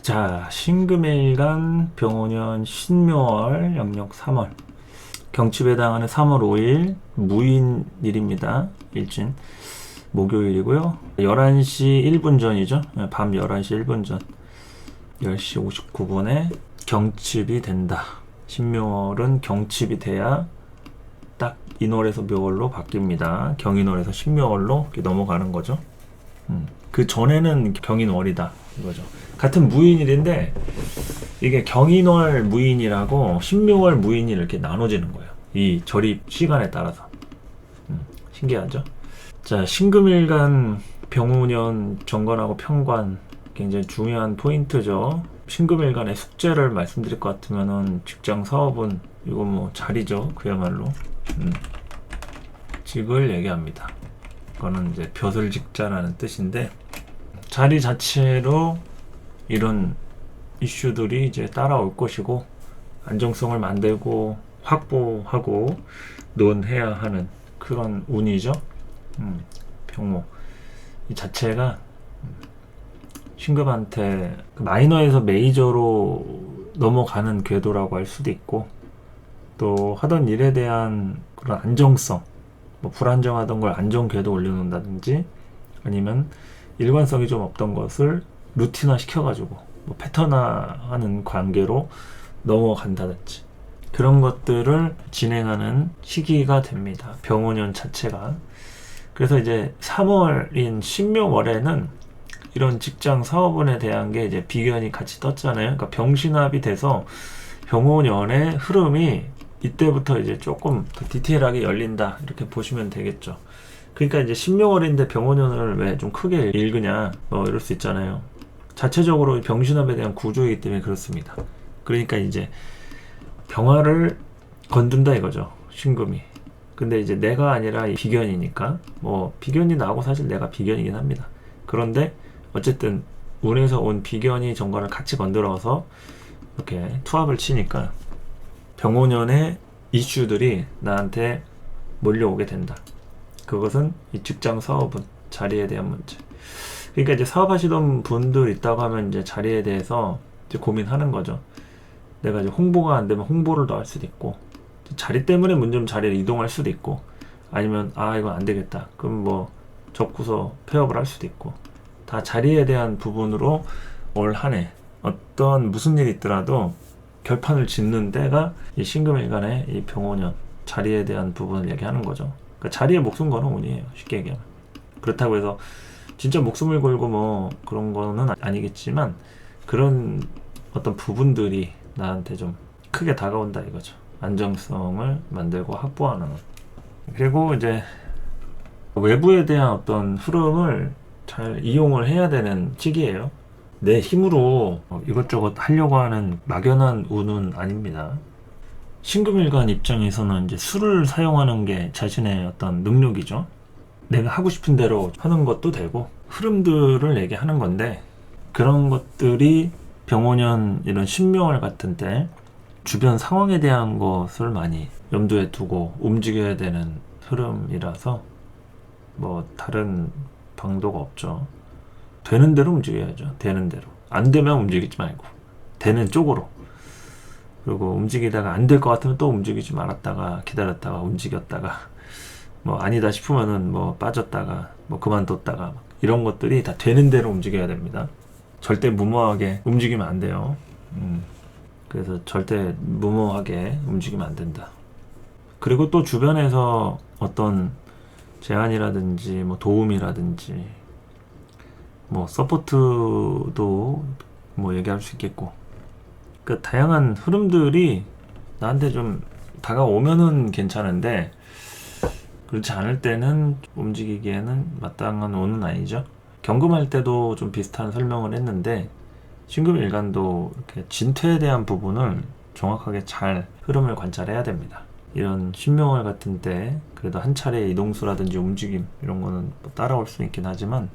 자, 신금일간 병오년 신묘월 영력 3월 경칩에 해당하는 3월 5일 무인일입니다. 일진 목요일이고요. 11시 1분 전이죠. 밤 11시 1분 전 10시 59분에 경칩이 된다. 신묘월은 경칩이 돼야 딱 인월에서 묘월로 바뀝니다. 경인월에서 신묘월로 이렇게 넘어가는 거죠. 그 전에는 경인월이다 이거죠. 같은 무인일인데 이게 경인월 무인이라고 신묘월 무인일 이렇게 나눠지는 거예요. 이 절입 시간에 따라서. 신기하죠? 자, 신금일간 병오년 정관하고 평관 굉장히 중요한 포인트죠. 신금일간의 숙제를 말씀드릴 것 같으면은 직장 사업은 이거 뭐 자리죠. 그야말로 직을 얘기합니다. 그거는 이제 벼슬 직자라는 뜻인데 자리 자체로 이런 이슈들이 이제 따라올 것이고 안정성을 만들고 확보하고 논해야 하는 그런 운이죠. 병모 이 자체가 신금한테 마이너에서 메이저로 넘어가는 궤도라고 할 수도 있고 또 하던 일에 대한 그런 안정성 뭐 불안정하던 걸 안정 궤도 올려놓는다든지 아니면 일관성이 좀 없던 것을 루틴화 시켜가지고 뭐 패턴화하는 관계로 넘어간다든지 그런 것들을 진행하는 시기가 됩니다. 병오년 자체가. 그래서 이제 3월인 신묘월에는 이런 직장 사업운에 대한 게 이제 비견이 같이 떴잖아요. 그러니까 병신합이 돼서 병오년의 흐름이 이때부터 이제 조금 더 디테일하게 열린다 이렇게 보시면 되겠죠. 그러니까 이제 신묘월인데 병오년을 왜 좀 크게 읽으냐 뭐 이럴 수 있잖아요. 자체적으로 병신합에 대한 구조이기 때문에 그렇습니다. 그러니까 이제 병화를 건든다 이거죠. 신금이. 근데 이제 내가 아니라 비견이니까 뭐 비견이 나하고 사실 내가 비견이긴 합니다. 그런데 어쨌든 운에서 온 비견이 정관을 같이 건드려서 이렇게 투합을 치니까 병오년의 이슈들이 나한테 몰려오게 된다. 그것은 이 직장 사업은 자리에 대한 문제. 그러니까 이제 사업하시던 분들 있다고 하면 이제 자리에 대해서 이제 고민하는 거죠. 내가 이제 홍보가 안 되면 홍보를 더 할 수도 있고, 자리 때문에 문제면 자리를 이동할 수도 있고, 아니면 이건 안 되겠다. 그럼 뭐 접고서 폐업을 할 수도 있고, 다 자리에 대한 부분으로 올 한 해 어떤 무슨 일이 있더라도 결판을 짓는 때가 이 신금일간의 이 병오년 자리에 대한 부분을 얘기하는 거죠. 그러니까 자리에 목숨 거는 운이에요. 쉽게 얘기하면. 그렇다고 해서 진짜 목숨을 걸고 뭐 그런 거는 아니겠지만 그런 어떤 부분들이 나한테 좀 크게 다가온다 이거죠. 안정성을 만들고 확보하는. 그리고 이제 외부에 대한 어떤 흐름을 잘 이용을 해야 되는 시기예요. 내 힘으로 이것저것 하려고 하는 막연한 운은 아닙니다. 신금일간 입장에서는 이제 술을 사용하는 게 자신의 어떤 능력이죠. 내가 하고 싶은 대로 하는 것도 되고 흐름들을 얘기하는 건데 그런 것들이 병오년 이런 신묘월 같은 때 주변 상황에 대한 것을 많이 염두에 두고 움직여야 되는 흐름이라서 뭐 다른 방도가 없죠. 되는 대로 움직여야죠. 되는 대로. 안 되면 움직이지 말고 되는 쪽으로. 그리고 움직이다가 안 될 것 같으면 또 움직이지 말았다가 기다렸다가 움직였다가 뭐 아니다 싶으면은 뭐 빠졌다가 뭐 그만뒀다가 이런 것들이 다 되는 대로 움직여야 됩니다. 절대 무모하게 움직이면 안 돼요. 그래서 절대 무모하게 움직이면 안 된다. 그리고 또 주변에서 어떤 제안이라든지 뭐 도움이라든지 뭐 서포트도 뭐 얘기할 수 있겠고 그 다양한 흐름들이 나한테 좀 다가오면은 괜찮은데 그렇지 않을 때는 움직이기에는 마땅한 운은 아니죠. 경금할 때도 좀 비슷한 설명을 했는데 신금일간도 이렇게 진퇴에 대한 부분을 정확하게 잘 흐름을 관찰해야 됩니다. 이런 신묘월 같은 때 그래도 한 차례 이동수라든지 움직임 이런 거는 뭐 따라올 수 있긴 하지만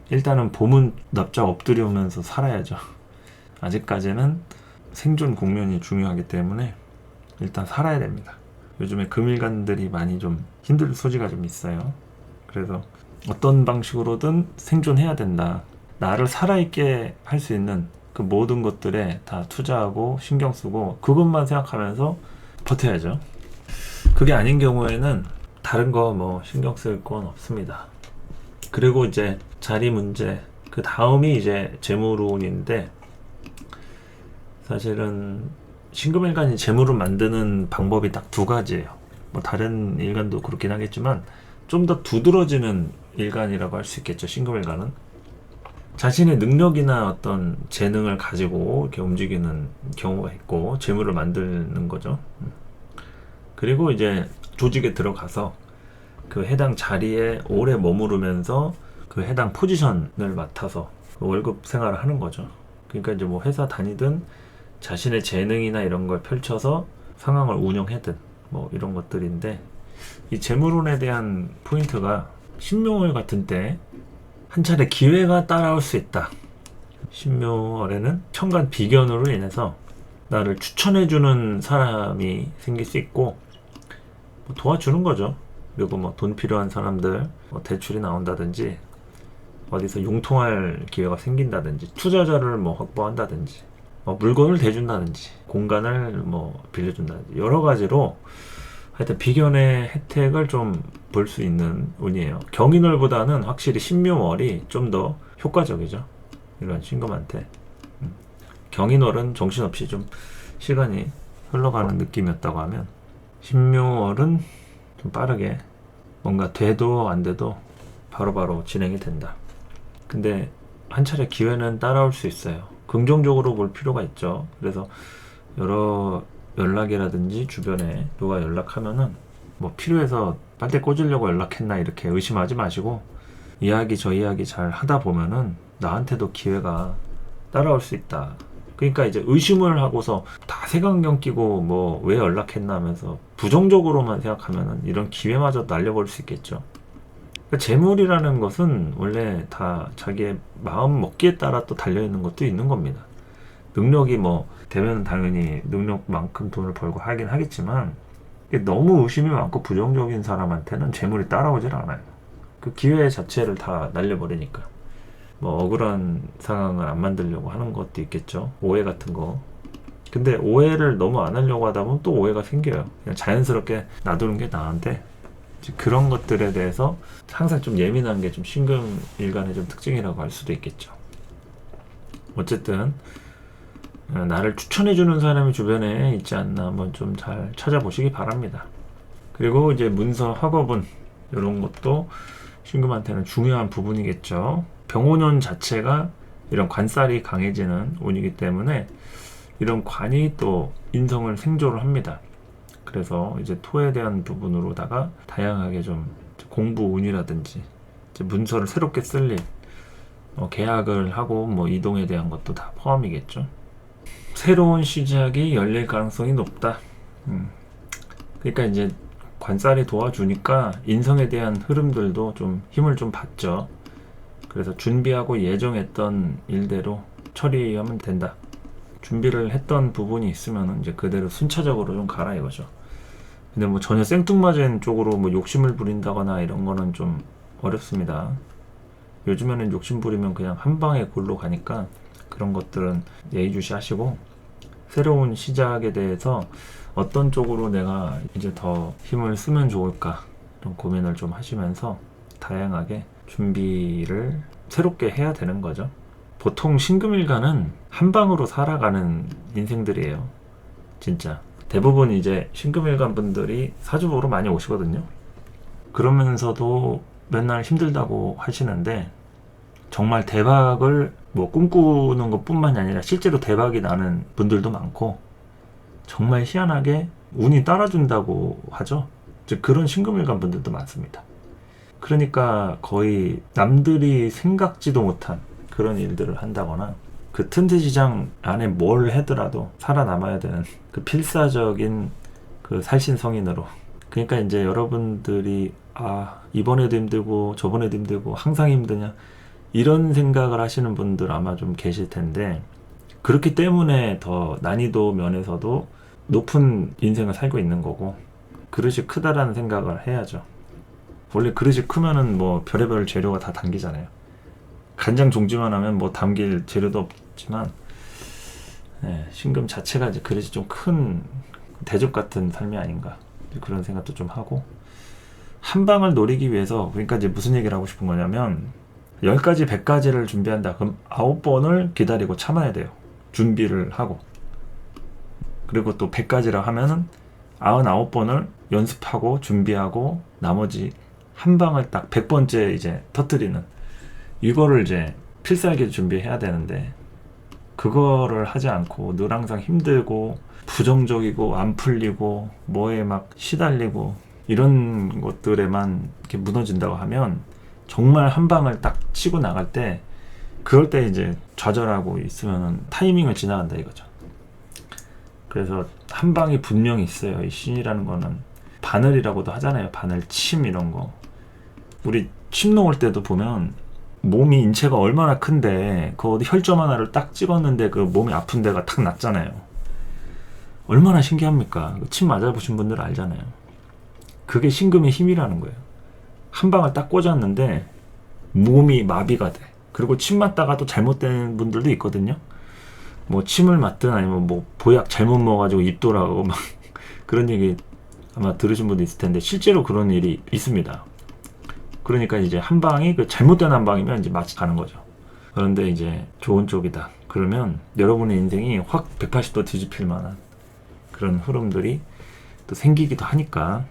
일단은 봄은 납작 엎드리면서 살아야죠. 아직까지는 생존 국면이 중요하기 때문에 일단 살아야 됩니다. 요즘에 금일간들이 많이 좀 힘들 소지가 좀 있어요. 그래서 어떤 방식으로든 생존해야 된다. 나를 살아있게 할 수 있는 그 모든 것들에 다 투자하고 신경 쓰고 그것만 생각하면서 버텨야죠. 그게 아닌 경우에는 다른 거 뭐 신경 쓸 건 없습니다. 그리고 이제 자리 문제, 그 다음이 이제 재물운인데, 사실은 신금일간이 재물을 만드는 방법이 딱 두 가지예요. 뭐 다른 일간도 그렇긴 하겠지만 좀 더 두드러지는 일간이라고 할 수 있겠죠. 신금일간은 자신의 능력이나 어떤 재능을 가지고 이렇게 움직이는 경우가 있고 재물을 만드는 거죠. 그리고 이제 조직에 들어가서 그 해당 자리에 오래 머무르면서 그 해당 포지션을 맡아서 월급 생활을 하는 거죠. 그러니까 이제 뭐 회사 다니든 자신의 재능이나 이런 걸 펼쳐서 상황을 운영하든 뭐 이런 것들인데, 이 재물운에 대한 포인트가 신묘월 같은 때 한 차례 기회가 따라올 수 있다. 신묘월에는 천간 비견으로 인해서 나를 추천해주는 사람이 생길 수 있고, 뭐 도와주는 거죠. 그리고 뭐 돈 필요한 사람들 뭐 대출이 나온다든지, 어디서 융통할 기회가 생긴다든지, 투자자를 뭐 확보한다든지, 뭐 물건을 대준다든지, 공간을 뭐 빌려준다든지, 여러 가지로 하여튼 비견의 혜택을 좀 볼 수 있는 운이에요. 경인월보다는 확실히 신묘월이 좀 더 효과적이죠. 이런 신금한테. 경인월은 정신없이 좀 시간이 흘러가는 느낌이었다고 하면, 신묘월은 좀 빠르게 뭔가 돼도 안 돼도 바로바로 진행이 된다. 근데 한 차례 기회는 따라올 수 있어요. 긍정적으로 볼 필요가 있죠. 그래서 여러 연락이라든지 주변에 누가 연락하면은 뭐 필요해서 빨대 꽂으려고 연락했나 이렇게 의심하지 마시고, 이야기 저 이야기 잘 하다 보면은 나한테도 기회가 따라올 수 있다. 그러니까 이제 의심을 하고서 다 색안경 끼고 뭐 왜 연락했나 하면서 부정적으로만 생각하면은 이런 기회마저 날려버릴 수 있겠죠. 그러니까 재물이라는 것은 원래 다 자기의 마음 먹기에 따라 또 달려있는 것도 있는 겁니다. 능력이 뭐 되면 당연히 능력만큼 돈을 벌고 하긴 하겠지만, 너무 의심이 많고 부정적인 사람한테는 재물이 따라오질 않아요. 그 기회 자체를 다 날려버리니까. 뭐 억울한 상황을 안 만들려고 하는 것도 있겠죠. 오해 같은 거. 근데 오해를 너무 안 하려고 하다 보면 또 오해가 생겨요. 그냥 자연스럽게 놔두는 게 나은데, 그런 것들에 대해서 항상 좀 예민한 게 좀 신금일간의 좀 특징이라고 할 수도 있겠죠. 어쨌든 나를 추천해주는 사람이 주변에 있지 않나 한번 좀 잘 찾아보시기 바랍니다. 그리고 이제 문서 학업은 이런 것도 신금한테는 중요한 부분이겠죠. 병오년 자체가 이런 관살이 강해지는 운이기 때문에 이런 관이 또 인성을 생조를 합니다. 그래서 이제 토에 대한 부분으로다가 다양하게 좀 공부 운이라든지 이제 문서를 새롭게 쓸 일, 계약을 하고 뭐 이동에 대한 것도 다 포함이겠죠. 새로운 시작이 열릴 가능성이 높다. 그러니까 이제 관살이 도와주니까 인성에 대한 흐름들도 좀 힘을 좀 받죠. 그래서 준비하고 예정했던 일대로 처리하면 된다. 준비를 했던 부분이 있으면 이제 그대로 순차적으로 좀 가라 이거죠. 근데 뭐 전혀 생뚱맞은 쪽으로 뭐 욕심을 부린다거나 이런 거는 좀 어렵습니다. 요즘에는 욕심 부리면 그냥 한 방에 골로 가니까 그런 것들은 예의주시하시고, 새로운 시작에 대해서 어떤 쪽으로 내가 이제 더 힘을 쓰면 좋을까 이런 고민을 좀 하시면서 다양하게 준비를 새롭게 해야 되는 거죠. 보통 신금일간은 한 방으로 살아가는 인생들이에요. 진짜 대부분 이제 신금일간 분들이 사주보러 많이 오시거든요. 그러면서도 맨날 힘들다고 하시는데, 정말 대박을 뭐 꿈꾸는 것 뿐만이 아니라 실제로 대박이 나는 분들도 많고, 정말 희한하게 운이 따라준다고 하죠. 즉 그런 신금일간 분들도 많습니다. 그러니까 거의 남들이 생각지도 못한 그런 일들을 한다거나, 그 틈새 시장 안에 뭘 하더라도 살아남아야 되는 그 필사적인 그 살신성인으로. 그러니까 이제 여러분들이 이번에도 힘들고 저번에도 힘들고 항상 힘드냐 이런 생각을 하시는 분들 아마 좀 계실 텐데, 그렇기 때문에 더 난이도 면에서도 높은 인생을 살고 있는 거고, 그릇이 크다라는 생각을 해야죠. 원래 그릇이 크면은 뭐 별의별 재료가 다 담기잖아요. 간장 종지만 하면 뭐 담길 재료도 없지만, 신금 자체가 이제 그래서 좀 큰 대접 같은 삶이 아닌가 그런 생각도 좀 하고, 한 방을 노리기 위해서, 그러니까 이제 무슨 얘기를 하고 싶은 거냐면 10가지 100가지를 준비한다. 그럼 9번을 기다리고 참아야 돼요. 준비를 하고. 그리고 또 100가지라 하면은 99번을 연습하고 준비하고 나머지 한 방을 딱 100번째 이제 터뜨리는, 이거를 이제 필살기 준비해야 되는데 그거를 하지 않고 늘 항상 힘들고 부정적이고 안 풀리고 뭐에 막 시달리고 이런 것들에만 이렇게 무너진다고 하면 정말 한 방을 딱 치고 나갈 때, 그럴 때 이제 좌절하고 있으면 타이밍을 지나간다 이거죠. 그래서 한 방이 분명히 있어요. 이 신이라는 거는 바늘이라고도 하잖아요. 바늘, 침 이런 거. 우리 침 놓을 때도 보면 몸이 인체가 얼마나 큰데 그 어디 혈점 하나를 딱 찍었는데 그 몸이 아픈 데가 탁 났잖아요. 얼마나 신기합니까? 침 맞아보신 분들은 알잖아요. 그게 신금의 힘이라는 거예요. 한 방을 딱 꽂았는데 몸이 마비가 돼. 그리고 침 맞다가 또 잘못된 분들도 있거든요. 뭐 침을 맞든 아니면 뭐 보약 잘못 먹어가지고 입 돌아가고 막 그런 얘기 아마 들으신 분도 있을 텐데 실제로 그런 일이 있습니다. 그러니까 이제 한 방이 그 잘못된 한 방이면 이제 맞이 가는 거죠. 그런데 이제 좋은 쪽이다. 그러면 여러분의 인생이 확 180도 뒤집힐 만한 그런 흐름들이 또 생기기도 하니까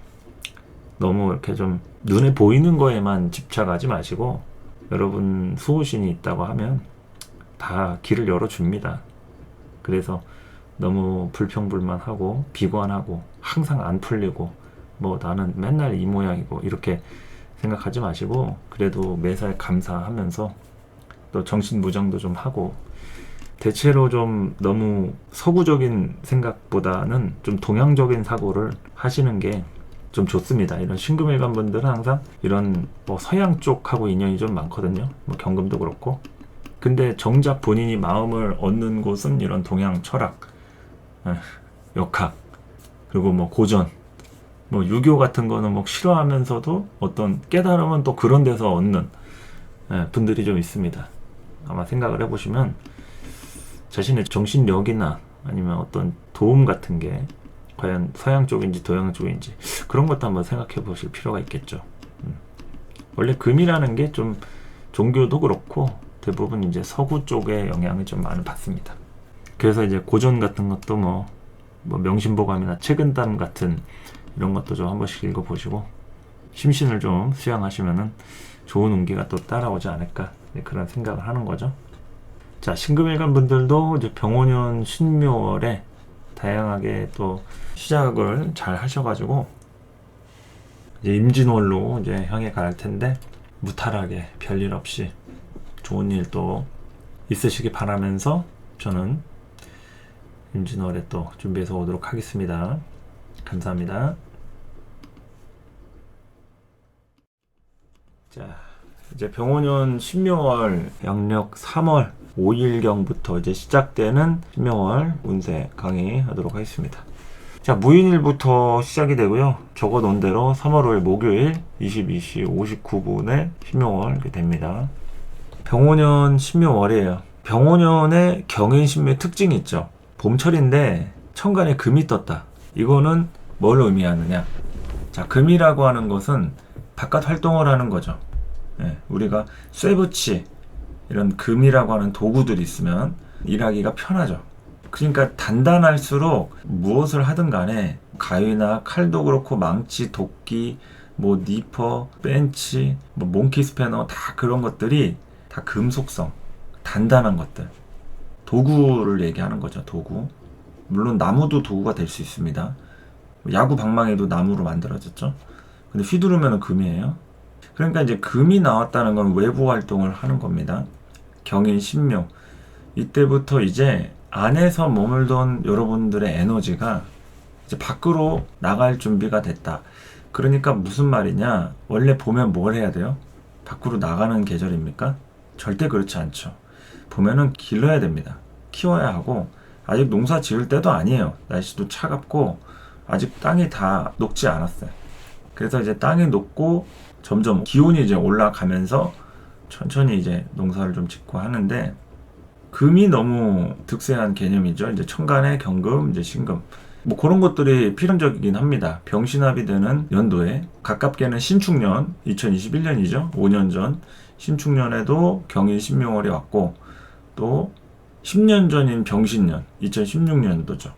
너무 이렇게 좀 눈에 보이는 거에만 집착하지 마시고, 여러분 수호신이 있다고 하면 다 길을 열어줍니다. 그래서 너무 불평불만하고 비관하고 항상 안 풀리고 뭐 나는 맨날 이 모양이고 이렇게 생각하지 마시고, 그래도 매살 감사하면서 또 정신무장도 좀 하고, 대체로 좀 너무 서구적인 생각보다는 좀 동양적인 사고를 하시는 게 좀 좋습니다. 이런 신금일간 분들은 항상 이런 뭐 서양 쪽하고 인연이 좀 많거든요. 뭐 경금도 그렇고. 근데 정작 본인이 마음을 얻는 곳은 이런 동양 철학, 역학, 그리고 뭐 고전, 뭐 유교 같은 거는 뭐 싫어하면서도 어떤 깨달음은 또 그런 데서 얻는 분들이 좀 있습니다. 아마 생각을 해보시면 자신의 정신력이나 아니면 어떤 도움 같은 게 과연 서양 쪽인지 동양 쪽인지 그런 것도 한번 생각해 보실 필요가 있겠죠. 원래 금이라는 게 좀 종교도 그렇고 대부분 이제 서구 쪽의 영향을 좀 많이 받습니다. 그래서 이제 고전 같은 것도 뭐 명심보감이나 책은담 같은 이런 것도 좀 한 번씩 읽어보시고 심신을 좀 수양하시면은 좋은 운기가 또 따라오지 않을까, 그런 생각을 하는 거죠. 자, 신금일간 분들도 이제 병원년 신묘월에 다양하게 또 시작을 잘 하셔가지고 이제 임진월로 이제 향해 갈 텐데 무탈하게 별일 없이 좋은 일 또 있으시기 바라면서 저는 임진월에 또 준비해서 오도록 하겠습니다. 감사합니다. 자, 이제 병원년 신묘월 양력 3월 5일경부터 이제 시작되는 신묘월 운세 강의하도록 하겠습니다. 자, 무인일부터 시작이 되고요. 적어 놓은 대로 3월 5일 목요일 22시 59분에 신묘월 이렇게 됩니다. 병원년 신묘월이에요. 병원년의 경인신묘의 특징이 있죠. 봄철인데 천간에 금이 떴다. 이거는 뭘 의미하느냐? 자, 금이라고 하는 것은 바깥 활동을 하는 거죠. 우리가 쇠붙이 이런 금이라고 하는 도구들이 있으면 일하기가 편하죠. 그러니까 단단할수록 무엇을 하든 간에 가위나 칼도 그렇고 망치, 도끼, 뭐 니퍼, 벤치, 뭐 몽키 스패너 다 그런 것들이 다 금속성, 단단한 것들, 도구를 얘기하는 거죠. 도구. 물론 나무도 도구가 될 수 있습니다. 야구 방망이도 나무로 만들어졌죠. 근데 휘두르면 금이에요. 그러니까 이제 금이 나왔다는 건 외부 활동을 하는 겁니다. 경인 신묘. 이때부터 이제 안에서 머물던 여러분들의 에너지가 이제 밖으로 나갈 준비가 됐다. 그러니까 무슨 말이냐? 원래 봄엔 뭘 해야 돼요? 밖으로 나가는 계절입니까? 절대 그렇지 않죠. 봄에는 길러야 됩니다. 키워야 하고, 아직 농사 지을 때도 아니에요. 날씨도 차갑고 아직 땅이 다 녹지 않았어요. 그래서 이제 땅이 녹고 점점 기온이 이제 올라가면서 천천히 이제 농사를 좀 짓고 하는데, 금이 너무 득세한 개념이죠. 이제 천간에 경금, 이제 신금. 뭐 그런 것들이 필연적이긴 합니다. 병신합이 되는 연도에 가깝게는 신축년 2021년이죠. 5년 전 신축년에도 경인 신묘월이 왔고 또 10년 전인 병신년 2016년도죠.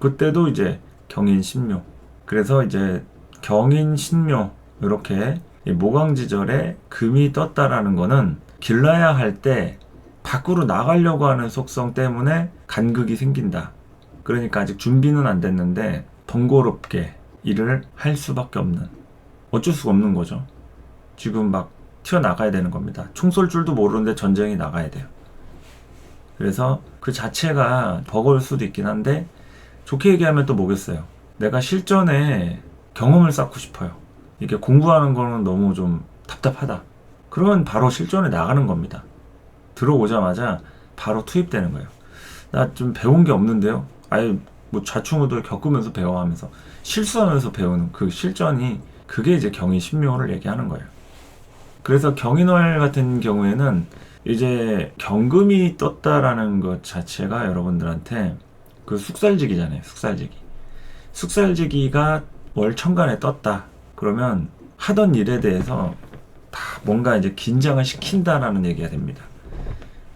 그때도 이제 경인 신묘. 그래서 이제 경인 신묘 이렇게 모강지절에 금이 떴다라는 거는 길러야 할 때 밖으로 나가려고 하는 속성 때문에 간극이 생긴다. 그러니까 아직 준비는 안 됐는데 번거롭게 일을 할 수밖에 없는, 어쩔 수가 없는 거죠. 지금 막 튀어나가야 되는 겁니다. 총 쏠 줄도 모르는데 전쟁이 나가야 돼요. 그래서 그 자체가 버거울 수도 있긴 한데 좋게 얘기하면 또 뭐겠어요. 내가 실전에 경험을 쌓고 싶어요. 이게 공부하는 거는 너무 좀 답답하다. 그러면 바로 실전에 나가는 겁니다. 들어오자마자 바로 투입되는 거예요. 나 좀 배운 게 없는데요. 아예 뭐 좌충우돌 겪으면서 배워하면서 실수하면서 배우는 그 실전이, 그게 이제 경인 신묘를 얘기하는 거예요. 그래서 경인월 같은 경우에는 이제 경금이 떴다라는 것 자체가 여러분들한테 그 숙살지기잖아요. 숙살지기가 월천간에 떴다. 그러면 하던 일에 대해서 다 뭔가 이제 긴장을 시킨다라는 얘기가 됩니다.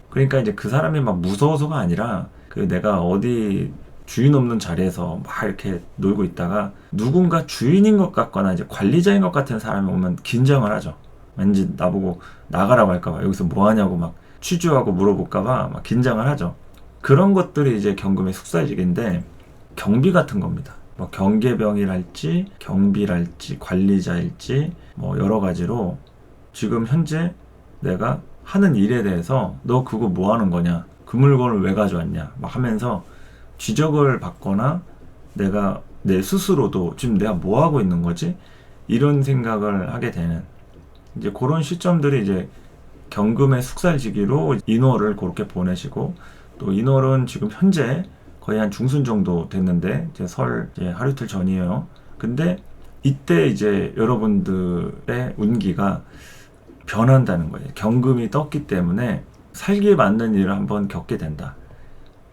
그러니까 이제 그 사람이 막 무서워서가 아니라 그 내가 어디 주인 없는 자리에서 막 이렇게 놀고 있다가 누군가 주인인 것 같거나 이제 관리자인 것 같은 사람이 오면 긴장을 하죠. 왠지 나보고 나가라고 할까봐, 여기서 뭐 하냐고 막 취조하고 물어볼까봐 막 긴장을 하죠. 그런 것들이 이제 경금의 숙살직인데 경비 같은 겁니다. 뭐 경계병이랄지 경비랄지 관리자일지 뭐 여러 가지로 지금 현재 내가 하는 일에 대해서 너 그거 뭐 하는 거냐, 그 물건을 왜 가져왔냐 막 하면서 지적을 받거나 내가 내 스스로도 지금 내가 뭐 하고 있는 거지, 이런 생각을 하게 되는 이제 그런 시점들이 이제 경금의 숙살지기로 인월을 그렇게 보내시고, 또 인월은 지금 현재 거의 한 중순 정도 됐는데 이제 설 이제 하루 이틀 전이에요. 근데 이때 이제 여러분들의 운기가 변한다는 거예요. 경금이 떴기 때문에 살기에 맞는 일을 한번 겪게 된다.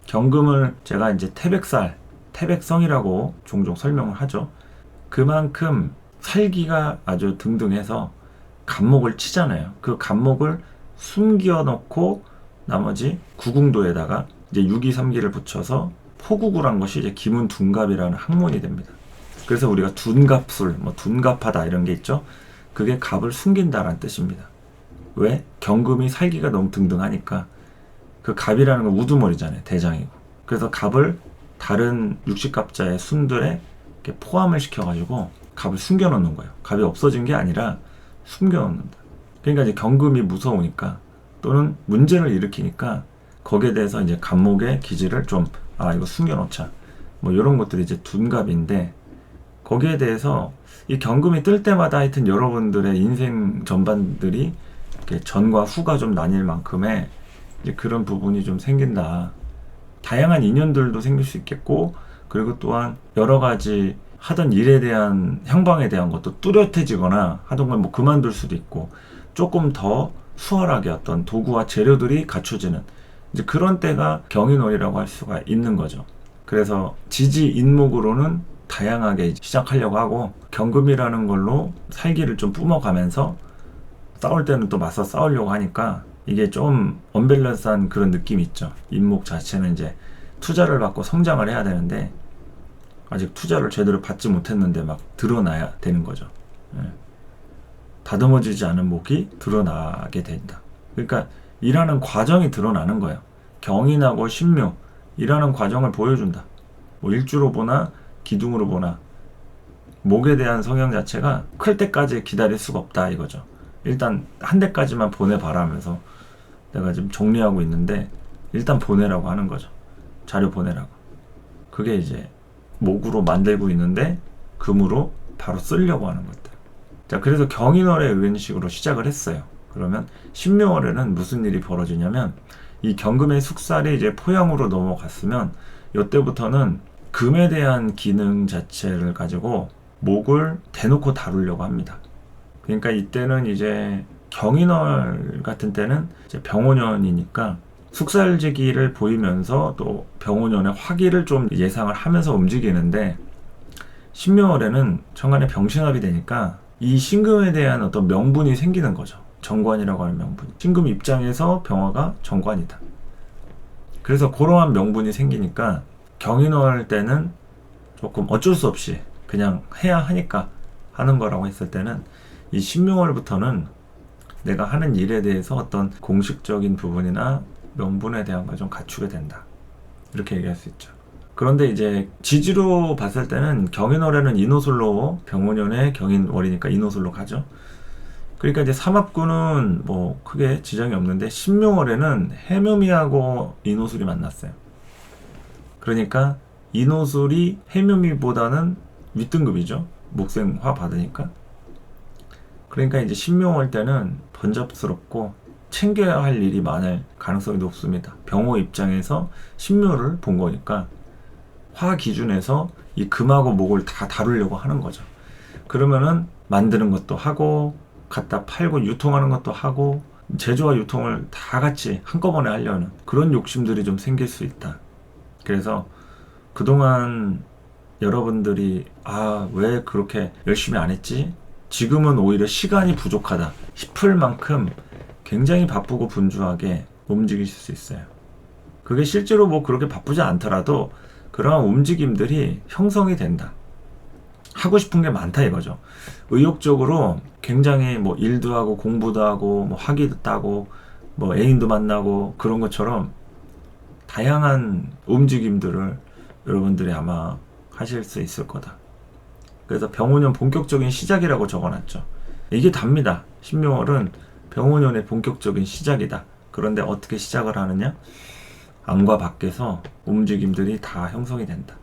경금을 제가 이제 태백살, 태백성이라고 종종 설명을 하죠. 그만큼 살기가 아주 등등해서 간목을 치잖아요. 그 간목을 숨겨 놓고 나머지 구궁도에다가 이제 6기3기를 붙여서 포구구란 것이 이제 기문둔갑이라는 학문이 됩니다. 그래서 우리가 둔갑술, 뭐 둔갑하다 이런 게 있죠. 그게 갑을 숨긴다라는 뜻입니다. 왜? 경금이 살기가 너무 등등하니까. 그 갑이라는 건 우두머리잖아요. 대장이고. 그래서 갑을 다른 육식갑자의 순들에 이렇게 포함을 시켜가지고 갑을 숨겨놓는 거예요. 갑이 없어진 게 아니라 숨겨놓는다. 그러니까 이제 경금이 무서우니까 또는 문제를 일으키니까 거기에 대해서 이제 갑목의 기질을 좀 이거 숨겨놓자. 뭐 이런 것들이 이제 둔갑인데, 거기에 대해서 이 경금이 뜰 때마다 하여튼 여러분들의 인생 전반들이 이렇게 전과 후가 좀 나뉠 만큼의 이제 그런 부분이 좀 생긴다. 다양한 인연들도 생길 수 있겠고, 그리고 또한 여러 가지 하던 일에 대한 향방에 대한 것도 뚜렷해지거나 하던 걸 뭐 그만둘 수도 있고, 조금 더 수월하게 어떤 도구와 재료들이 갖춰지는 이제 그런 때가 경인월이라고 할 수가 있는 거죠. 그래서 지지 인목으로는 다양하게 시작하려고 하고, 경금이라는 걸로 살기를 좀 뿜어가면서 싸울 때는 또 맞서 싸우려고 하니까 이게 좀 언밸런스한 그런 느낌이 있죠. 인목 자체는 이제 투자를 받고 성장을 해야 되는데 아직 투자를 제대로 받지 못했는데 막 드러나야 되는 거죠. 다듬어지지 않은 목이 드러나게 된다. 그러니까 일하는 과정이 드러나는 거예요. 경인하고 신묘 일하는 과정을 보여준다. 뭐 일주로 보나 기둥으로 보나 목에 대한 성향 자체가 클 때까지 기다릴 수가 없다 이거죠. 일단 한 대까지만 보내봐라 하면서 내가 지금 정리하고 있는데 일단 보내라고 하는 거죠. 자료 보내라고. 그게 이제 목으로 만들고 있는데 금으로 바로 쓰려고 하는 것들. 자, 그래서 경인월에 이런 식으로 시작을 했어요. 그러면 신묘월에는 무슨 일이 벌어지냐면 이 경금의 숙살이 이제 포양으로 넘어갔으면 이때부터는 금에 대한 기능 자체를 가지고 목을 대놓고 다루려고 합니다. 그러니까 이때는 이제 경인월 같은 때는 이제 병원년이니까 숙살지기를 보이면서 또 병원연의 화기를 좀 예상을 하면서 움직이는데, 신묘월에는 정관에 병신합이 되니까 이 신금에 대한 어떤 명분이 생기는 거죠. 정관이라고 하는 명분. 신금 입장에서 병화가 정관이다. 그래서 그러한 명분이 생기니까 경인월 때는 조금 어쩔 수 없이 그냥 해야 하니까 하는 거라고 했을 때는, 이 신묘월부터는 내가 하는 일에 대해서 어떤 공식적인 부분이나 명분에 대한 걸 좀 갖추게 된다, 이렇게 얘기할 수 있죠. 그런데 이제 지지로 봤을 때는 경인월에는 인호술로, 병원연의 경인월이니까 인호술로 가죠. 그러니까 이제 삼합구는 뭐 크게 지장이 없는데, 신묘월에는 해묘미하고 인호술이 만났어요. 그러니까 인호술이 해묘미보다는 윗등급이죠. 목생화 받으니까. 그러니까 이제 신묘월 때는 번잡스럽고 챙겨야 할 일이 많을 가능성이 높습니다. 병호 입장에서 신묘를 본 거니까 화 기준에서 이 금하고 목을 다 다루려고 하는 거죠. 그러면은 만드는 것도 하고, 갖다 팔고 유통하는 것도 하고, 제조와 유통을 다 같이 한꺼번에 하려는 그런 욕심들이 좀 생길 수 있다. 그래서 그동안 여러분들이 왜 그렇게 열심히 안 했지? 지금은 오히려 시간이 부족하다 싶을 만큼 굉장히 바쁘고 분주하게 움직이실 수 있어요. 그게 실제로 뭐 그렇게 바쁘지 않더라도 그러한 움직임들이 형성이 된다. 하고 싶은 게 많다 이거죠. 의욕적으로 굉장히 뭐 일도 하고 공부도 하고 뭐 학위도 따고 뭐 애인도 만나고 그런 것처럼 다양한 움직임들을 여러분들이 아마 하실 수 있을 거다. 그래서 병원연 본격적인 시작이라고 적어놨죠. 이게 답니다. 신묘월은 병원연의 본격적인 시작이다. 그런데 어떻게 시작을 하느냐? 안과 밖에서 움직임들이 다 형성이 된다.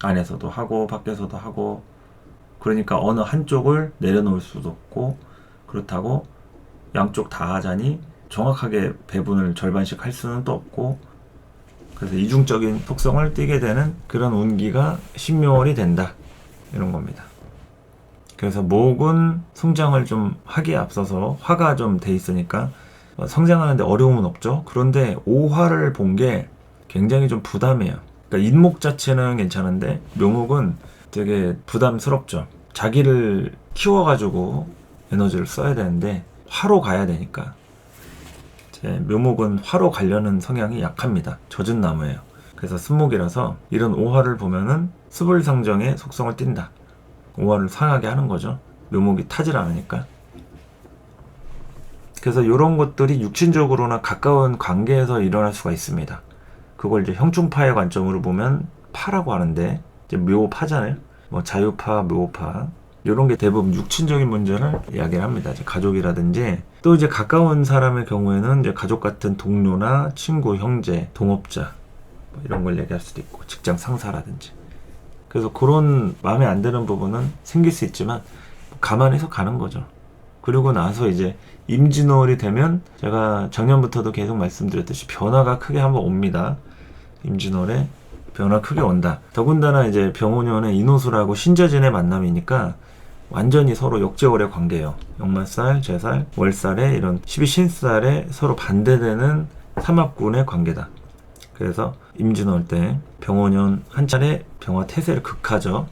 안에서도 하고 밖에서도 하고, 그러니까 어느 한쪽을 내려놓을 수도 없고, 그렇다고 양쪽 다 하자니 정확하게 배분을 절반씩 할 수는 또 없고, 그래서 이중적인 속성을 띠게 되는 그런 운기가 신묘월이 된다, 이런 겁니다. 그래서 목은 성장을 좀 하기에 앞서서 화가 좀 돼 있으니까 성장하는데 어려움은 없죠. 그런데 오화를 본 게 굉장히 좀 부담이에요. 그러니까 인목 자체는 괜찮은데 묘목은 되게 부담스럽죠. 자기를 키워가지고 에너지를 써야 되는데 화로 가야 되니까. 제 묘목은 화로 가려는 성향이 약합니다. 젖은 나무예요. 그래서 습목이라서 이런 오화를 보면은 수불상정의 속성을 띈다. 오화를 상하게 하는 거죠. 묘목이 타질 않으니까. 그래서 이런 것들이 육신적으로나 가까운 관계에서 일어날 수가 있습니다. 그걸 이제 형충파의 관점으로 보면 파라고 하는데, 이제 묘파잖아요. 뭐 자유파, 묘파, 이런 게 대부분 육친적인 문제를 이야기를 합니다. 이제 가족이라든지, 또 이제 가까운 사람의 경우에는 이제 가족 같은 동료나 친구, 형제, 동업자, 뭐 이런 걸 얘기할 수도 있고, 직장 상사라든지. 그래서 그런 마음에 안 드는 부분은 생길 수 있지만 감안해서 가는 거죠. 그리고 나서 이제 임진월이 되면 제가 작년부터도 계속 말씀드렸듯이 변화가 크게 한번 옵니다. 임진월에 변화 크게 온다. 더군다나 이제 병원연의 인호술하고 신재진의 만남이니까 완전히 서로 역제월의 관계예요. 역말살, 제살, 월살에 이런 12신살에 서로 반대되는 삼합군의 관계다. 그래서 임진월 때 병원연 한 차례 병화 태세를 극하죠.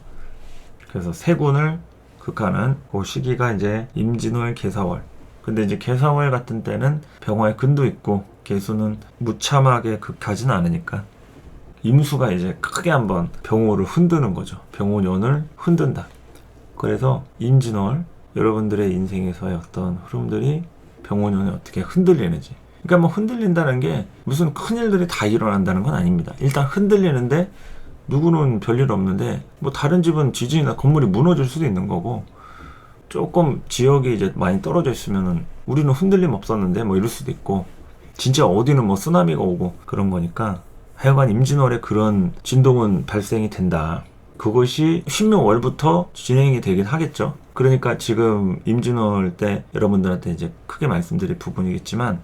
그래서 세 군을 극하는 그 시기가 이제 임진월, 개사월. 근데 이제 개사월 같은 때는 병화의 근도 있고 개수는 무참하게 극하진 않으니까 임수가 이제 크게 한번 병호를 흔드는 거죠. 병원연을 흔든다. 그래서 임진월, 여러분들의 인생에서의 어떤 흐름들이 병원연이 어떻게 흔들리는지. 그러니까 뭐 흔들린다는 게 무슨 큰일들이 다 일어난다는 건 아닙니다. 일단 흔들리는데 누구는 별일 없는데 뭐 다른 집은 지진이나 건물이 무너질 수도 있는 거고, 조금 지역이 이제 많이 떨어져 있으면은 우리는 흔들림 없었는데 뭐 이럴 수도 있고, 진짜 어디는 뭐 쓰나미가 오고 그런 거니까 하여간 임진월에 그런 진동은 발생이 된다. 그것이 신묘월부터 진행이 되긴 하겠죠. 그러니까 지금 임진월 때 여러분들한테 이제 크게 말씀드릴 부분이겠지만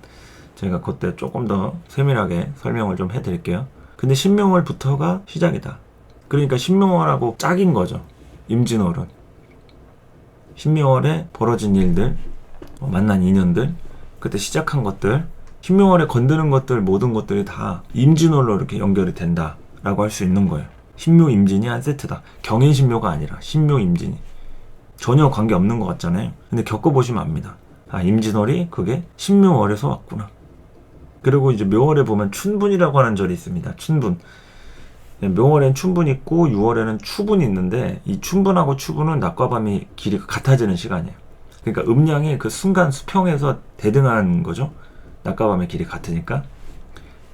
제가 그때 조금 더 세밀하게 설명을 좀 해드릴게요. 근데 신묘월부터가 시작이다. 그러니까 신묘월하고 짝인 거죠. 임진월은. 신묘월에 벌어진 일들, 만난 인연들, 그때 시작한 것들, 신묘월에 건드는 것들 모든 것들이 다 임진월로 이렇게 연결이 된다라고 할 수 있는 거예요. 신묘 임진이 한 세트다. 경인 신묘가 아니라 신묘 임진이. 전혀 관계 없는 것 같잖아요. 근데 겪어보시면 압니다. 아, 임진월이 그게 신묘월에서 왔구나. 그리고 이제 묘월에 보면 춘분이라고 하는 절이 있습니다. 춘분. 묘월엔 춘분이 있고 6월에는 추분이 있는데, 이 춘분하고 추분은 낮과 밤이 길이가 같아지는 시간이에요. 그러니까 음양이 그 순간 수평에서 대등한 거죠. 낮과 밤의 길이 같으니까.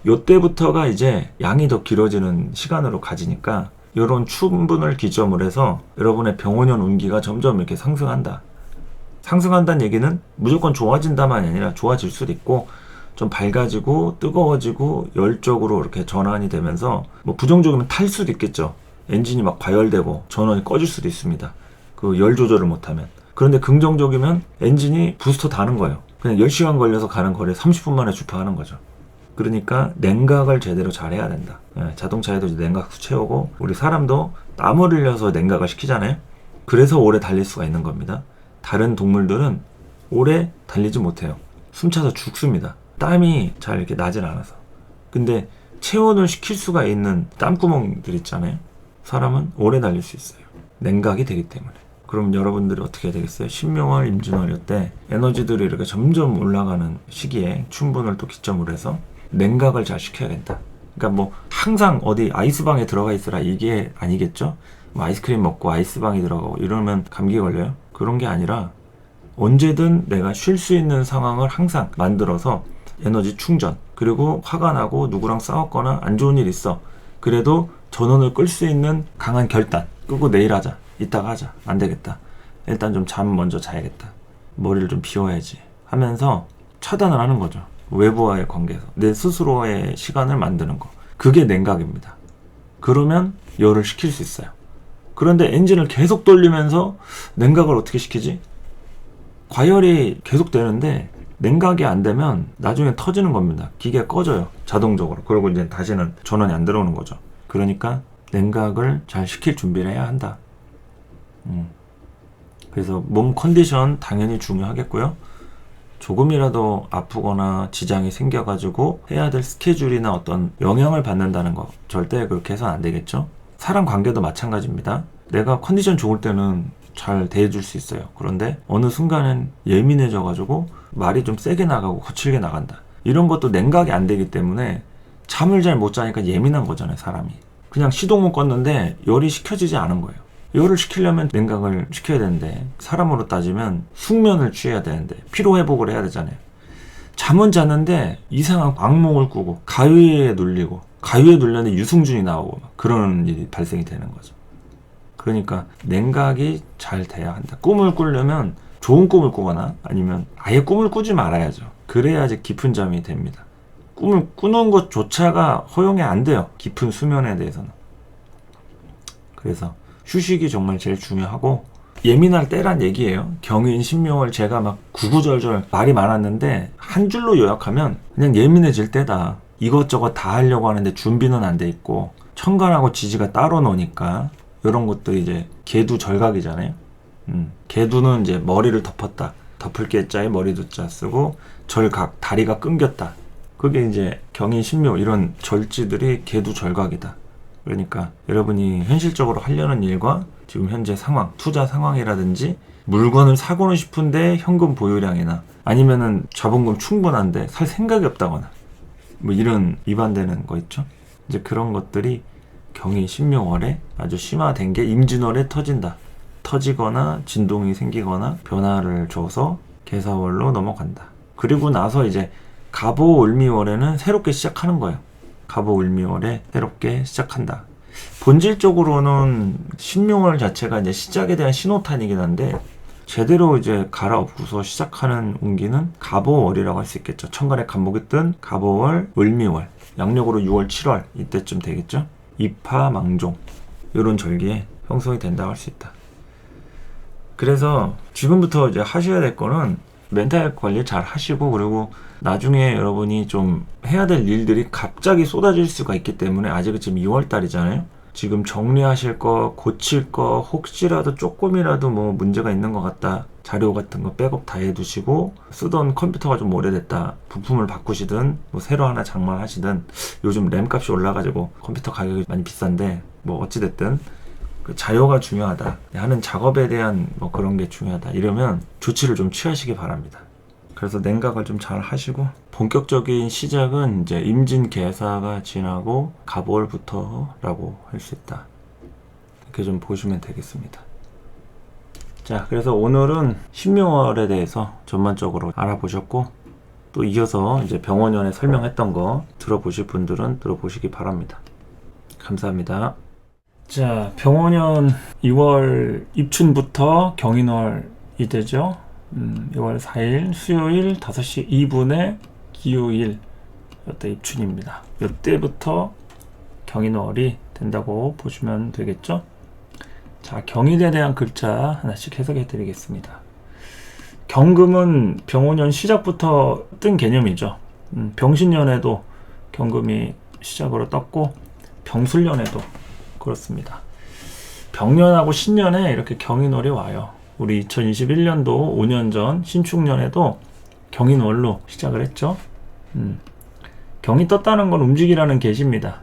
요때부터가 이제 양이 더 길어지는 시간으로 가지니까, 요런 춘분을 기점으로 해서 여러분의 병원년 운기가 점점 이렇게 상승한다. 상승한다는 얘기는 무조건 좋아진다만이 아니라 좋아질 수도 있고, 좀 밝아지고 뜨거워지고 열적으로 이렇게 전환이 되면서, 뭐 부정적이면 탈 수도 있겠죠. 엔진이 막 과열되고 전원이 꺼질 수도 있습니다. 그 열 조절을 못하면. 그런데 긍정적이면 엔진이 부스터 다는 거예요. 그냥 10시간 걸려서 가는 거리에 30분 만에 주파하는 거죠. 그러니까 냉각을 제대로 잘 해야 된다. 자동차에도 이제 냉각수 채우고, 우리 사람도 땀을 흘려서 냉각을 시키잖아요. 그래서 오래 달릴 수가 있는 겁니다. 다른 동물들은 오래 달리지 못해요. 숨차서 죽습니다. 땀이 잘 이렇게 나질 않아서. 근데 체온을 시킬 수가 있는 땀구멍들 있잖아요. 사람은 오래 달릴 수 있어요. 냉각이 되기 때문에. 그럼 여러분들이 어떻게 해야 되겠어요? 신묘월, 임진월일 때 에너지들이 이렇게 점점 올라가는 시기에 춘분을 또 기점으로 해서 냉각을 잘 시켜야 된다. 그러니까 뭐 항상 어디 아이스방에 들어가 있으라 이게 아니겠죠? 뭐 아이스크림 먹고 아이스방에 들어가고 이러면 감기 걸려요? 그런 게 아니라 언제든 내가 쉴 수 있는 상황을 항상 만들어서 에너지 충전, 그리고 화가 나고 누구랑 싸웠거나 안 좋은 일 있어. 그래도 전원을 끌 수 있는 강한 결단. 끄고 내일 하자. 이따가 하자. 안 되겠다. 일단 좀 잠 먼저 자야겠다. 머리를 좀 비워야지. 하면서 차단을 하는 거죠. 외부와의 관계에서. 내 스스로의 시간을 만드는 거. 그게 냉각입니다. 그러면 열을 식힐 수 있어요. 그런데 엔진을 계속 돌리면서 냉각을 어떻게 시키지? 과열이 계속 되는데 냉각이 안 되면 나중에 터지는 겁니다. 기계가 꺼져요. 자동적으로. 그리고 이제 다시는 전원이 안 들어오는 거죠. 그러니까 냉각을 잘 시킬 준비를 해야 한다. 그래서 몸 컨디션 당연히 중요하겠고요. 조금이라도 아프거나 지장이 생겨가지고 해야 될 스케줄이나 어떤 영향을 받는다는 거 절대 그렇게 해서는 안 되겠죠. 사람 관계도 마찬가지입니다. 내가 컨디션 좋을 때는 잘 대해줄 수 있어요. 그런데 어느 순간은 예민해져가지고 말이 좀 세게 나가고 거칠게 나간다. 이런 것도 냉각이 안 되기 때문에 잠을 잘 못 자니까 예민한 거잖아요, 사람이. 그냥 시동은 껐는데 열이 식혀지지 않은 거예요. 열을 식히려면 냉각을 시켜야 되는데, 사람으로 따지면 숙면을 취해야 되는데 피로회복을 해야 되잖아요. 잠은 잤는데 이상한 악몽을 꾸고 가위에 눌리고, 가위에 눌렸는데 유승준이 나오고 막 그런 일이 발생이 되는 거죠. 그러니까 냉각이 잘 돼야 한다. 꿈을 꾸려면 좋은 꿈을 꾸거나 아니면 아예 꿈을 꾸지 말아야죠. 그래야지 깊은 잠이 됩니다. 꿈을 꾸는 것조차가 허용이 안 돼요. 깊은 수면에 대해서는. 그래서 휴식이 정말 제일 중요하고, 예민할 때란 얘기예요. 경인, 신묘월 제가 막 구구절절 말이 많았는데 한 줄로 요약하면 그냥 예민해질 때다. 이것저것 다 하려고 하는데 준비는 안 돼 있고, 천간하고 지지가 따로 노니까 이런 것도 이제 계두 절각이잖아요. 계두는 이제 머리를 덮었다. 덮을 계자에 머리두자 쓰고, 절각, 다리가 끊겼다. 그게 이제 경인, 신묘 이런 절지들이 계두 절각이다. 그러니까 여러분이 현실적으로 하려는 일과 지금 현재 상황, 투자 상황이라든지 물건을 사고는 싶은데 현금 보유량이나 아니면은 자본금 충분한데 살 생각이 없다거나 뭐 이런 위반되는 거 있죠. 이제 그런 것들이 경인, 신묘월에 아주 심화된 게 임진월에 터진다. 터지거나 진동이 생기거나 변화를 줘서 개사월로 넘어간다. 그리고 나서 이제 갑오, 을미월에는 새롭게 시작하는 거예요. 갑오, 을미월에 새롭게 시작한다. 본질적으로는 신묘월 자체가 이제 시작에 대한 신호탄이긴 한데, 제대로 이제 갈아엎고서 시작하는 운기는 갑오월이라고 할 수 있겠죠. 천간에 간목이 뜬 갑오월, 을미월, 양력으로 6월, 7월 이때쯤 되겠죠. 입하, 망종 이런 절기에 형성이 된다고 할 수 있다. 그래서 지금부터 이제 하셔야 될 거는 멘탈 관리 잘 하시고, 그리고 나중에 여러분이 좀 해야 될 일들이 갑자기 쏟아질 수가 있기 때문에, 아직은 지금 2월 달이잖아요. 지금 정리하실 거, 고칠 거, 혹시라도 조금이라도 뭐 문제가 있는 것 같다. 자료 같은 거 백업 다 해두시고, 쓰던 컴퓨터가 좀 오래됐다. 부품을 바꾸시든, 뭐 새로 하나 장만하시든, 요즘 램 값이 올라가지고 컴퓨터 가격이 많이 비싼데, 뭐 어찌됐든, 그 자료가 중요하다. 하는 작업에 대한 뭐 그런 게 중요하다. 이러면 조치를 좀 취하시기 바랍니다. 그래서 냉각을 좀 잘 하시고, 본격적인 시작은 이제 임진 개사가 지나고 가볼부터라고 할 수 있다. 이렇게 좀 보시면 되겠습니다. 자, 그래서 오늘은 신묘월에 대해서 전반적으로 알아보셨고, 또 이어서 이제 병원연에 설명했던 거 들어보실 분들은 들어보시기 바랍니다. 감사합니다. 자, 병원연 2월 입춘부터 경인월이 되죠. 2월 4일 수요일 5시 2분에 기요일 이때 입춘입니다. 이때부터 경인월이 된다고 보시면 되겠죠. 자, 경인에 대한 글자 하나씩 해석해 드리겠습니다. 경금은 병원연 시작부터 뜬 개념이죠. 병신년에도 경금이 시작으로 떴고 병술년에도 그렇습니다. 병년하고 신년에 이렇게 경인월이 와요. 우리 2021년도 5년 전 신축년에도 경인월로 시작을 했죠. 경이 떴다는 건 움직이라는 계시입니다.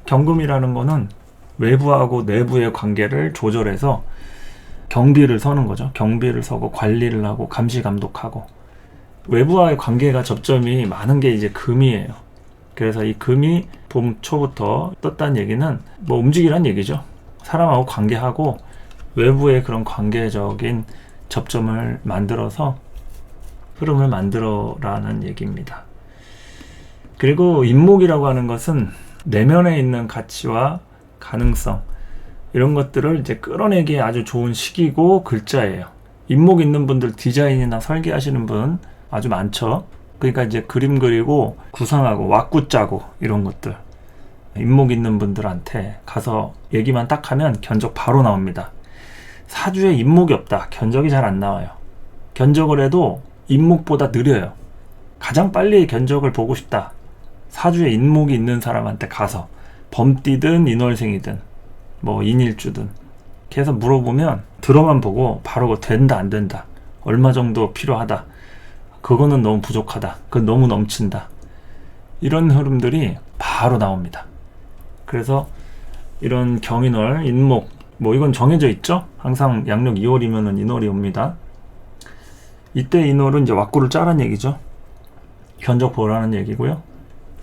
경금이라는 거는 외부하고 내부의 관계를 조절해서 경비를 서는 거죠. 경비를 서고 관리를 하고 감시 감독하고, 외부와의 관계가 접점이 많은 게 이제 금이에요. 그래서 이 금이 봄 초부터 떴다는 얘기는 뭐 움직이란 얘기죠. 사람하고 관계하고 외부의 그런 관계적인 접점을 만들어서 흐름을 만들어라는 얘기입니다. 그리고 인목이라고 하는 것은 내면에 있는 가치와 가능성, 이런 것들을 이제 끌어내기에 아주 좋은 시기고 글자예요. 인목 있는 분들, 디자인이나 설계하시는 분 아주 많죠. 그러니까 이제 그림 그리고 구상하고 왁구 짜고 이런 것들, 인목 있는 분들한테 가서 얘기만 딱 하면 견적 바로 나옵니다. 사주에 인목이 없다, 견적이 잘 안 나와요. 견적을 해도 인목보다 느려요. 가장 빨리 견적을 보고 싶다, 사주에 인목이 있는 사람한테 가서 범띠든 인월생이든 뭐 인일주든 계속 물어보면 들어만 보고 바로 된다 안 된다, 얼마 정도 필요하다, 그거는 너무 부족하다, 그건 너무 넘친다, 이런 흐름들이 바로 나옵니다. 그래서 이런 경인월, 인목, 뭐 이건 정해져 있죠. 항상 양력 2월이면은 인월이 옵니다. 이때 인월은 이제 왁구를 짜란 얘기죠. 견적 보라는 얘기고요.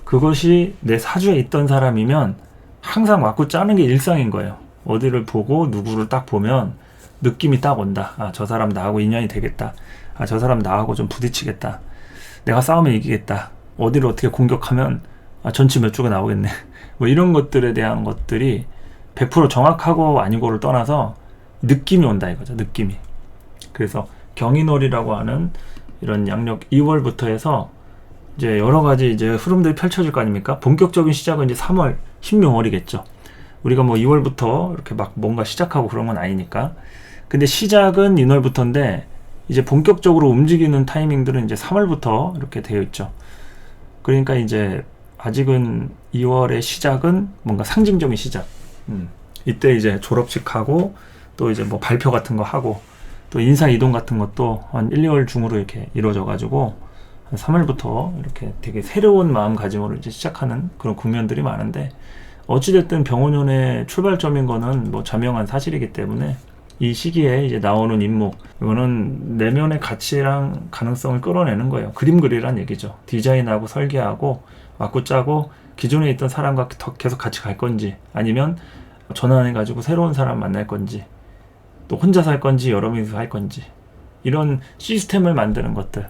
그것이 내 사주에 있던 사람이면 항상 왁구 짜는 게 일상인 거예요. 어디를 보고 누구를 딱 보면 느낌이 딱 온다. 아, 저 사람 나하고 인연이 되겠다. 아, 저 사람 나하고 좀 부딪히겠다. 내가 싸우면 이기겠다. 어디를 어떻게 공격하면 전치 몇 주가 나오겠네. 뭐 이런 것들에 대한 것들이 100% 정확하고 아니고를 떠나서 느낌이 온다 이거죠. 느낌이. 그래서 경인월이라고 하는 이런 양력 2월부터 해서 이제 여러 가지 이제 흐름들이 펼쳐질 거 아닙니까? 본격적인 시작은 이제 3월 신묘월이겠죠. 우리가 뭐 2월부터 이렇게 막 뭔가 시작하고 그런 건 아니니까. 근데 시작은 인월부터인데 이제 본격적으로 움직이는 타이밍들은 이제 3월부터 이렇게 되어 있죠. 그러니까 이제 아직은 2월의 시작은 뭔가 상징적인 시작. 이때 이제 졸업식하고 또 이제 뭐 발표 같은 거 하고 또 인사 이동 같은 것도 한 1, 2월 중으로 이렇게 이루어져 가지고 한 3월부터 이렇게 되게 새로운 마음가짐으로 이제 시작하는 그런 국면들이 많은데, 어찌됐든 병원연의 출발점인 거는 뭐 자명한 사실이기 때문에 이 시기에 이제 나오는 인목, 이거는 내면의 가치랑 가능성을 끌어내는 거예요. 그림 그리란 얘기죠. 디자인하고 설계하고 왁구 짜고 기존에 있던 사람과 더 계속 같이 갈 건지, 아니면 전환해가지고 새로운 사람 만날 건지, 또 혼자 살 건지 여러 명이서 할 건지, 이런 시스템을 만드는 것들,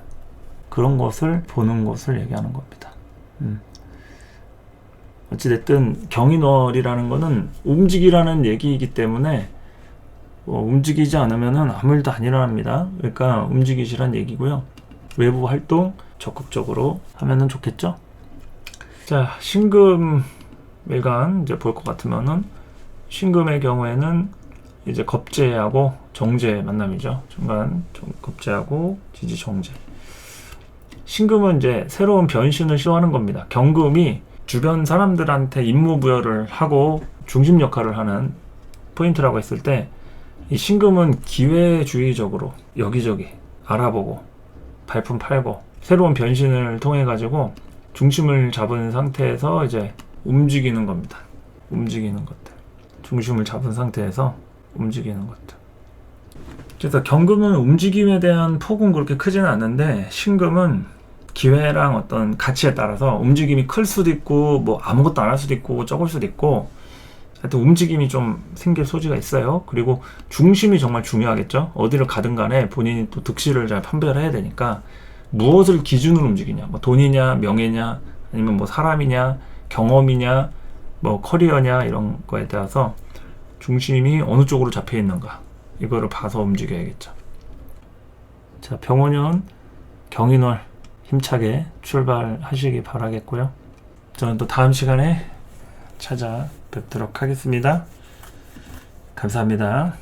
그런 것을 보는 것을 얘기하는 겁니다. 어찌됐든 경인월이라는 거는 움직이라는 얘기이기 때문에 움직이지 않으면은 아무 일도 안 일어납니다. 그러니까 움직이시란 얘기고요. 외부 활동 적극적으로 하면은 좋겠죠. 자, 신금 일간 이제 볼 것 같으면은, 신금의 경우에는 이제 겁재하고 정재 만남이죠. 중간 겁재하고 지지 정재. 신금은 이제 새로운 변신을 시도하는 겁니다. 경금이 주변 사람들한테 임무부여를 하고 중심 역할을 하는 포인트라고 했을 때, 이 신금은 기회주의적으로 여기저기 알아보고 발품 팔고 새로운 변신을 통해 가지고 중심을 잡은 상태에서 이제 움직이는 겁니다. 움직이는 것들. 중심을 잡은 상태에서 움직이는 것들. 그래서 경금은 움직임에 대한 폭은 그렇게 크지는 않는데, 신금은 기회랑 어떤 가치에 따라서 움직임이 클 수도 있고 뭐 아무것도 안 할 수도 있고 적을 수도 있고, 하여튼 움직임이 좀 생길 소지가 있어요. 그리고 중심이 정말 중요하겠죠. 어디를 가든 간에 본인이 또 득실을 잘 판별을 해야 되니까, 무엇을 기준으로 움직이냐, 뭐 돈이냐 명예냐 아니면 뭐 사람이냐 경험이냐 뭐 커리어냐, 이런 거에 따라서 중심이 어느 쪽으로 잡혀 있는가, 이거를 봐서 움직여야겠죠. 자, 병원년 경인월 힘차게 출발하시기 바라겠고요. 저는 또 다음 시간에 찾아뵙도록 하겠습니다. 감사합니다.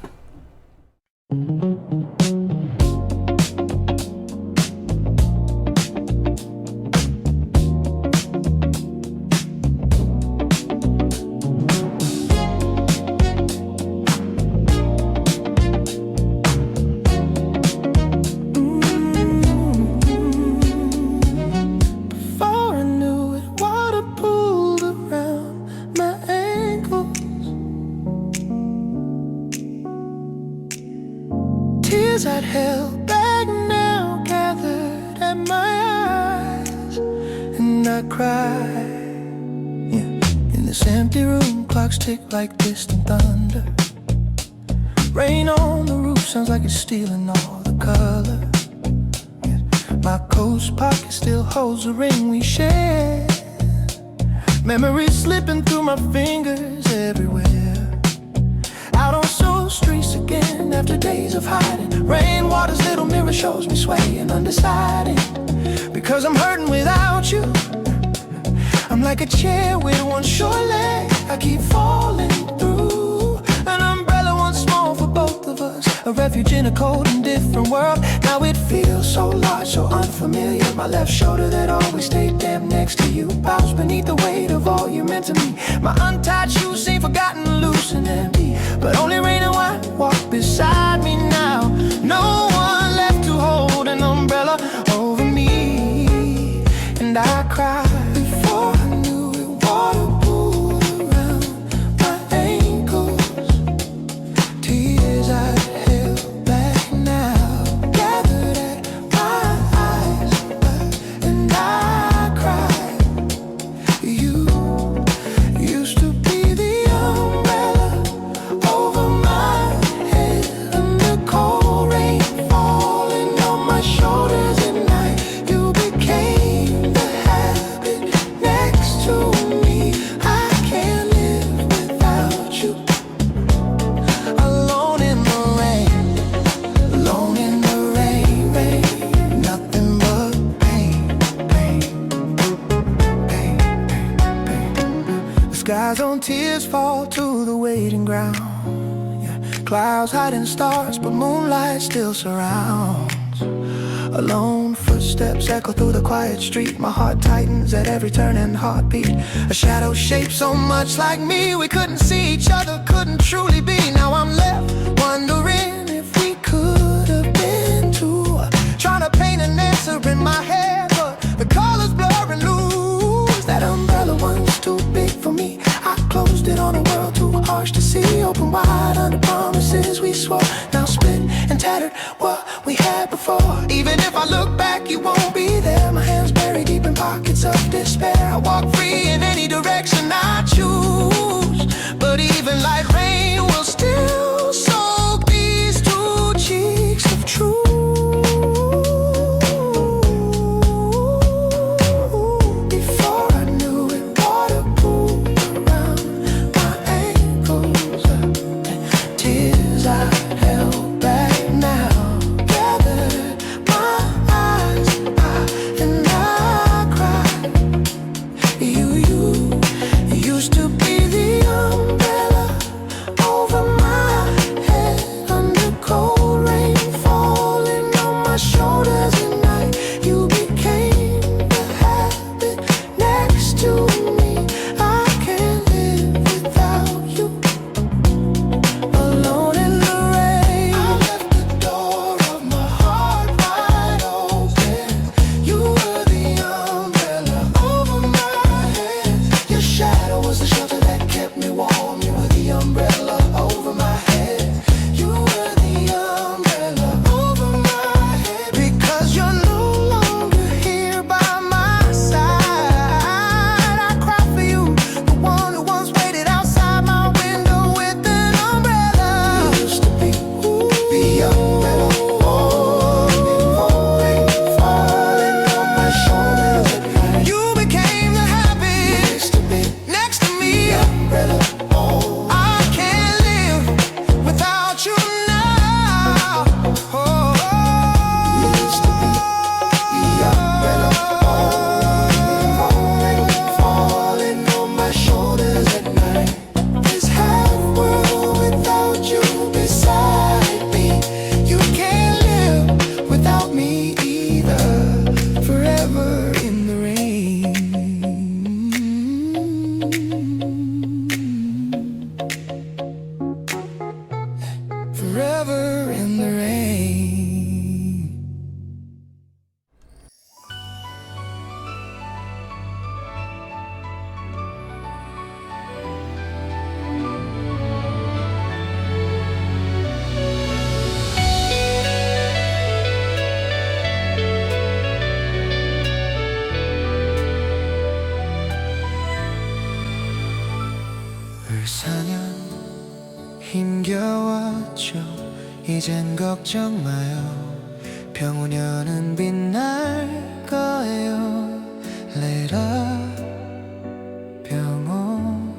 Before I knew it, water pooled around my ankles. Tears I'd held back now gathered at my eyes, and I cried. Yeah. In this empty room, clocks tick like distant thunder. Rain on the roof sounds like it's stealing all the color. My coat pocket still holds a ring we shared. Memories slipping through my fingers everywhere. Out on Soul Streets again after days of hiding. Rainwater's little mirror shows me swaying undecided. Because I'm hurting without you. I'm like a chair with one short leg. I keep falling through. An umbrella once small for both of us. A refuge in a cold and different world. Now it feels so large, so unfamiliar. My left shoulder that always stayed damn next to you bows beneath the weight of all you meant to me. My untied shoes seem forgotten, loose and empty. But only rain and wine walk beside me now. No one left to hold an umbrella over me. And I cried before I knew it. Water pooled around my ankles. Tears I held back now gathered at my eyes, and I cried. You used to be the umbrella over my head, and the cold rain falling on my shoulders at night. You became the habit next to me. I can't live without you. Alone in the rain, alone in the rain, rain. Nothing but pain, pain, pain, pain, pain. The skies on tears fall to the waiting ground. Yeah. Clouds hiding stars, but moonlight still surrounds. Alone footsteps echo through the quiet street. My heart tightens at every turn and heartbeat. A shadow shaped so much like me. We couldn't see each other, couldn't truly be. Now I'm left wondering if we could have been two. Trying to paint an answer in my head, but the colors blur and lose. That umbrella one's too big for me. I closed it on a world too harsh to see. Open wide under promises we swore. Now split and tattered what we had before. Even if I look back, you won't be there. My hands buried deep in pockets of despair. I walk free in any direction I choose. But even light rain will still so 4년 힘겨웠죠. 이젠 걱정 마요. 병원여는 빛날 거예요. Let up 병호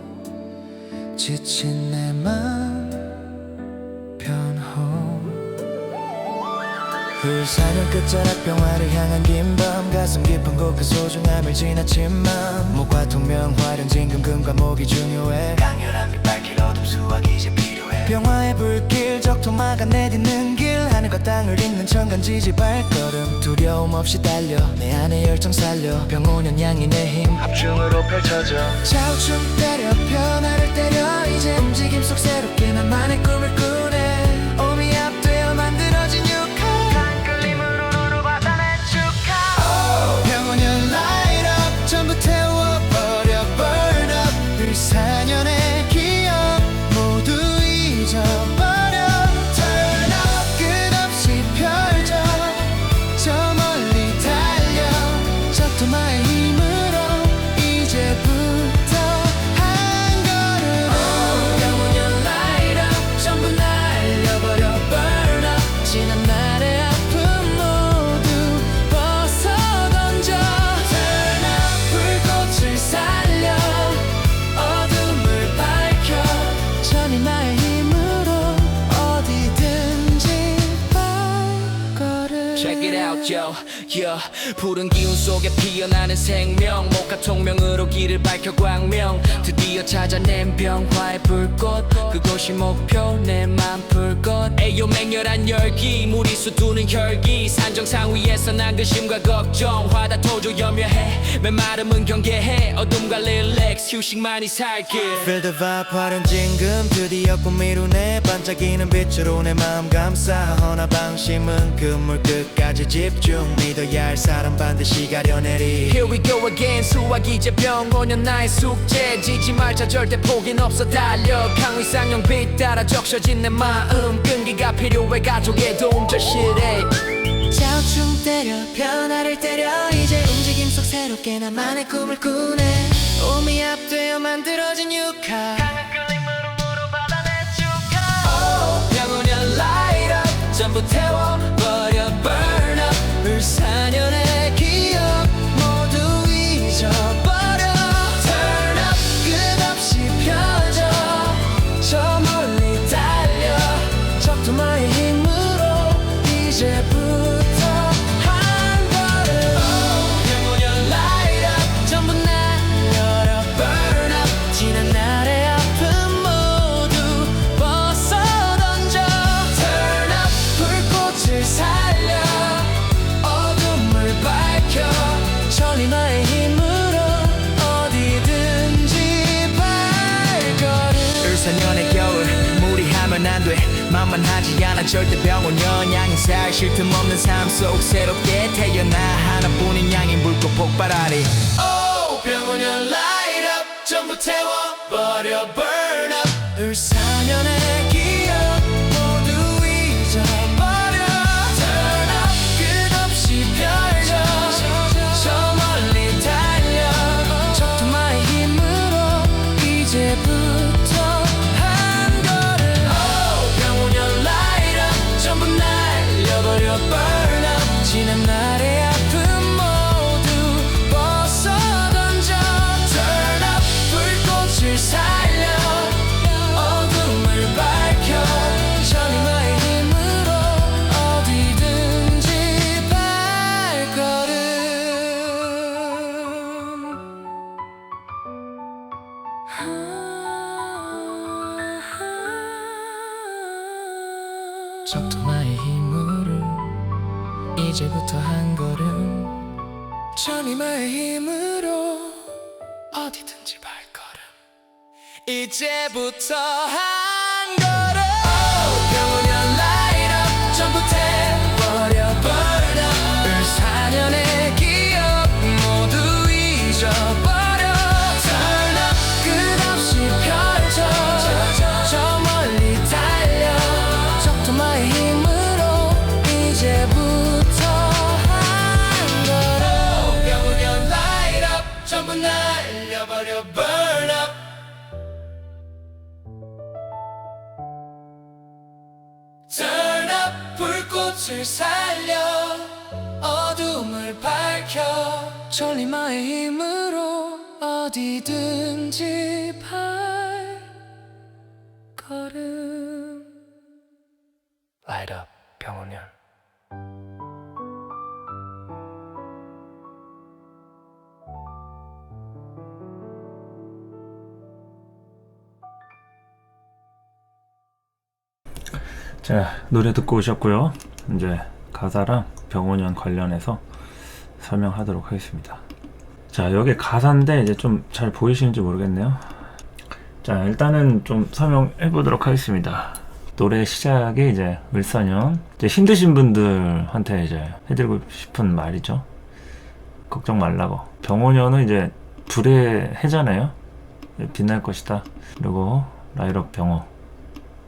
지친 내 맘 변호. 4년 끝자락 병화를 향한 긴 밤. 가슴 깊은 곳 그 소중함을 지나치만 목과 통명 활용 진금금과 목이 중요해. 강렬한 빛 밝힐 어둠 수확 이제 필요해. 병화의 불길 적토마가 내딛는 길. 하늘과 땅을 잇는 천간지지 발걸음. 두려움 없이 달려 내 안의 열정 살려. 병오년 양이 내 힘 합중으로 펼쳐져. 좌우충 때려 변화를 때려. 이제 움직임 속 새롭게 나만의 꿈을 꾸네. 몸이 앞되어 만들어진 육화. 단끌림으로 받아 내 축하. 병원연 light up 전부 태워버려 burn up. 4년의 기억 모두 잊어버려. Turn up 끝없이 펼쳐 저 멀리 달려. 적토마의 힘으로 이제부터 한 걸음. 병원연 light up 전부 날려버려 burn up. 지난 날의 아픔 모두 벗어던져. Turn up 불꽃을 살려 어둠을 밝혀. 천이마의 힘으로 어디든지 발걸음. Check it out, yo, yeah. 푸른 기운 속에 피어나는 생명. 목화 통명으로 길을 밝혀 광명. 드디어 찾아낸 병화의 불꽃. 그것이 목표 내 맘 풀 것. 에요 맹렬한 열기 무리수 두는 혈기. 산정상 위에서 난 근심과 걱정. 화다 토조 염려해 메마름은 경계해. 어둠과 릴렉스 휴식만이 살길. Feel the vibe 화려한 진금 드디어 꿈 이루네. 반짝이는 빛으로 내 마음 감싸. 허나 방심은 그물 끝까지 집중. 믿어야 할 사람 반드시 가려내리. Here we go again. 수학 이제 병원연 나의 숙제. 지지 말자 절대 포기는 없어 달려. 강위상형 빛 따라 적셔진 내 마음. 끈기가 필요해 가족의 도움 절실해. 좌우충 때려 변화를 때려. 이제 움직임 속 새롭게 나만의 꿈을 꾸네. 몸이 앞되어 만들어진 육화. 강한 끌림으로 받아 내 축하. 병원연 light up 전부 태워버려 burn up. 4년의 기억 모두 잊어버려. Turn up 끝없이 펴져 저 멀리 달려. 적토마의 힘으로 이제부터 한 걸음. 병원연 light up 전부 날려라 burn up. 지난 날의 아픔 모두 벗어던져. Turn up 불꽃을 살려 어둠을 밝혀. 천리마의 힘으로 어디든지 발걸음. 4년의 겨울 무리하면 안돼. 만만하지 않아 절대 병원연 양인 살. 쉴 틈 없는 삶 속 새롭게 태어나. 하나뿐인 양인 불꽃 폭발하리. Oh, 병원연 light up 전부 태워버려 burn up. 4년의 기억 모두 잊어버려. Turn up 끝없이 펼쳐 저 멀리 달려. 적토마의 힘으로 이제부터 한 걸음. Oh, 병원연 light up 전부 날려버려 burn up. 지난 날의 아픔 모두 벗어던져. Turn up 불꽃을 살려 어둠을 밝혀. 천이마의 힘으로 어디든지 발걸음. 적토마의 힘으로 이제부터 한 걸음. 천이마의 힘으로 어디든지 발걸음. 이제부터 한 걸음. 병원연 light up 전부 태워버려 burn up. 4년의 기억 모두 잊어버려. Turn up 끝없이 펼쳐 저 멀리 달려. 적토마의 힘으로 이제부터 한 걸음. 병원연 light up 전부 날려버려 burn up. 빛을 살려 어둠을 밝혀 전리마의 힘으로 어디든지 발걸음 Light up 병원연. 자, 노래 듣고 오셨고요. 이제 가사랑 병원연 관련해서 설명하도록 하겠습니다. 자, 여기 가사인데 이제 좀 잘 보이시는지 모르겠네요. 자, 일단은 좀 설명해 보도록 하겠습니다. 노래 시작이 이제 을사년, 이제 힘드신 분들한테 이제 해드리고 싶은 말이죠. 걱정 말라고. 병원연은 이제 불의 해잖아요. 빛날 것이다. 그리고 라이럽 병호,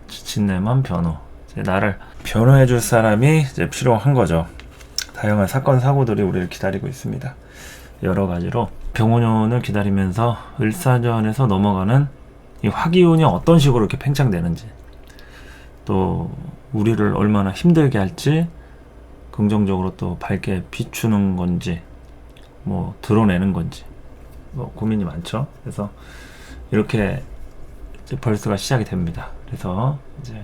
지친 내맘 변호. 나를 변호해줄 사람이 이제 필요한 거죠. 다양한 사건 사고들이 우리를 기다리고 있습니다. 여러 가지로 병원연을 기다리면서 을사년에서 넘어가는 이 화기운이 어떤 식으로 이렇게 팽창되는지, 또 우리를 얼마나 힘들게 할지, 긍정적으로 또 밝게 비추는 건지, 뭐 드러내는 건지, 뭐 고민이 많죠. 그래서 이렇게 이제 벌스가 시작이 됩니다. 그래서 이제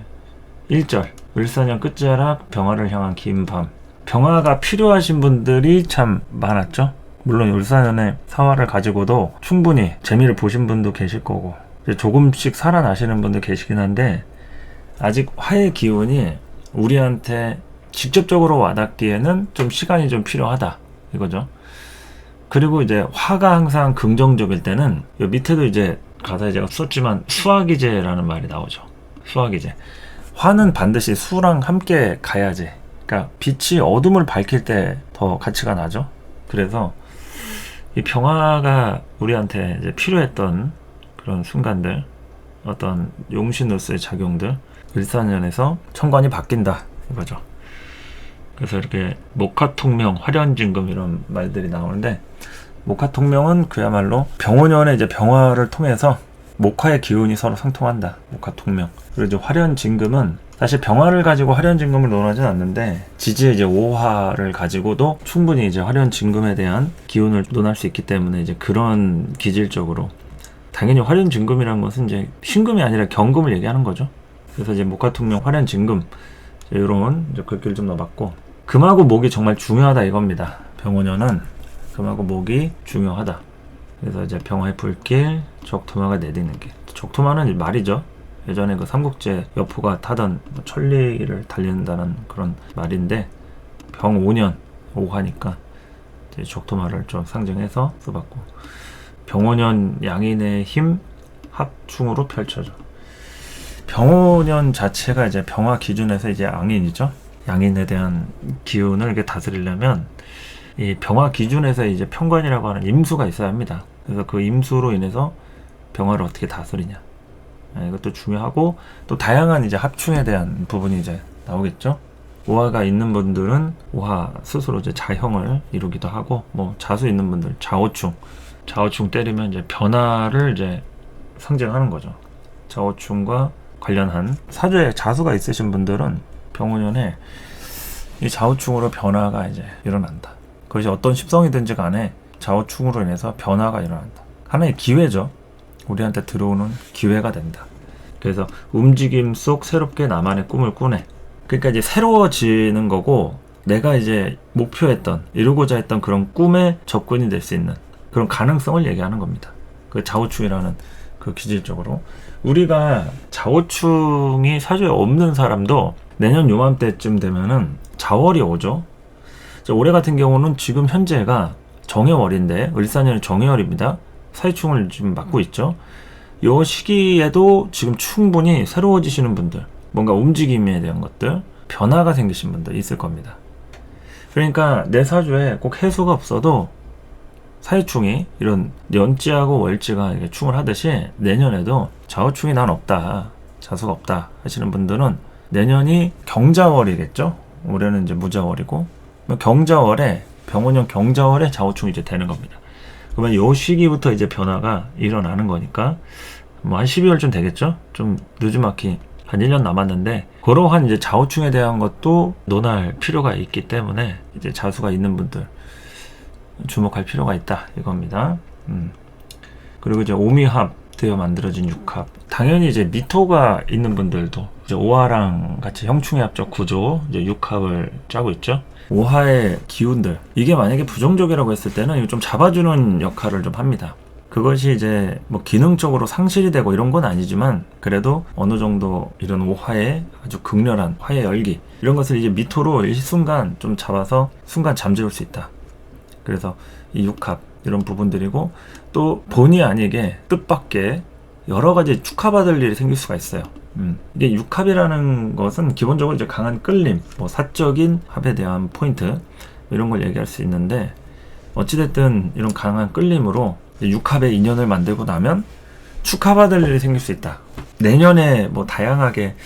1절, 을사년 끝자락 병화를 향한 긴 밤. 병화가 필요하신 분들이 참 많았죠. 물론 을사년의 사화를 가지고도 충분히 재미를 보신 분도 계실 거고, 이제 조금씩 살아나시는 분도 계시긴 한데, 아직 화의 기운이 우리한테 직접적으로 와닿기에는 좀 시간이 좀 필요하다 이거죠. 그리고 이제 화가 항상 긍정적일 때는, 요 밑에도 이제 가사에 제가 썼지만 수화기제라는 말이 나오죠. 수화기제. 화는 반드시 수랑 함께 가야지. 그러니까 빛이 어둠을 밝힐 때 더 가치가 나죠. 그래서 이 병화가 우리한테 이제 필요했던 그런 순간들, 어떤 용신으로서의 작용들, 을사년에서 천관이 바뀐다 이거죠. 그래서 이렇게 목화통명, 화련진금 이런 말들이 나오는데, 목화통명은 그야말로 병원연의 이제 병화를 통해서 목화의 기운이 서로 상통한다. 목화통명. 그리고 이제 화련진금은 사실 병화를 가지고 화련진금을 논하진 않는데, 지지의 이제 오화를 가지고도 충분히 이제 화련진금에 대한 기운을 논할 수 있기 때문에 이제 그런 기질적으로, 당연히 화련진금이라는 것은 이제 신금이 아니라 경금을 얘기하는 거죠. 그래서 이제 목화통명, 화련진금 이런 이제 글귀를 좀 넣어봤고, 금하고 목이 정말 중요하다 이겁니다. 병원연은 금하고 목이 중요하다. 그래서 이제 병화의 불길, 적토마가 내딛는 길. 적토마는 말이죠. 예전에 그 삼국지 여포가 타던 천리를 달린다는 그런 말인데, 병 5년 5화니까 이제 적토마를 좀 상징해서 써봤고, 병원연 양인의 힘 합충으로 펼쳐져. 병원연 자체가 이제 병화 기준에서 이제 양인이죠. 양인에 대한 기운을 이렇게 다스리려면 이 병화 기준에서 이제 편관이라고 하는 임수가 있어야 합니다. 그래서 그 임수로 인해서 병화를 어떻게 다스리냐, 이것도 중요하고, 또 다양한 이제 합충에 대한 부분이 이제 나오겠죠. 오화가 있는 분들은 오화 스스로 이제 자형을 이루기도 하고, 뭐 자수 있는 분들 좌우충 때리면 이제 변화를 이제 상징하는 거죠. 좌우충과 관련한 사주에 자수가 있으신 분들은 병원연에 이 좌우충으로 변화가 이제 일어난다. 그것이 어떤 십성이든지 간에 좌우충으로 인해서 변화가 일어난다. 하나의 기회죠. 우리한테 들어오는 기회가 된다. 그래서 움직임 속 새롭게 나만의 꿈을 꾸네. 그러니까 이제 새로워지는 거고, 내가 이제 목표했던, 이루고자 했던 그런 꿈에 접근이 될 수 있는 그런 가능성을 얘기하는 겁니다. 그 좌우충이라는 그 기질적으로. 우리가 좌우충이 사주에 없는 사람도 내년 요맘때쯤 되면은 자월이 오죠. 올해 같은 경우는 지금 현재가 정해월인데, 을사년이 정해월입니다. 사이충을 지금 맡고 있죠. 이 시기에도 지금 충분히 새로워지시는 분들, 뭔가 움직임에 대한 것들, 변화가 생기신 분들 있을 겁니다. 그러니까 내 사주에 꼭 해수가 없어도 사이충이 이런 연지하고 월지가 이렇게 충을 하듯이, 내년에도 좌우충이 난 없다, 자수가 없다 하시는 분들은 내년이 경자월이겠죠. 올해는 이제 무자월이고, 경자월에, 병원연 경자월에 좌우충이 이제 되는 겁니다. 그러면 요 시기부터 이제 변화가 일어나는 거니까, 뭐 한 12월쯤 되겠죠? 좀 늦지막히 한 한 1년 남았는데 그러한 이제 좌우충에 대한 것도 논할 필요가 있기 때문에 이제 자수가 있는 분들 주목할 필요가 있다 이겁니다. 그리고 이제 오미합 되어 만들어진 육합, 당연히 이제 미토가 있는 분들도 이제 오화랑 같이 형충의 합적 구조 이제 육합을 짜고 있죠. 오화의 기운들, 이게 만약에 부정적이라고 했을 때는 이거 좀 잡아주는 역할을 좀 합니다. 그것이 이제 뭐 기능적으로 상실이 되고 이런 건 아니지만 그래도 어느 정도 이런 오화의 아주 극렬한 화의 열기 이런 것을 이제 미토로 일순간 좀 잡아서 순간 잠재울 수 있다. 그래서 이 육합 이런 부분들이고, 또 본의 아니게 뜻밖의 여러 가지 축하받을 일이 생길 수가 있어요. 이게 육합이라는 것은 기본적으로 이제 강한 끌림, 뭐 사적인 합에 대한 포인트 이런 걸 얘기할 수 있는데, 어찌됐든 이런 강한 끌림으로 육합의 인연을 만들고 나면 축하받을 일이 생길 수 있다. 내년에 뭐 다양하게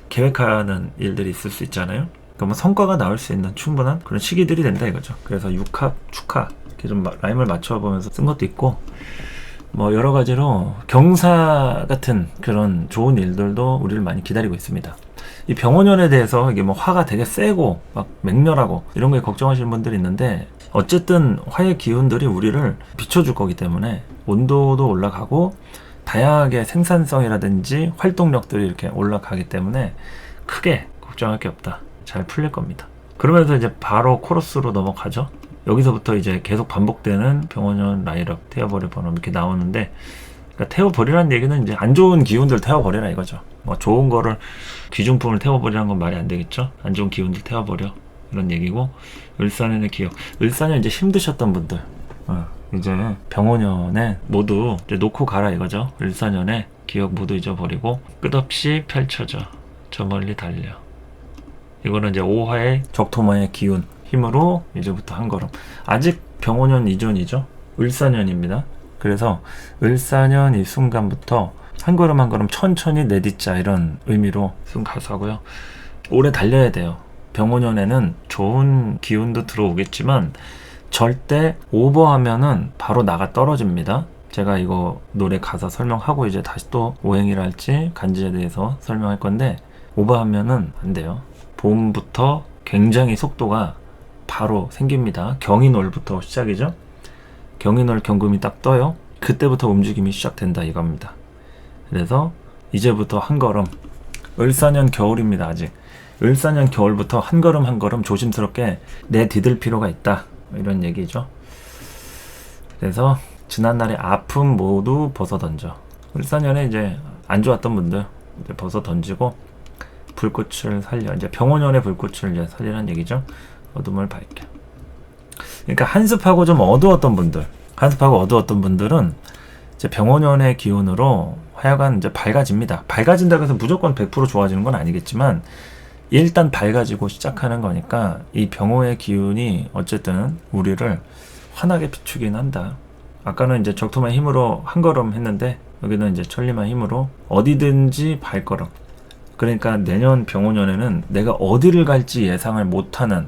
계획하는 일들이 있을 수 있잖아요. 그러니까 뭐 성과가 나올 수 있는 충분한 그런 시기들이 된다 이거죠. 그래서 육합, 축하 이렇게 좀 라임을 맞춰보면서 쓴 것도 있고, 뭐 여러 가지로 경사 같은 그런 좋은 일들도 우리를 많이 기다리고 있습니다. 이 병원연에 대해서 이게 뭐 화가 되게 세고 막 맹렬하고 이런 거에 걱정하시는 분들이 있는데, 어쨌든 화의 기운들이 우리를 비춰줄 거기 때문에 온도도 올라가고 다양하게 생산성이라든지 활동력들이 이렇게 올라가기 때문에 크게 걱정할 게 없다. 잘 풀릴 겁니다. 그러면서 이제 바로 코러스로 넘어가죠. 여기서부터 이제 계속 반복되는 병원연 라이력 태워버릴 번호 이렇게 나오는데, 그러니까 태워버리라는 얘기는 이제 안 좋은 기운들 태워버리라 이거죠. 뭐 좋은 거를 귀중품을 태워버리라는 건 말이 안 되겠죠. 안 좋은 기운들 태워버려 이런 얘기고, 을사년의 기억, 을사년 이제 힘드셨던 분들 이제 병원연에 모두 이제 놓고 가라 이거죠. 을사년의 기억 모두 잊어버리고 끝없이 펼쳐져 저 멀리 달려. 이거는 이제 오화의 적토마의 기운 힘으로 이제부터 한 걸음. 아직 병원연 이전이죠. 을사년입니다. 그래서 을사년 이 순간부터 한 걸음 한 걸음 천천히 내딛자 이런 의미로 쓴 가사고요. 오래 달려야 돼요. 병원연에는 좋은 기운도 들어오겠지만 절대 오버하면은 바로 나가 떨어집니다. 제가 이거 노래 가사 설명하고 이제 다시 또 오행이랄지 간지에 대해서 설명할 건데, 오버하면은 안 돼요. 봄부터 굉장히 속도가 바로 생깁니다. 경인월부터 시작이죠. 경인월 경금이 딱 떠요. 그때부터 움직임이 시작된다 이겁니다. 그래서 이제부터 한 걸음, 을사년 겨울입니다. 아직 을사년 겨울부터 한 걸음 한 걸음 조심스럽게 내디딜 필요가 있다 이런 얘기죠. 그래서 지난날의 아픔 모두 벗어던져. 을사년에 이제 안 좋았던 분들 이제 벗어던지고 불꽃을 살려, 이제 병원연의 불꽃을 이제 살리라는 얘기죠. 어둠을 밝게. 그러니까 한습하고 좀 어두웠던 분들, 한습하고 어두웠던 분들은 이제 병원연의 기운으로 하여간 이제 밝아집니다. 밝아진다고 해서 무조건 100% 좋아지는 건 아니겠지만 일단 밝아지고 시작하는 거니까 이 병호의 기운이 어쨌든 우리를 환하게 비추긴 한다. 아까는 이제 적토마의 힘으로 한 걸음 했는데 여기는 이제 천리마의 힘으로 어디든지 발걸음. 그러니까 내년 병원연에는 내가 어디를 갈지 예상을 못하는,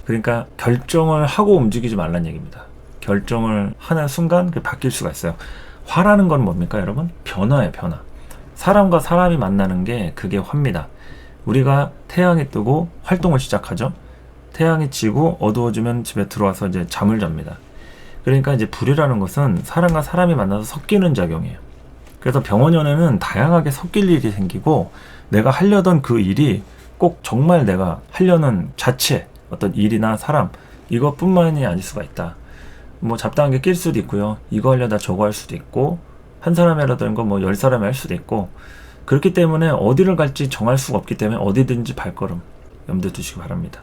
그러니까 결정을 하고 움직이지 말란 얘기입니다. 결정을 하는 순간 그게 바뀔 수가 있어요. 화라는 건 뭡니까 여러분? 변화예요, 변화. 사람과 사람이 만나는 게 그게 화입니다. 우리가 태양이 뜨고 활동을 시작하죠. 태양이 지고 어두워지면 집에 들어와서 이제 잠을 잡니다. 그러니까 이제 불이라는 것은 사람과 사람이 만나서 섞이는 작용이에요. 그래서 병원연에는 다양하게 섞일 일이 생기고, 내가 하려던 그 일이 꼭 정말 내가 하려는 자체 어떤 일이나 사람 이것뿐만이 아닐 수가 있다. 뭐 잡다한 게 낄 수도 있고요. 이거 하려다 저거 할 수도 있고, 한 사람이 하려던 거 뭐 10사람이 할 수도 있고, 그렇기 때문에 어디를 갈지 정할 수가 없기 때문에 어디든지 발걸음 염두에 두시기 바랍니다.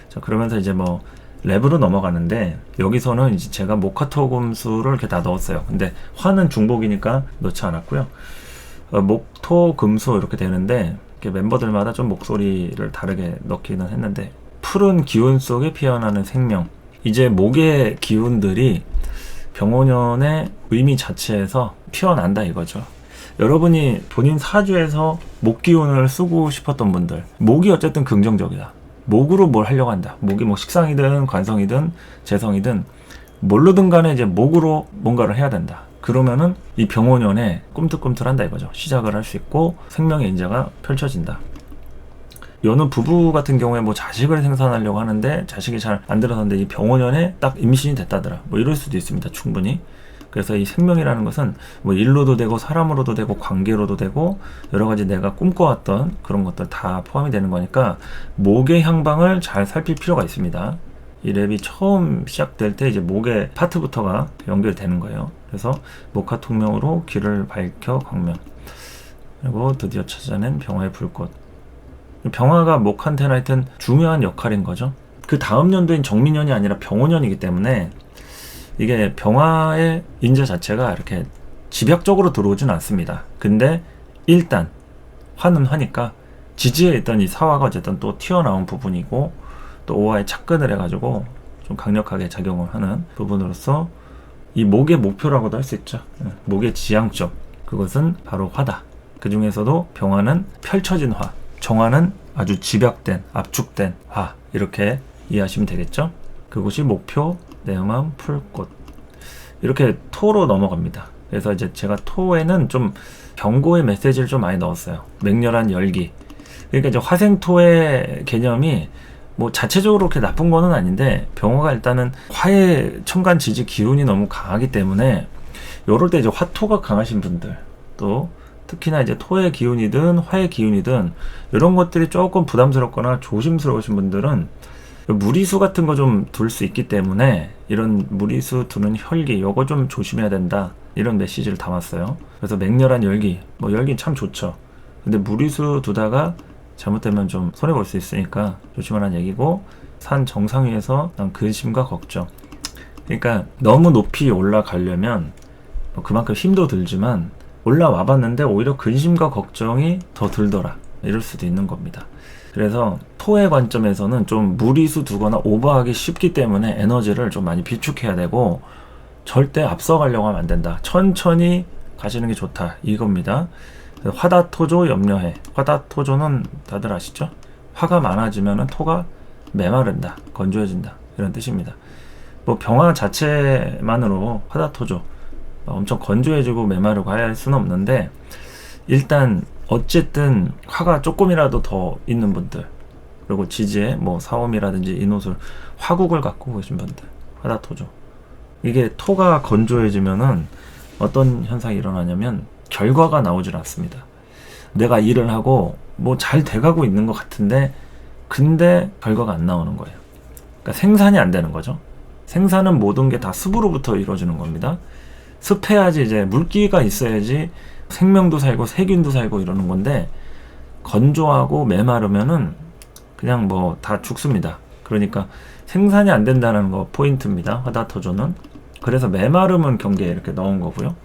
자, 그러면서 이제 뭐 랩으로 넘어가는데, 여기서는 이제 제가 목화토금수를 이렇게 다 넣었어요. 근데 화는 중복이니까 넣지 않았고요. 목토금수 이렇게 되는데, 이렇게 멤버들마다 좀 목소리를 다르게 넣기는 했는데, 푸른 기운 속에 피어나는 생명. 이제 목의 기운들이 병원연의 의미 자체에서 피어난다 이거죠. 여러분이 본인 사주에서 목 기운을 쓰고 싶었던 분들, 목이 어쨌든 긍정적이다. 목으로 뭘 하려고 한다. 목이 뭐 식상이든 관성이든 재성이든 뭘로든 간에 이제 목으로 뭔가를 해야 된다. 그러면은 이 병원연에 꿈틀꿈틀한다 이거죠. 시작을 할 수 있고 생명의 인자가 펼쳐진다. 여느 부부 같은 경우에 뭐 자식을 생산하려고 하는데 자식이 잘 안 들어서는데 이 병원연에 딱 임신이 됐다더라. 뭐 이럴 수도 있습니다. 충분히. 그래서 이 생명이라는 것은 뭐 일로도 되고 사람으로도 되고 관계로도 되고 여러 가지 내가 꿈꿔왔던 그런 것들 다 포함이 되는 거니까 목의 향방을 잘 살필 필요가 있습니다. 이 랩이 처음 시작될 때 이제 목의 파트부터가 연결되는 거예요. 그래서 목화 통명으로 길을 밝혀 광명. 그리고 드디어 찾아낸 병화의 불꽃. 병화가 목한테는 하여튼 중요한 역할인 거죠. 그 다음 연도인 정민년이 아니라 병호년이기 때문에 이게 병화의 인자 자체가 이렇게 집약적으로 들어오진 않습니다. 근데 일단 화는 화니까 지지에 있던 이 사화가 어쨌든 또 튀어나온 부분이고 또 오화에 착근을 해가지고 좀 강력하게 작용을 하는 부분으로서 이 목의 목표라고도 할 수 있죠. 목의 지향점, 그것은 바로 화다. 그 중에서도 병화는 펼쳐진 화, 정화는 아주 집약된, 압축된 화, 이렇게 이해하시면 되겠죠. 그곳이 목표, 내 마음 풀꽃. 이렇게 토로 넘어갑니다. 그래서 이제 제가 토에는 좀 경고의 메시지를 좀 많이 넣었어요. 맹렬한 열기. 그러니까 이제 화생토의 개념이 뭐 자체적으로 그렇게 나쁜 거는 아닌데 병화가 일단은 화의 천간 지지 기운이 너무 강하기 때문에 요럴 때 이제 화토가 강하신 분들, 또 특히나 이제 토의 기운이든 화의 기운이든 이런 것들이 조금 부담스럽거나 조심스러우신 분들은 무리수 같은 거 좀 둘 수 있기 때문에 이런 무리수 두는 혈기 요거 좀 조심해야 된다, 이런 메시지를 담았어요. 그래서 맹렬한 열기, 뭐 열기는 참 좋죠. 근데 무리수 두다가 잘못되면 좀 손해볼 수 있으니까 조심하라는 얘기고, 산 정상 위에서 난 근심과 걱정. 그러니까 너무 높이 올라가려면 뭐 그만큼 힘도 들지만 올라와 봤는데 오히려 근심과 걱정이 더 들더라, 이럴 수도 있는 겁니다. 그래서 토의 관점에서는 좀 무리수 두거나 오버하기 쉽기 때문에 에너지를 좀 많이 비축해야 되고 절대 앞서가려고 하면 안 된다. 천천히 가시는 게 좋다, 이겁니다. 화다토조 염려해. 화다토조는 다들 아시죠? 화가 많아지면 토가 메마른다, 건조해진다, 이런 뜻입니다. 뭐 병화 자체만으로 화다토조 엄청 건조해지고 메마르고 할 수는 없는데, 일단 어쨌든 화가 조금이라도 더 있는 분들, 그리고 지지에 뭐 사옴이라든지 인호술, 화국을 갖고 계신 분들, 화다토조. 이게 토가 건조해지면은 어떤 현상이 일어나냐면 결과가 나오질 않습니다. 내가 일을 하고 뭐 잘 돼가고 있는 것 같은데 근데 결과가 안 나오는 거예요. 그러니까 생산이 안 되는 거죠. 생산은 모든 게 다 습으로부터 이루어지는 겁니다. 습해야지 이제 물기가 있어야지 생명도 살고 세균도 살고 이러는 건데, 건조하고 메마르면은 그냥 뭐 다 죽습니다. 그러니까 생산이 안 된다는 거 포인트입니다. 화다토조는. 그래서 메마름은 경계에 이렇게 넣은 거고요.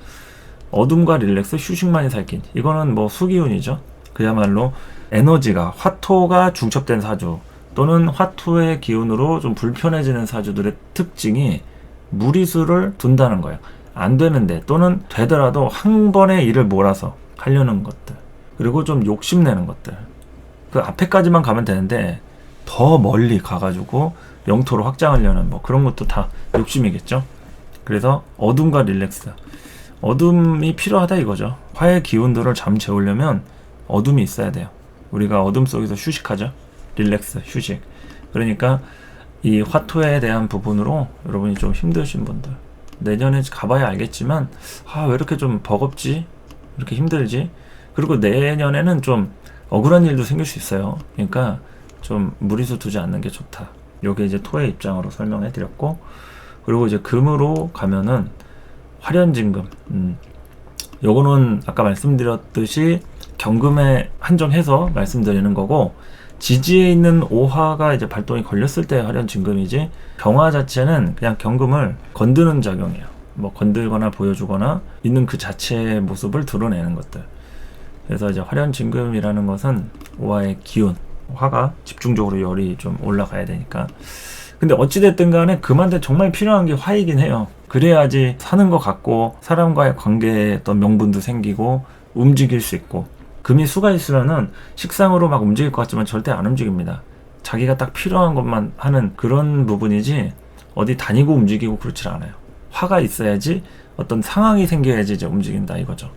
어둠과 릴렉스, 휴식만이 살긴, 이거는 뭐 수기운이죠. 그야말로 에너지가, 화토가 중첩된 사주 또는 화토의 기운으로 좀 불편해지는 사주들의 특징이 무리수를 둔다는 거예요. 안 되는데, 또는 되더라도 한 번에 일을 몰아서 하려는 것들, 그리고 좀 욕심내는 것들. 그 앞에까지만 가면 되는데 더 멀리 가가지고 영토로 확장하려는 뭐 그런 것도 다 욕심이겠죠. 그래서 어둠과 릴렉스, 어둠이 필요하다 이거죠. 화의 기운들을 잠재우려면 어둠이 있어야 돼요. 우리가 어둠 속에서 휴식하죠. 릴렉스, 휴식. 그러니까 이 화토에 대한 부분으로 여러분이 좀 힘드신 분들, 내년에 가봐야 알겠지만 왜 이렇게 좀 버겁지, 이렇게 힘들지, 그리고 내년에는 좀 억울한 일도 생길 수 있어요. 그러니까 좀 무리수 두지 않는 게 좋다. 요게 이제 토의 입장으로 설명해 드렸고, 그리고 이제 금으로 가면은 화련진금. 요거는 아까 말씀드렸듯이 경금에 한정해서 말씀드리는 거고, 지지에 있는 오화가 이제 발동이 걸렸을 때 화련진금이지, 병화 자체는 그냥 경금을 건드는 작용이에요. 뭐 건들거나 보여주거나 있는 그 자체의 모습을 드러내는 것들. 그래서 이제 화련진금이라는 것은 오화의 기운, 화가 집중적으로 열이 좀 올라가야 되니까. 근데 어찌됐든 간에 금한테 정말 필요한 게 화이긴 해요. 그래야지 사는 것 같고 사람과의 관계에 어떤 명분도 생기고 움직일 수 있고. 금이 수가 있으면은 식상으로 막 움직일 것 같지만 절대 안 움직입니다. 자기가 딱 필요한 것만 하는 그런 부분이지 어디 다니고 움직이고 그렇지 않아요. 화가 있어야지 어떤 상황이 생겨야지 이제 움직인다 이거죠.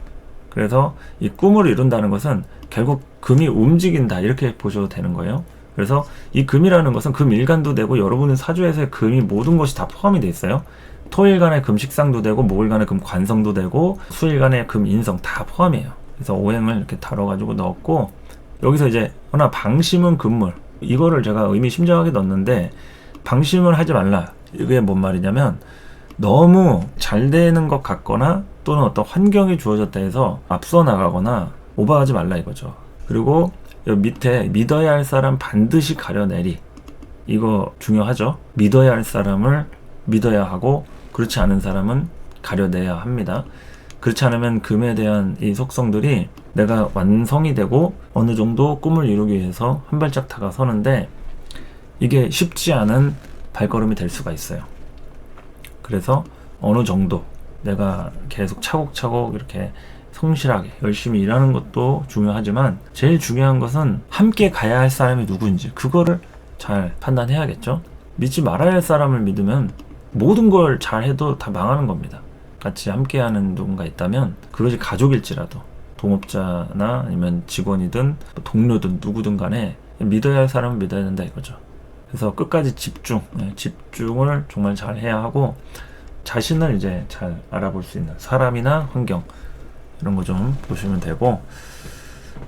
그래서 이 꿈을 이룬다는 것은 결국 금이 움직인다 이렇게 보셔도 되는 거예요. 그래서 이 금이라는 것은 금 일간도 되고 여러분의 사주에서의 금이 모든 것이 다 포함이 돼 있어요. 토일간의 금 식상도 되고 목일간의 금 관성도 되고 수일간의 금 인성 다 포함이에요. 그래서 오행을 이렇게 다뤄가지고 넣었고, 여기서 이제 하나 방심은 금물, 이거를 제가 의미심장하게 넣었는데, 방심을 하지 말라, 이게 뭔 말이냐면 너무 잘 되는 것 같거나 또는 어떤 환경이 주어졌다 해서 앞서 나가거나 오버하지 말라 이거죠. 그리고 여기 밑에 믿어야 할 사람 반드시 가려내리, 이거 중요하죠. 믿어야 할 사람을 믿어야 하고 그렇지 않은 사람은 가려내야 합니다. 그렇지 않으면 금에 대한 이 속성들이 내가 완성이 되고 어느 정도 꿈을 이루기 위해서 한 발짝 다가서는데 이게 쉽지 않은 발걸음이 될 수가 있어요. 그래서 어느 정도 내가 계속 차곡차곡 이렇게 성실하게 열심히 일하는 것도 중요하지만 제일 중요한 것은 함께 가야 할 사람이 누구인지 그거를 잘 판단해야겠죠. 믿지 말아야 할 사람을 믿으면 모든 걸 잘해도 다 망하는 겁니다. 같이 함께하는 누군가 있다면 그것이 가족일지라도 동업자나 아니면 직원이든 동료든 누구든 간에 믿어야 할 사람은 믿어야 된다 이거죠. 그래서 끝까지 집중을 정말 잘 해야 하고 자신을 이제 잘 알아볼 수 있는 사람이나 환경 이런 거 좀 보시면 되고,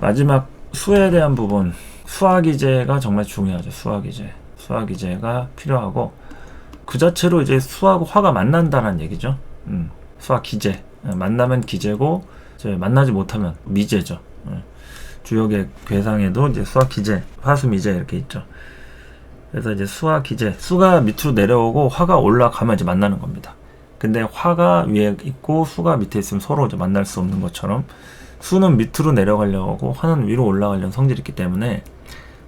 마지막 수에 대한 부분, 수화기제가 정말 중요하죠. 수화기제가 필요하고 그 자체로 이제 수하고 화가 만난다는 얘기죠. 수화기제, 만나면 기제고 이제 만나지 못하면 미제죠. 주역의 괴상에도 이제 수화기제, 화수미제 이렇게 있죠. 그래서 이제 수화기제, 수가 밑으로 내려오고 화가 올라가면 이제 만나는 겁니다. 근데 화가 위에 있고 수가 밑에 있으면 서로 이제 만날 수 없는 것처럼 수는 밑으로 내려가려고 하고 화는 위로 올라가려는 성질이 있기 때문에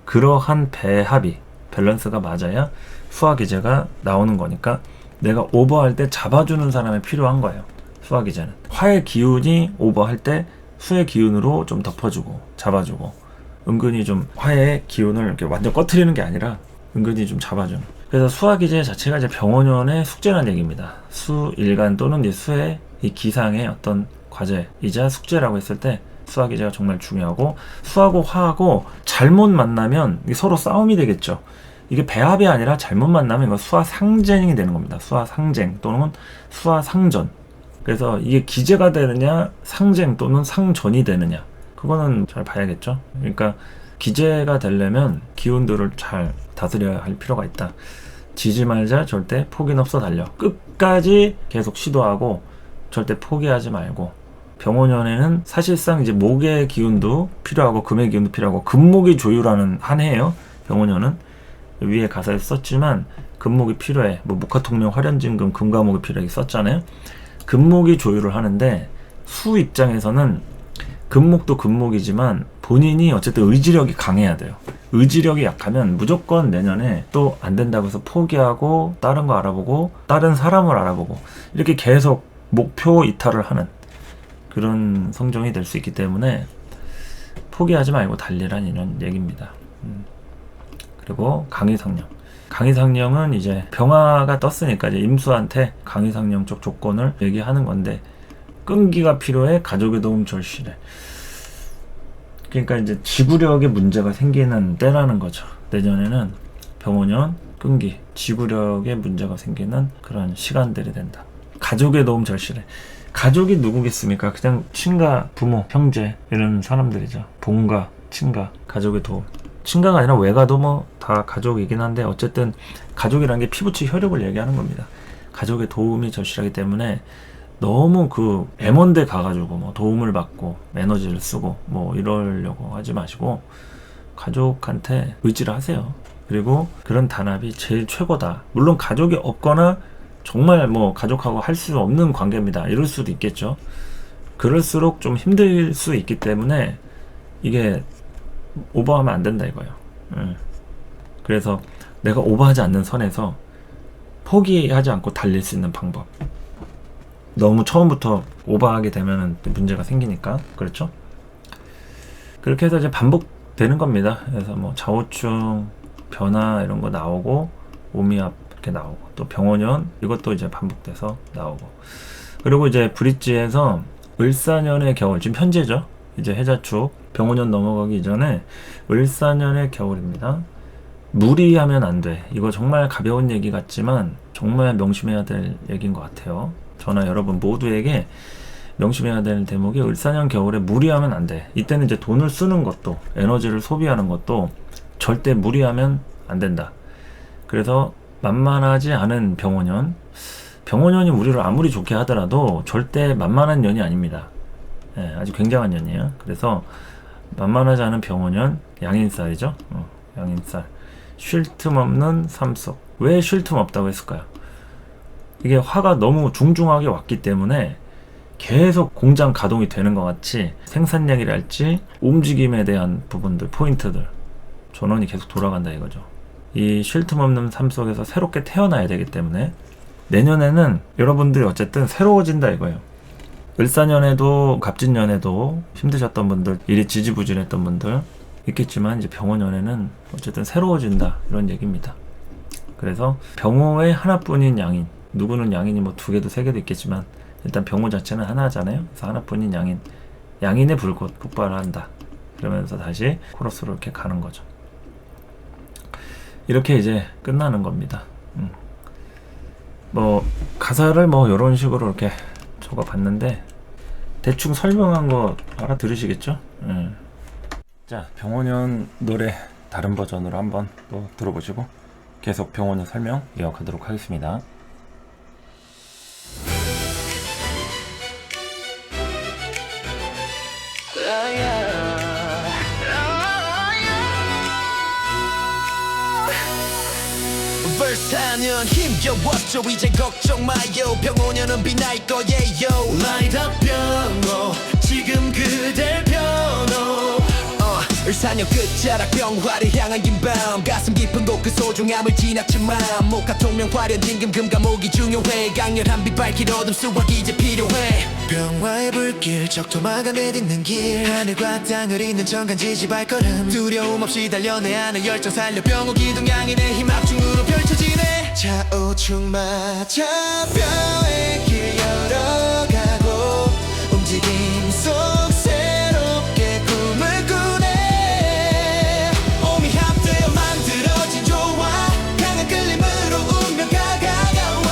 그러한 배합이, 밸런스가 맞아야 수화기제가 나오는 거니까 내가 오버할 때 잡아주는 사람이 필요한 거예요. 수화기제는 화의 기운이 오버할 때 수의 기운으로 좀 덮어주고 잡아주고, 은근히 좀 화의 기운을 이렇게 완전 꺼트리는 게 아니라 은근히 좀 잡아주는. 그래서 수화기제 자체가 이제 병원연의 숙제라는 얘기입니다. 수일간 또는 이제 수의 이 기상의 어떤 과제이자 숙제라고 했을 때 수화기제가 정말 중요하고, 수하고 화하고 잘못 만나면 서로 싸움이 되겠죠. 이게 배합이 아니라 잘못 만나면 이거 수화상쟁이 되는 겁니다. 수화상쟁 또는 수화상전. 그래서 이게 기제가 되느냐 상쟁 또는 상전이 되느냐, 그거는 잘 봐야겠죠. 그러니까 기제가 되려면 기운들을 잘 다스려야 할 필요가 있다. 지지 말자, 절대 포기는 없어 달려. 끝까지 계속 시도하고 절대 포기하지 말고. 병원연에는 사실상 이제 목의 기운도 필요하고 금의 기운도 필요하고 금목이 조율하는 한 해예요. 병원연은 위에 가사에 썼지만 금목이 필요해. 뭐 목화통명 화련진금 금과목이 필요해 썼잖아요. 금목이 조율을 하는데 수 입장에서는 금목도 금목이지만 본인이 어쨌든 의지력이 강해야 돼요. 의지력이 약하면 무조건 내년에 또 안 된다고 해서 포기하고 다른 거 알아보고 다른 사람을 알아보고 이렇게 계속 목표 이탈을 하는 그런 성정이 될 수 있기 때문에 포기하지 말고 달리란 이런 얘기입니다. 그리고 강의상령은 이제 병화가 떴으니까 이제 임수한테 강의상령 쪽 조건을 얘기하는 건데, 끈기가 필요해, 가족의 도움 절실해. 그러니까 이제 지구력에 문제가 생기는 때라는 거죠. 내년에는 병원연, 끈기, 지구력에 문제가 생기는 그런 시간들이 된다. 가족의 도움 절실해. 가족이 누구겠습니까? 그냥 친가, 부모, 형제 이런 사람들이죠. 본가, 친가, 가족의 도움. 친가가 아니라 외가도 뭐 다 가족이긴 한데 어쨌든 가족이라는 게 피부치 혈육을 얘기하는 겁니다. 가족의 도움이 절실하기 때문에 너무 그 M1대 가가지고 뭐 도움을 받고 에너지를 쓰고 뭐 이러려고 하지 마시고 가족한테 의지를 하세요. 그리고 그런 단합이 제일 최고다. 물론 가족이 없거나 정말 뭐 가족하고 할 수 없는 관계입니다. 이럴 수도 있겠죠. 그럴수록 좀 힘들 수 있기 때문에 이게 오버하면 안 된다 이거예요. 그래서 내가 오버하지 않는 선에서 포기하지 않고 달릴 수 있는 방법. 너무 처음부터 오버하게 되면 문제가 생기니까. 그렇죠? 그렇게 해서 이제 반복되는 겁니다. 그래서 뭐 좌우충 변화 이런 거 나오고 오미압 이렇게 나오고 또 병원연 이것도 이제 반복돼서 나오고 그리고 이제 브릿지에서 을사년의 겨울, 지금 현재죠. 이제 해자축 병오년 넘어가기 전에 을사년의 겨울입니다. 무리하면 안 돼. 이거 정말 가벼운 얘기 같지만 정말 명심해야 될 얘기인 것 같아요. 저나 여러분 모두에게 명심해야 될 대목이 을사년 겨울에 무리하면 안 돼. 이때는 이제 돈을 쓰는 것도 에너지를 소비하는 것도 절대 무리하면 안 된다. 그래서 만만하지 않은 병오년이 우리를 아무리 좋게 하더라도 절대 만만한 년이 아닙니다. 예, 아주 굉장한 년이에요. 그래서 만만하지 않은 병오년, 양인살이죠. 양인살. 쉴 틈 없는 삼속. 왜 쉴 틈 없다고 했을까요? 이게 화가 너무 중중하게 왔기 때문에 계속 공장 가동이 되는 것 같이 생산량이랄지 움직임에 대한 부분들, 포인트들, 전원이 계속 돌아간다 이거죠. 이 쉴 틈 없는 삶 속에서 새롭게 태어나야 되기 때문에 내년에는 여러분들이 어쨌든 새로워진다 이거예요. 을사년에도 갑진년에도 힘드셨던 분들, 일이 지지부진했던 분들 있겠지만 이제 병오년에는 어쨌든 새로워진다 이런 얘기입니다. 그래서 병오의 하나뿐인 양인, 누구는 양인이 뭐 2개도 3개도 있겠지만 일단 병오 자체는 하나잖아요. 그래서 하나뿐인 양인의 불꽃 폭발을 한다. 그러면서 다시 코러스로 이렇게 가는 거죠. 이렇게 이제 끝나는 겁니다. 뭐 가사를 뭐 이런 식으로 이렇게 적어봤는데 대충 설명한 거 알아들으시겠죠? 자, 병오년 노래 다른 버전으로 한번 또 들어보시고 계속 병오년 설명 이어가도록 하겠습니다. 벌사년 힘겨웠죠. 이제 걱정 마요. 병오년은 빛날 거예요. Light up 병오, 지금 그댈 변호. 을사년 끝자락 병화를 향한 긴 밤, 가슴 깊은 곳 그 소중함을 지나친 마음. 목화 통명 화려 딩금 금감옥이 중요해. 강렬한 빛 밝힐 어둠 수확 이제 필요해. 병화의 불길 적토마가 내딛는 길, 하늘과 땅을 잇는 정간지지 발걸음, 두려움 없이 달려내 안에 열정 살려. 병호 기둥 양인의 힘 압중으로 펼쳐지네. 좌우충마차 뼈의 길 열어가고 움직임 속 새롭게 꿈을 꾸네. 몸이 합되어 만들어진 조화, 강한 끌림으로 운명가 가까워.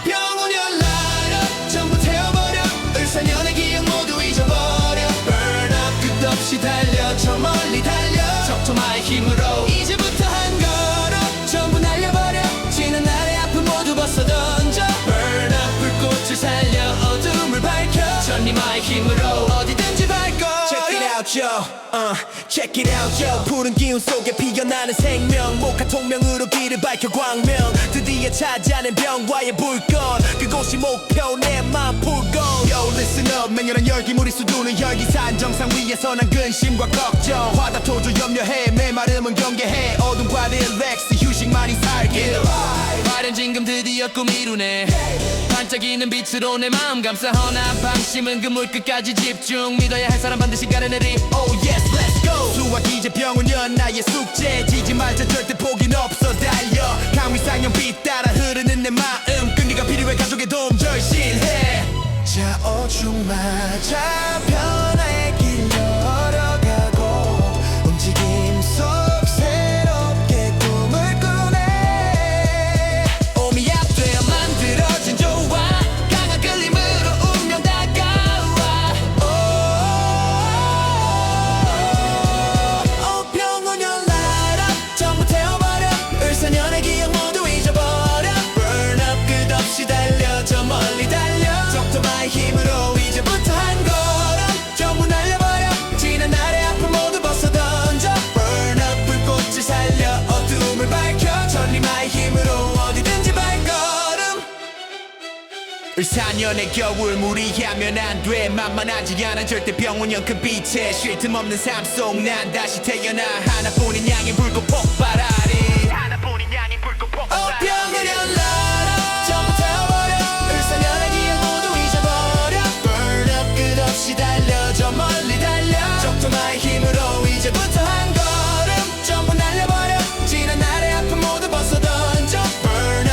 병오년 light up, 전부 태워버려. 을사년의 기억 모두 잊어버려. Burn up, 끝없이 달려. 저 멀리 달려. 적토마의 힘으로 이제부터 한 걸음 전부 날려버려. 지는 날의 아픔 모두 벗어 던져. Burn up, 불꽃을 살려. 어둠을 밝혀. 전리마의 힘으로 어디든지 밟고. Check it out yo, check it out yo. 푸른 기운 속에 피어나는 생명, 목화 통명으로 길을 밝혀 광명. 드디어 찾아낸 병화의 불꽃, 그곳이 목표 내 맘 풀고. Yo listen up, 맹렬한 열기 무리수 두는 열기. 산정상 위에서 난 근심과 걱정, 화답토조 염려해. 메마름은 경계해. 어둠과 릴렉스 휴식만이 살길. 화려한 진금 드디어 꿈 이루네. 반짝이는 빛으로 내 마음 감싸허나 방심은 그물 끝까지 집중. 믿어야 할 사람 반드시 가려내리. Oh yes let's go. 수학 이제 병오년 나의 숙제. 지지 말자 절대 포기는 없어 달려. 강위상형 빛 따라 흐르는 내 마음, 끈기가 필요해. 가족의 도움 절실해. 좌우충마차 변화의 길 열어가고 움직임 속 새롭게 꿈을 꾸네. 몸이 합되어 만들어진 조화, 강한 끌림으로 운명 다가와. 병오년 light up, 전부 태워버려. 을사년의 기억 모두 잊어버려. Burn up, 끝없이 달려. 저 멀리 달려. 적토마의 힘으로 이제부터 한 걸음 전부 날려버려. 지난 날의 아픔 모두 벗어 던져. Burn up, 불꽃을 살려. 어둠을 밝혀. 전리마의 힘으로 어디든지 발걸음. 을사년의 겨울 무리하면 안 돼. 만만하지 않아 절대 병오년 그 빛에. 쉴 틈 없는 삶 속 난 다시 태어나. 하나뿐인 양의 불꽃 폭발하리. 하나뿐인 양의 불꽃 폭발하리. 병오년 light up, 전부 태워버려. 을사년의 기억 모두 잊어버려. Burn up, 끝없이 달려. 저 멀리 달려. 적토마의 힘으로 이제부터 한 걸음 전부 날려버려. 지난 날의 아픔 모두 벗어 던져. Burn